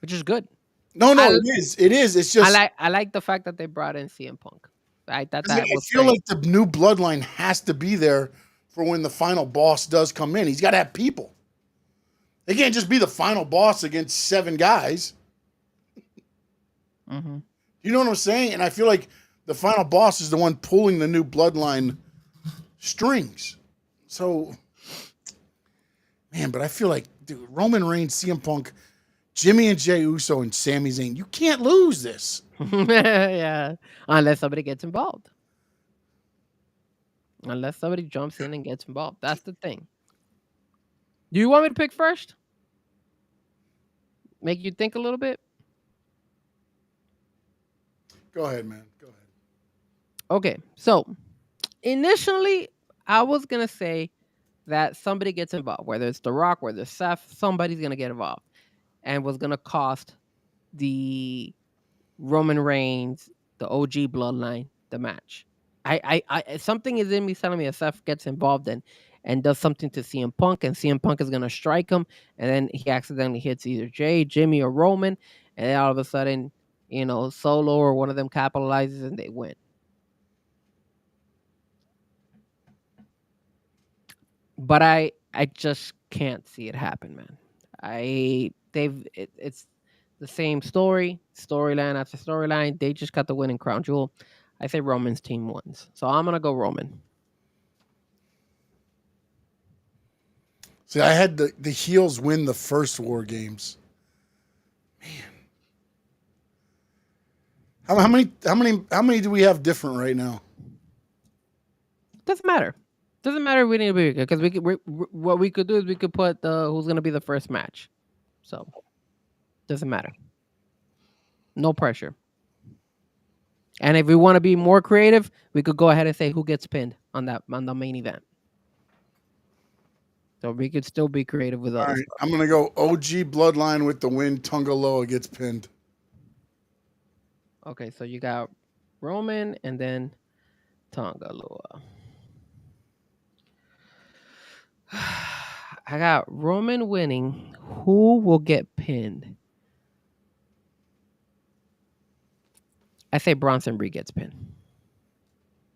Which is good. No, it is. It is. It's just I like the fact that they brought in CM Punk. I feel like the new bloodline has to be there for when the final boss does come in. He's got to have people. They can't just be the final boss against 7 guys. Mm-hmm. You know what I'm saying? And I feel like the final boss is the one pulling the new bloodline strings. So, man, but I feel like, dude, Roman Reigns, CM Punk, Jimmy and Jey Uso, and Sami Zayn, you can't lose this. Yeah, unless somebody gets involved. Unless somebody jumps in and gets involved. That's the thing. Do you want me to pick first? Make you think a little bit? Go ahead, man. Go ahead. Okay, so initially, I was going to say that somebody gets involved, whether it's The Rock, whether it's Seth, somebody's going to get involved and was going to cost the Roman Reigns, the OG bloodline, the match. I something is in me telling me if Seth gets involved and does something to CM Punk, and CM Punk is going to strike him, and then he accidentally hits either Jay, Jimmy, or Roman, and then all of a sudden, Solo or one of them capitalizes and they win. But I just can't see it happen, man. It's the same storyline after storyline. They just got the winning crown jewel. I say Roman's team wins. So I'm going to go Roman. See, I had the heels win the first War Games. Man. How many do we have different right now? Doesn't matter. Doesn't matter if we need to be because what we could do is we could put who's going to be the first match. So doesn't matter. No pressure. And if we want to be more creative, we could go ahead and say who gets pinned on the main event. So we could still be creative with us. All right, I'm gonna go OG bloodline with the win. Tonga Loa gets pinned. Okay, so you got Roman and then Tonga Loa. I got Roman winning. Who will get pinned? I say Bronson Reed gets pinned.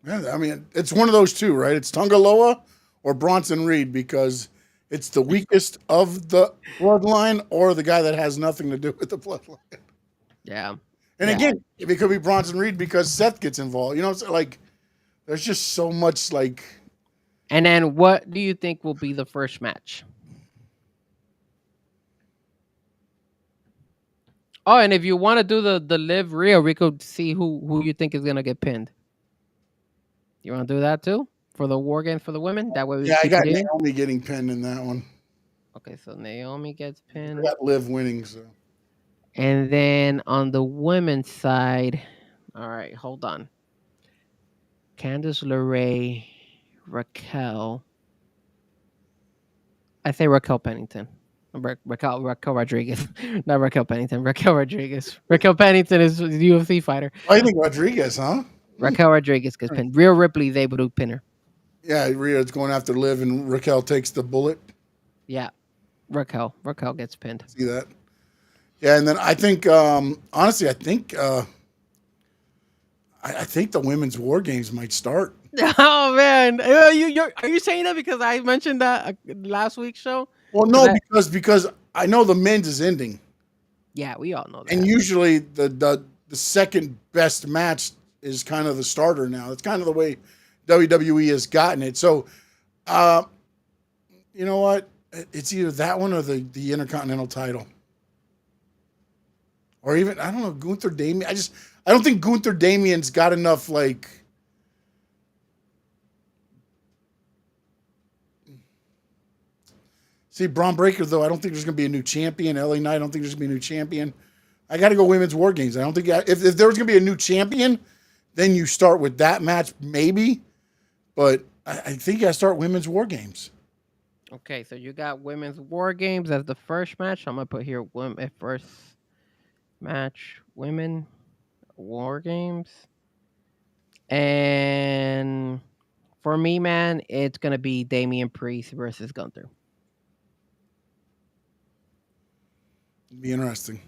Yeah, I mean, it's one of those two, right? It's Tonga Loa or Bronson Reed because it's the weakest of the bloodline or the guy that has nothing to do with the bloodline. Yeah. And again, it could be Bronson Reed because Seth gets involved. You know what I'm saying? Like, there's just so much, like... And then what do you think will be the first match? Oh, and if you want to do the live real, we could see who you think is gonna get pinned. You want to do that too for the war games for the women? That way we Yeah, I keep got it in. Naomi getting pinned in that one. Okay, so Naomi gets I pinned, got Liv winning. So and then on the women's side, all right, hold on. Candice LeRae, Raquel. I say Raquel Pennington. Raquel Rodriguez, not Raquel Pennington. Raquel Rodriguez. Raquel Pennington is a UFC fighter. I think Rodriguez, huh? Raquel Rodriguez gets pinned. Rhea Ripley is able to pin her. Yeah, Rhea's going after Liv, and Raquel takes the bullet. Yeah, Raquel gets pinned. See that? Yeah, and then I think, honestly, I think the women's war games might start. Oh man, are you saying that because I mentioned that last week's show? Well, no, because I know the men's is ending, Yeah, we all know that. and usually the second best match is kind of the starter now. It's kind of the way WWE has gotten it. So, you know what? It's either that one or the Intercontinental title, or even I don't know Gunther Damian. I don't think Gunther Damian's got enough like. See, Braun Breaker, though, I don't think there's going to be a new champion. LA Knight, I don't think there's going to be a new champion. I got to go women's war games. I don't think if there was going to be a new champion, then you start with that match, maybe. But I think you got to start women's war games. Okay, so you got women's war games as the first match. I'm gonna put here first match women war games, and for me, man, it's gonna be Damian Priest versus Gunther. It'd be interesting.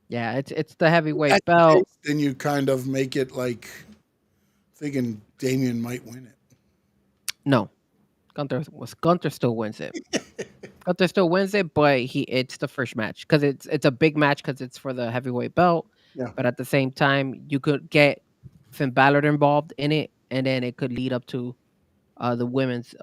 Yeah, it's the heavyweight belt. Then you kind of make it like thinking Damian might win it. No, Gunther still wins it. Gunther still wins it, but it's the first match because it's a big match because it's for the heavyweight belt. Yeah. But at the same time, you could get Finn Balor involved in it, and then it could lead up to the women's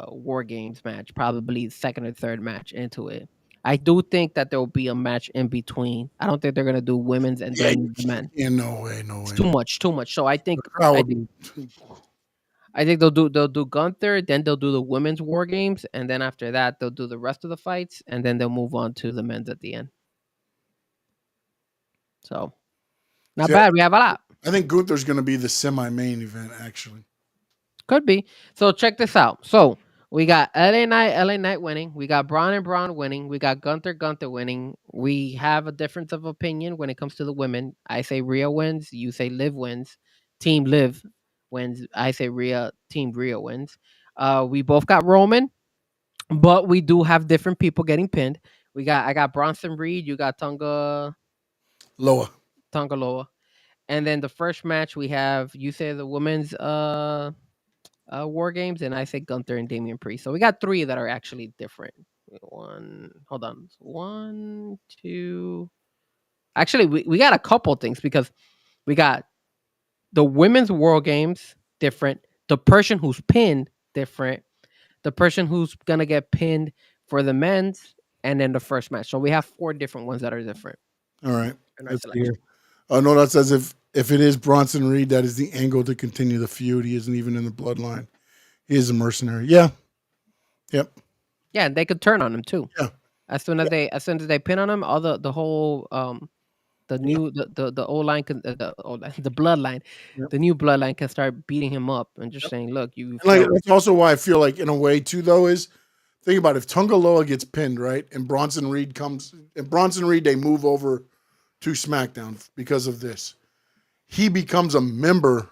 war games match, probably second or third match into it. I do think that there will be a match in between. I don't think they're gonna do women's and then the men. Yeah, no way. It's too much. So I think Would I think they'll do Gunther, then they'll do the women's war games, and then after that they'll do the rest of the fights, and then they'll move on to the men's at the end. So not bad. We have a lot. I think Gunther's going to be the semi-main event, actually. Could be. So check this out. So we got LA Knight winning. We got Braun winning. We got Gunther winning. We have a difference of opinion when it comes to the women. I say Rhea wins. You say Liv wins. Team Liv wins. I say Team Rhea wins. We both got Roman, but we do have different people getting pinned. I got Bronson Reed. You got Tonga Loa. And then the first match we have, you say the women's war games, and I say Gunther and Damian Priest. So we got three that are actually different. Hold on. 1, 2. Actually, we got a couple things because we got the women's war games different. The person who's pinned different. The person who's gonna get pinned for the men's, and then the first match. So we have 4 different ones that are different. All right. That's clear. No, that says if it is Bronson Reed, that is the angle to continue the feud. He isn't even in the bloodline. He is a mercenary. Yeah. Yep. Yeah, and they could turn on him too. Yeah. As soon as they pin on him, all the whole the new the old line can the bloodline, the new bloodline can start beating him up and just saying, look, you. That's also why I feel like in a way too though is think about it, if Tonga Loa gets pinned, right, and Bronson Reed they move over to SmackDown because of this. He becomes a member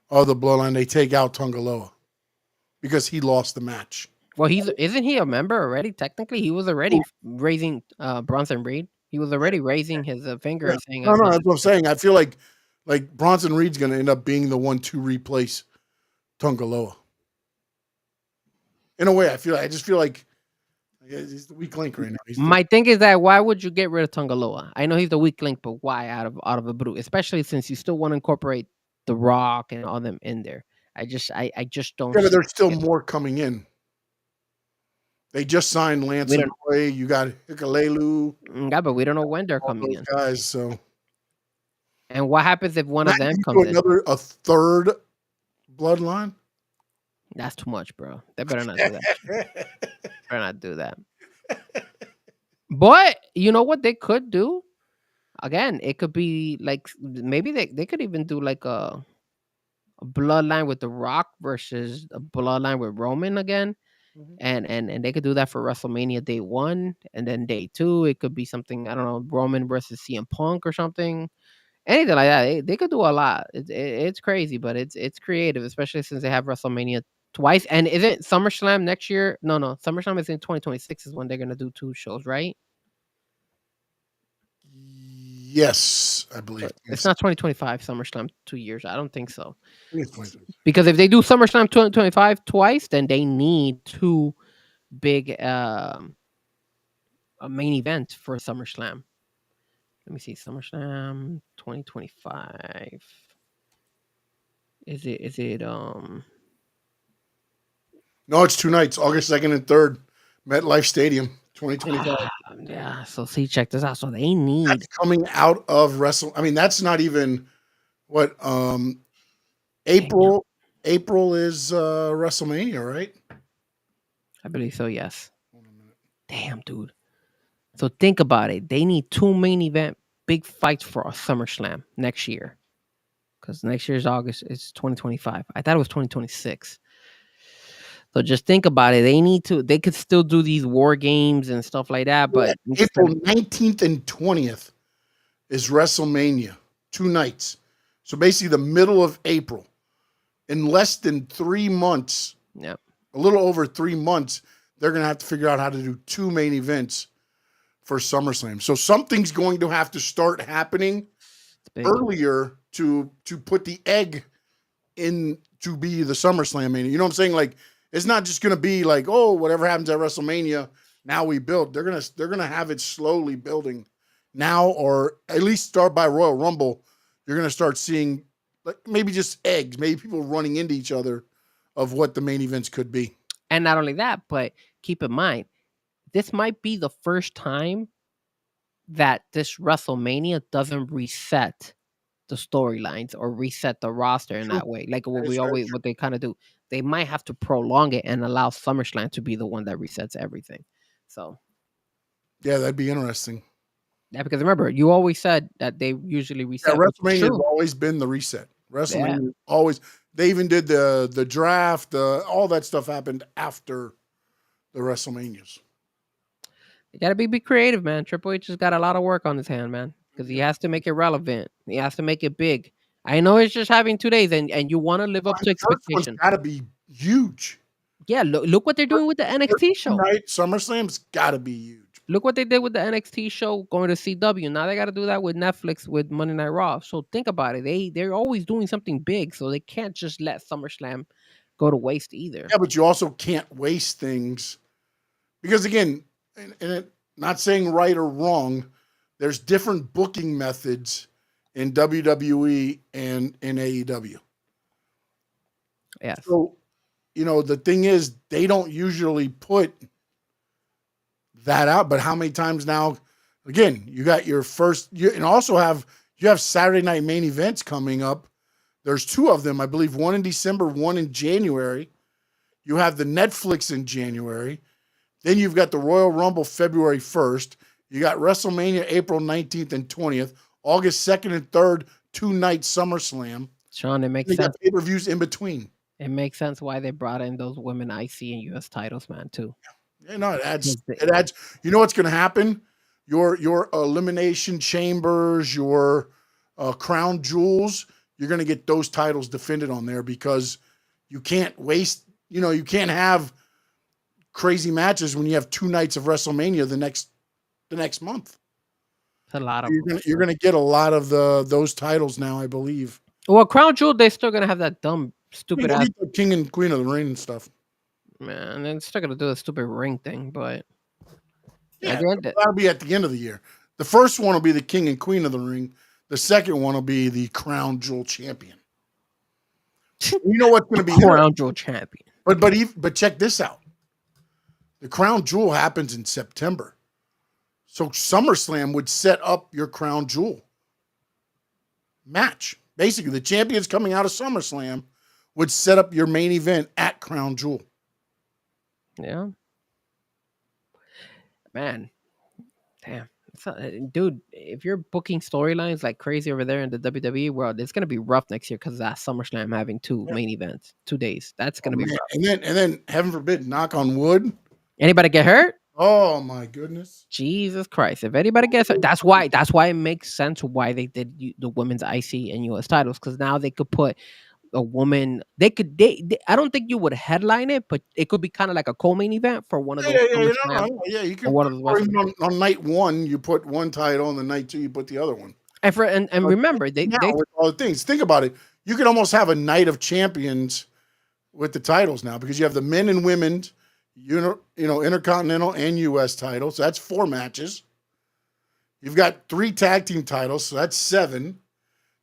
of the bloodline. They take out Tonga Loa because he lost the match. Well, isn't he a member already? Technically, he was already raising Bronson Reed. He was already raising his finger saying, No, that's what I'm saying. I feel like Bronson Reed's going to end up being the one to replace Tonga Loa. In a way, I just feel like he's the weak link right now. My thing is that why would you get rid of Tonga Loa? I know he's the weak link, but why out of the blue? Especially since you still want to incorporate The Rock and all them in there. I just don't. Yeah, but there's still more coming in. They just signed Lance Roy. You got Hikalelu. Yeah, but we don't know when they're coming in. Guys, so And what happens if one of them You comes do in? a third bloodline. That's too much, bro. They better not do that. Better not do that. But you know what they could do? Again, it could be like maybe they could even do like a bloodline with The Rock versus a bloodline with Roman again. And they could do that for WrestleMania day 1, and then day 2 it could be something, I don't know, Roman versus CM Punk or something. Anything like that. They could do a lot. It's crazy, but it's creative, especially since they have WrestleMania twice. And isn't SummerSlam next year? No. SummerSlam is in 2026 is when they're gonna do 2 shows, right? Yes, I believe. It's not 2025 SummerSlam 2 years. I don't think so. It's 20. Because if they do SummerSlam 2025 twice, then they need 2 big a main event for SummerSlam. Let me see. SummerSlam 2025. Is it No, it's 2 nights, August 2nd and 3rd, MetLife Stadium, 2025. yeah, so see, check this out. So they need That's coming out of I mean, that's not even what April. April is WrestleMania, right? I believe so, yes. Damn, dude. So think about it. They need 2 main event big fights for a SummerSlam next year. Because next year's August is 2025. I thought it was 2026. So just think about it. They could still do these war games and stuff like that, but April 19th and 20th is WrestleMania, 2 nights. So basically the middle of April. In less than 3 months, yeah, a little over 3 months, they're going to have to figure out how to do 2 main events for SummerSlam. So something's going to have to start happening earlier to put the egg in to be the SummerSlam mania. You know what I'm saying? Like, it's not just going to be like, oh, whatever happens at WrestleMania, now we build. They're gonna have it slowly building now, or at least start by Royal Rumble. You're gonna start seeing like maybe just eggs, maybe people running into each other of what the main events could be. And not only that, but keep in mind, this might be the first time that this WrestleMania doesn't reset the storylines or reset the roster in that way. Like what they kind of do. They might have to prolong it and allow SummerSlam to be the one that resets everything. So yeah, that'd be interesting. Yeah, because remember, you always said that they usually reset. Yeah, WrestleMania has always been the reset. WrestleMania always. They even did the draft. All that stuff happened after the WrestleManias. You gotta be creative, man. Triple H has got a lot of work on his hand, man, because he has to make it relevant. He has to make it big. I know it's just having 2 days, and you want to live up to expectations. Got to be huge. Yeah, look what they're doing with the NXT show. Right, SummerSlam's got to be huge. Look what they did with the NXT show going to CW. Now they got to do that with Netflix with Monday Night Raw. So think about it. They're always doing something big, so they can't just let SummerSlam go to waste either. Yeah, but you also can't waste things because again, and not saying right or wrong, there's different booking methods in WWE and in AEW. Yeah. So, the thing is, they don't usually put that out. But how many times now? Again, you got your first, and also you have Saturday night main events coming up. There's 2 of them, I believe. One in December, one in January. You have the Netflix in January. Then you've got the Royal Rumble February 1st. You got WrestleMania April 19th and 20th. August 2nd and 3rd, 2-night SummerSlam. Sean, it makes sense. Got pay-per-views in between. It makes sense why they brought in those women IC and US titles, man, too. Yeah, no, it adds. You know what's going to happen? Your Elimination Chambers, your Crown Jewels, you're going to get those titles defended on there because you can't waste, you can't have crazy matches when you have 2 nights of WrestleMania the next month. It's a lot of you're gonna get a lot of those titles now, I believe. Well, Crown Jewel, they're still gonna have that dumb, stupid ass King and Queen of the Ring and stuff. Man, they're still gonna do the stupid ring thing, but yeah, that'll be at the end of the year. The first one will be the King and Queen of the Ring. The second one will be the Crown Jewel champion. You know what's going to be Crown Jewel champion. But check this out. The Crown Jewel happens in September. So SummerSlam would set up your Crown Jewel. match. Basically, the champions coming out of SummerSlam would set up your main event at Crown Jewel. Yeah. Man. Damn. Dude, if you're booking storylines like crazy over there in the WWE world, it's gonna be rough next year because of that SummerSlam having two main events, 2 days. That's gonna be rough. And then heaven forbid, knock on wood. Anybody get hurt? Oh my goodness. Jesus Christ! If anybody gets hurt, that's why it makes sense why they did the women's IC and US titles, because now they could put a woman. They I don't think you would headline it, but it could be kind of like a co-main event for one of those. You can. Or even on night one, you put one title, and the night two, you put the other one. And remember, they with all the things. Think about it. You could almost have a night of champions with the titles now, because you have the men and women, Intercontinental and US titles. So that's 4 matches. You've got 3 tag team titles, so that's 7.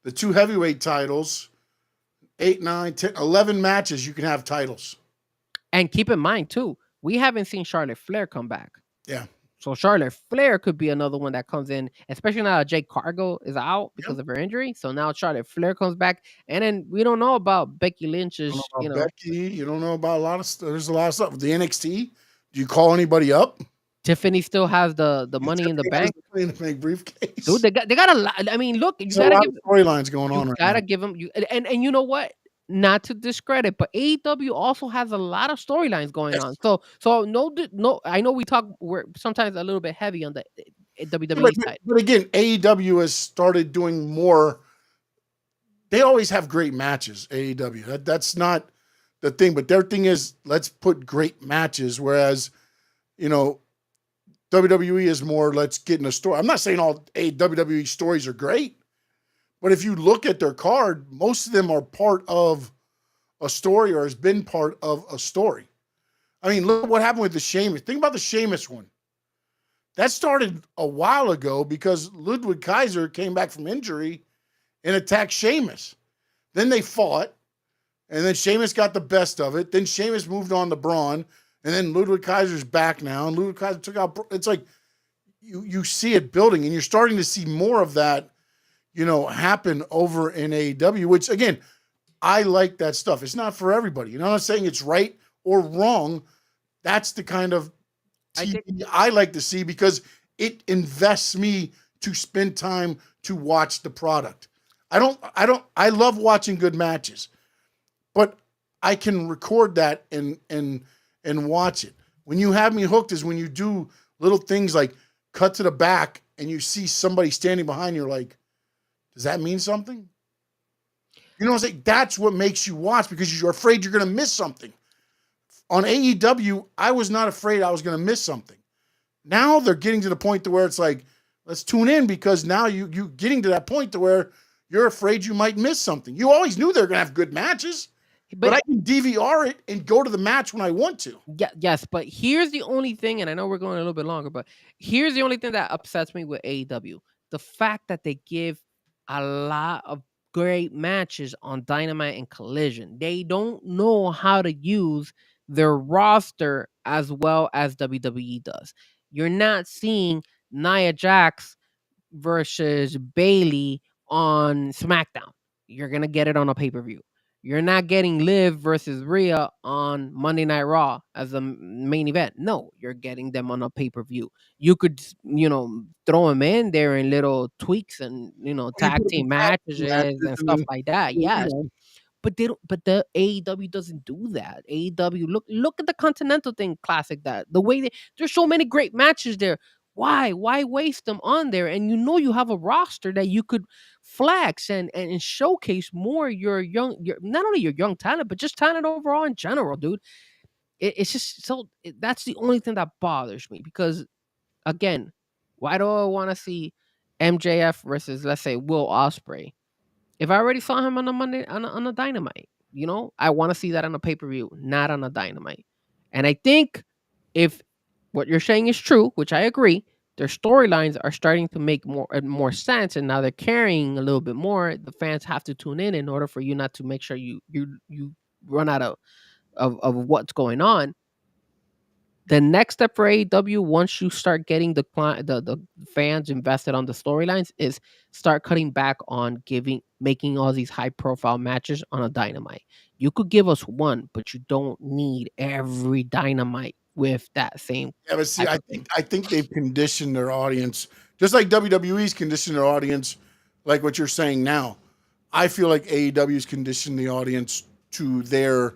The 2 heavyweight titles, 8, 9, 10, 11 matches. You can have titles. And keep in mind too, we haven't seen Charlotte Flair come back. Yeah. So Charlotte Flair could be another one that comes in, especially now Jade Cargill is out because of her injury. So now Charlotte Flair comes back, and then we don't know about Becky Lynch's. Becky, you don't know about a lot of stuff. There's a lot of stuff with the NXT. Do you call anybody up? Tiffany still has the money in the bank. In the bank briefcase. Dude, they got a lot. I mean, look, you gotta give storylines going on. You gotta give them. And you know what? Not to discredit, but AEW also has a lot of storylines going on. So no. I know we're sometimes a little bit heavy on the WWE side. But again, AEW has started doing more. They always have great matches. AEW. That's not the thing, but their thing is, let's put great matches. Whereas, WWE is more, let's get in a story. I'm not saying all WWE stories are great, but if you look at their card, most of them are part of a story or has been part of a story. I mean, look at what happened with the Sheamus. Think about the Sheamus one. That started a while ago because Ludwig Kaiser came back from injury and attacked Sheamus. Then they fought, and then Sheamus got the best of it. Then Sheamus moved on to Braun, and then Ludwig Kaiser's back now, and Ludwig Kaiser took out. It's like you see it building, and you're starting to see more of that, happen over in AEW, which, again, I like that stuff. It's not for everybody. I'm not saying it's right or wrong. That's the kind of TV I like to see, because it invests me to spend time to watch the product. I love watching good matches, but I can record that and watch it. When you have me hooked is when you do little things like cut to the back and you see somebody standing behind you, like, does that mean something? You know what I'm saying? That's what makes you watch, because you're afraid you're going to miss something. On AEW, I was not afraid I was going to miss something. Now they're getting to the point to where it's like, let's tune in, because now you getting to that point to where you're afraid you might miss something. You always knew they're going to have good matches, but I can DVR it and go to the match when I want to. Yeah, yes, but here's the only thing, and I know we're going a little bit longer, but here's the only thing that upsets me with AEW. The fact that they give a lot of great matches on Dynamite and Collision. They don't know how to use their roster as well as WWE does. You're not seeing Nia Jax versus Bailey on SmackDown. You're going to get it on a pay-per-view. You're not getting Liv versus Rhea on Monday Night Raw as the main event. No, you're getting them on a pay-per-view. You could, throw them in there in little tweaks and, tag team matches and stuff like that. Yes. But they don't, but the AEW doesn't do that. AEW, look at the Continental thing classic, that the way there's so many great matches there. Why waste them on there? And you have a roster that you could flex and showcase more your not only your young talent, but just talent overall in general, dude. It's just that's the only thing that bothers me, because again, why do I want to see MJF versus, let's say, Will Ospreay? If I already saw him on a Monday on a Dynamite, I want to see that on a pay-per-view, not on a Dynamite. And I think if what you're saying is true, which I agree, their storylines are starting to make more sense, and now they're carrying a little bit more. The fans have to tune in order for you not to make sure you run out of what's going on. The next step for AEW, once you start getting the fans invested on the storylines, is start cutting back on making all these high profile matches on a Dynamite. You could give us one, but you don't need every Dynamite with that same. Yeah, but see, type I of thing. think they've conditioned their audience just like WWE's conditioned their audience, like what you're saying now. I feel like AEW's conditioned the audience to their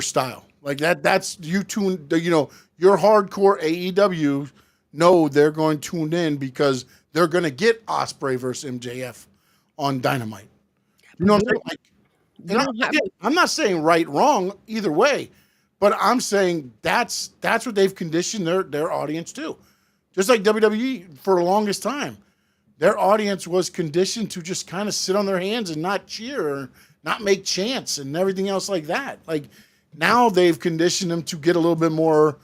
style. Like that's you tune. Your hardcore AEW know they're going to tune in because they're going to get Ospreay versus MJF on Dynamite. You know what I'm saying? Like, You don't have I'm not saying right, wrong either way, but I'm saying that's what they've conditioned their audience to. Just like WWE for the longest time, their audience was conditioned to just kind of sit on their hands and not cheer or not make chants and everything else like that. Like now they've conditioned them to get a little bit more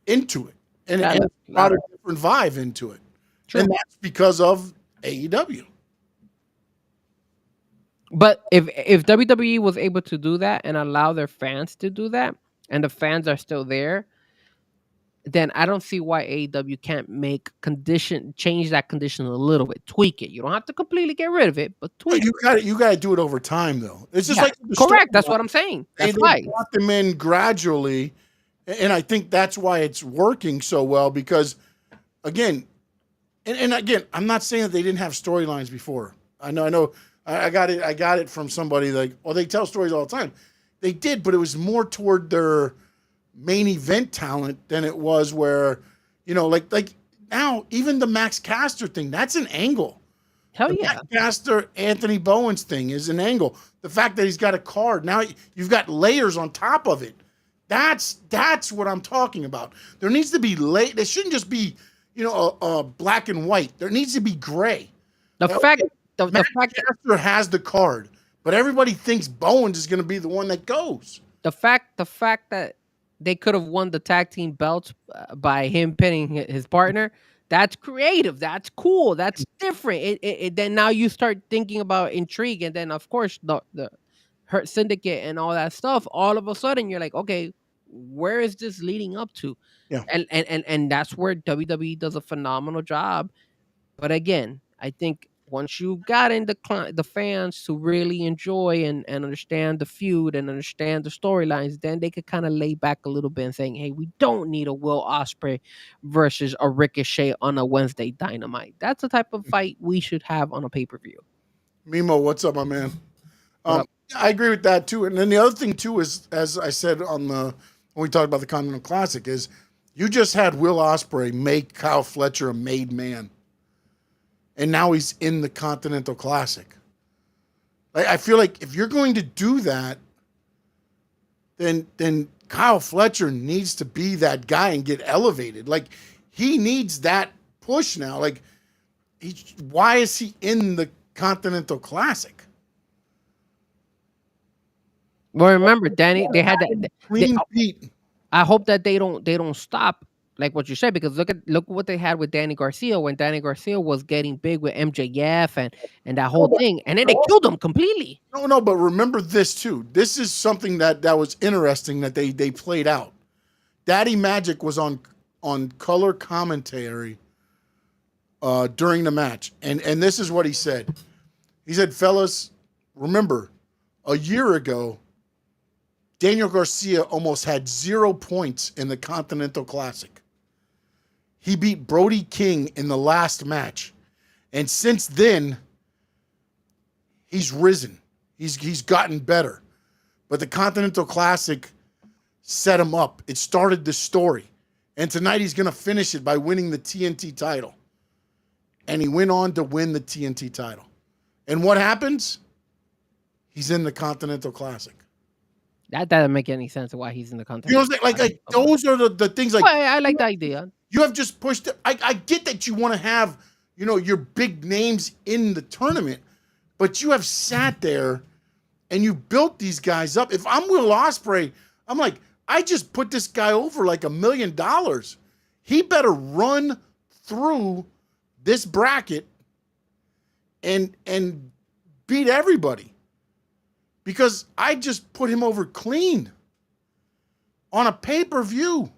into it and brought a different vibe into it. True. And that's because of AEW. But if WWE was able to do that and allow their fans to do that, and the fans are still there, then I don't see why AEW can't change that condition a little bit, tweak it. You don't have to completely get rid of it, but tweak it. You got to do it over time, though. It's just like correct. That's what I'm saying. That's they brought them in gradually, and I think that's why it's working so well. Because, again, and again, I'm not saying that they didn't have storylines before. I know. I got it from somebody like, well, they tell stories all the time. They did, but it was more toward their main event talent than it was where, like now, even the Max Caster thing, that's an angle. Hell the yeah. Max Caster, Anthony Bowens thing is an angle. The fact that he's got a card, now you've got layers on top of it. That's what I'm talking about. There needs to be there shouldn't just be, black and white. There needs to be gray. The fact Caster has the card, but everybody thinks Bowens is going to be the one that goes. The fact that they could have won the tag team belts by him pinning his partner, that's creative. That's cool. That's different. Then now you start thinking about intrigue, and then of course the Hurt Syndicate and all that stuff. All of a sudden you're like, okay, where is this leading up to? Yeah. And that's where WWE does a phenomenal job. But again, I think once you got in the fans to really enjoy and understand the feud and understand the storylines, then they could kind of lay back a little bit and saying, hey, we don't need a Will Ospreay versus a Ricochet on a Wednesday Dynamite. That's the type of fight we should have on a pay-per-view. Mimo, what's up, my man? I agree with that too. And then the other thing too is, as I said when we talked about the Continental Classic, is you just had Will Ospreay make Kyle Fletcher a made man. And now he's in the Continental Classic. I feel like if you're going to do that, then Kyle Fletcher needs to be that guy and get elevated. Like, he needs that push now. Like, why is he in the Continental Classic? Well, remember, Danny, they had that Clean beat. I hope that they don't stop, like what you said, because look what they had with Danny Garcia when Danny Garcia was getting big with MJF and that whole thing, and then they killed him completely. No, but remember this too. This is something that was interesting that they played out. Daddy Magic was on color commentary during the match, and this is what he said. He said, "Fellas, remember, a year ago, Daniel Garcia almost had 0 points in the Continental Classic. He beat Brody King in the last match. And since then, he's risen. He's gotten better. But the Continental Classic set him up. It started the story. And tonight he's going to finish it by winning the TNT title." And he went on to win the TNT title. And what happens? He's in the Continental Classic. That doesn't make any sense of why he's in the Continental. You know what I'm saying? Like those are the things. Like, well, I like the idea. You have just pushed it. I get that you want to have, your big names in the tournament, but you have sat there and you built these guys up. If I'm Will Ospreay, I'm like, I just put this guy over like $1 million. He better run through this bracket and beat everybody. Because I just put him over clean on a pay-per-view.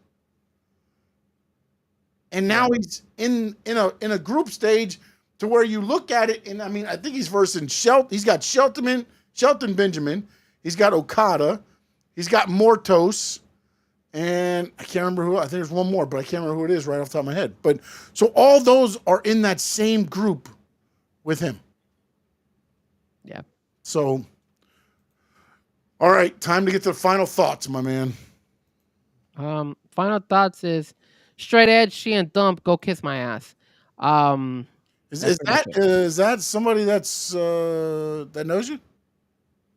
and now he's in a group stage to where you look at it, and I mean, I think he's versing Shelton. He's got Shelton Benjamin. He's got Okada. He's got Mortos. And I can't remember who. I think there's one more, but I can't remember who it is right off the top of my head. But so all those are in that same group with him. Yeah. So, all right, time to get to the final thoughts, my man. Final thoughts is straight edge, she and Dump, go kiss my ass. Is that somebody that's that knows you?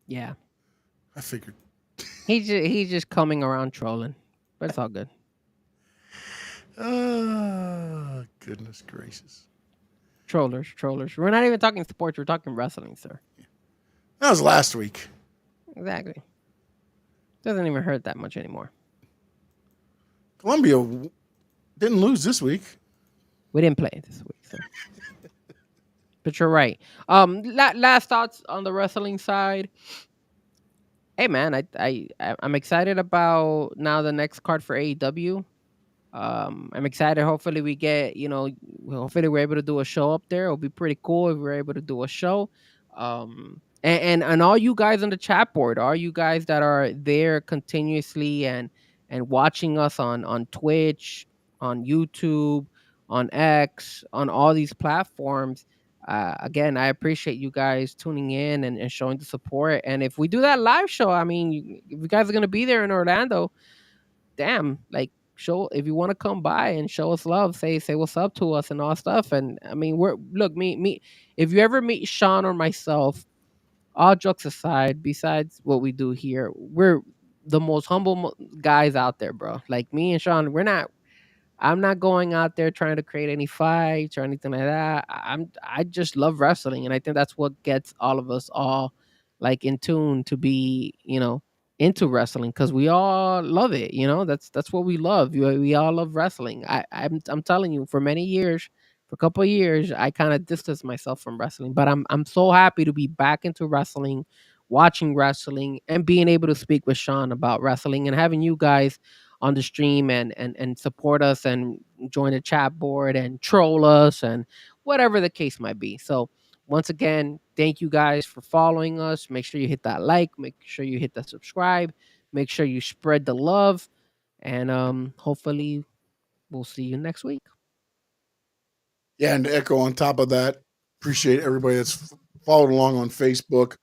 Yeah. I figured. He's just coming around trolling, but it's all good. Goodness gracious. Trollers. We're not even talking sports. We're talking wrestling, sir. That was last week. Exactly. Doesn't even hurt that much anymore. Columbia didn't lose this week. We didn't play this week, so. But you're right. Last thoughts on the wrestling side. Hey man, I'm excited about now the next card for AEW. I'm excited. Hopefully we get, hopefully we're able to do a show up there. It'll be pretty cool if we're able to do a show. And all you guys on the chat board, all you guys that are there continuously and watching us on Twitch, on YouTube, on X, on all these platforms. Again, I appreciate you guys tuning in and showing the support. And if we do that live show, I mean, if you guys are gonna be there in Orlando, damn, like show if you want to come by and show us love, say what's up to us and all stuff. And I mean, me. If you ever meet Sean or myself, all jokes aside, besides what we do here, we're the most humble guys out there, bro. Like me and Sean, I'm not going out there trying to create any fights or anything like that. I just love wrestling, and I think that's what gets all of us all like in tune to be, into wrestling, because we all love it. That's what we love. We all love wrestling. I'm telling you, for many years, for a couple of years, I kind of distanced myself from wrestling, but I'm so happy to be back into wrestling, watching wrestling, and being able to speak with Sean about wrestling, and having you guys on the stream and support us and join the chat board and troll us and whatever the case might be. So once again, thank you guys for following us. Make sure you hit that like, make sure you hit that subscribe, make sure you spread the love, and hopefully we'll see you next week. Yeah, and to echo on top of that, appreciate everybody that's followed along on Facebook,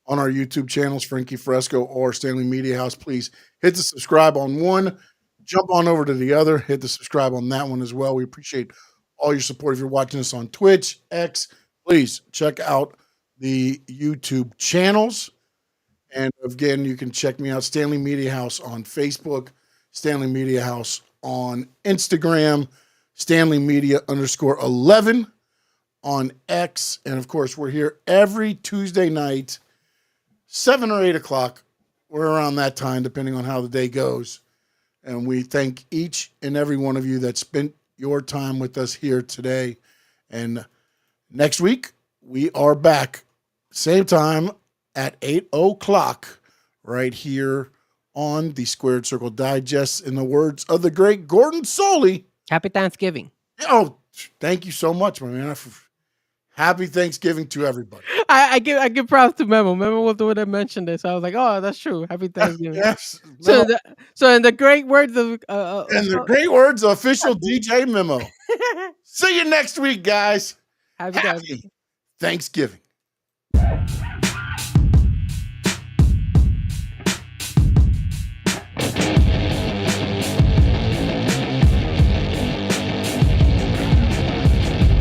on our YouTube channels, Frankie Fresco or Stanley Media House. Please hit the subscribe on one, jump on over to the other, hit the subscribe on that one as well. We appreciate all your support. If you're watching us on Twitch, X, please check out the YouTube channels. And again, you can check me out, Stanley Media House on Facebook, Stanley Media House on Instagram, Stanley Media _11 on X. And of course, we're here every Tuesday night, 7 or 8 o'clock. We're around that time, depending on how the day goes. And we thank each and every one of you that spent your time with us here today. And next week, we are back, same time at 8 o'clock, right here on the Squared Circle Digest. In the words of the great Gordon Soley, Happy Thanksgiving. Oh, thank you so much, my man. Happy Thanksgiving to everybody. I give props to Memo. Memo was the one that mentioned this. I was like, oh, that's true. Happy Thanksgiving. Yes. So in the great words of official DJ Memo. See you next week, guys. Happy Thanksgiving.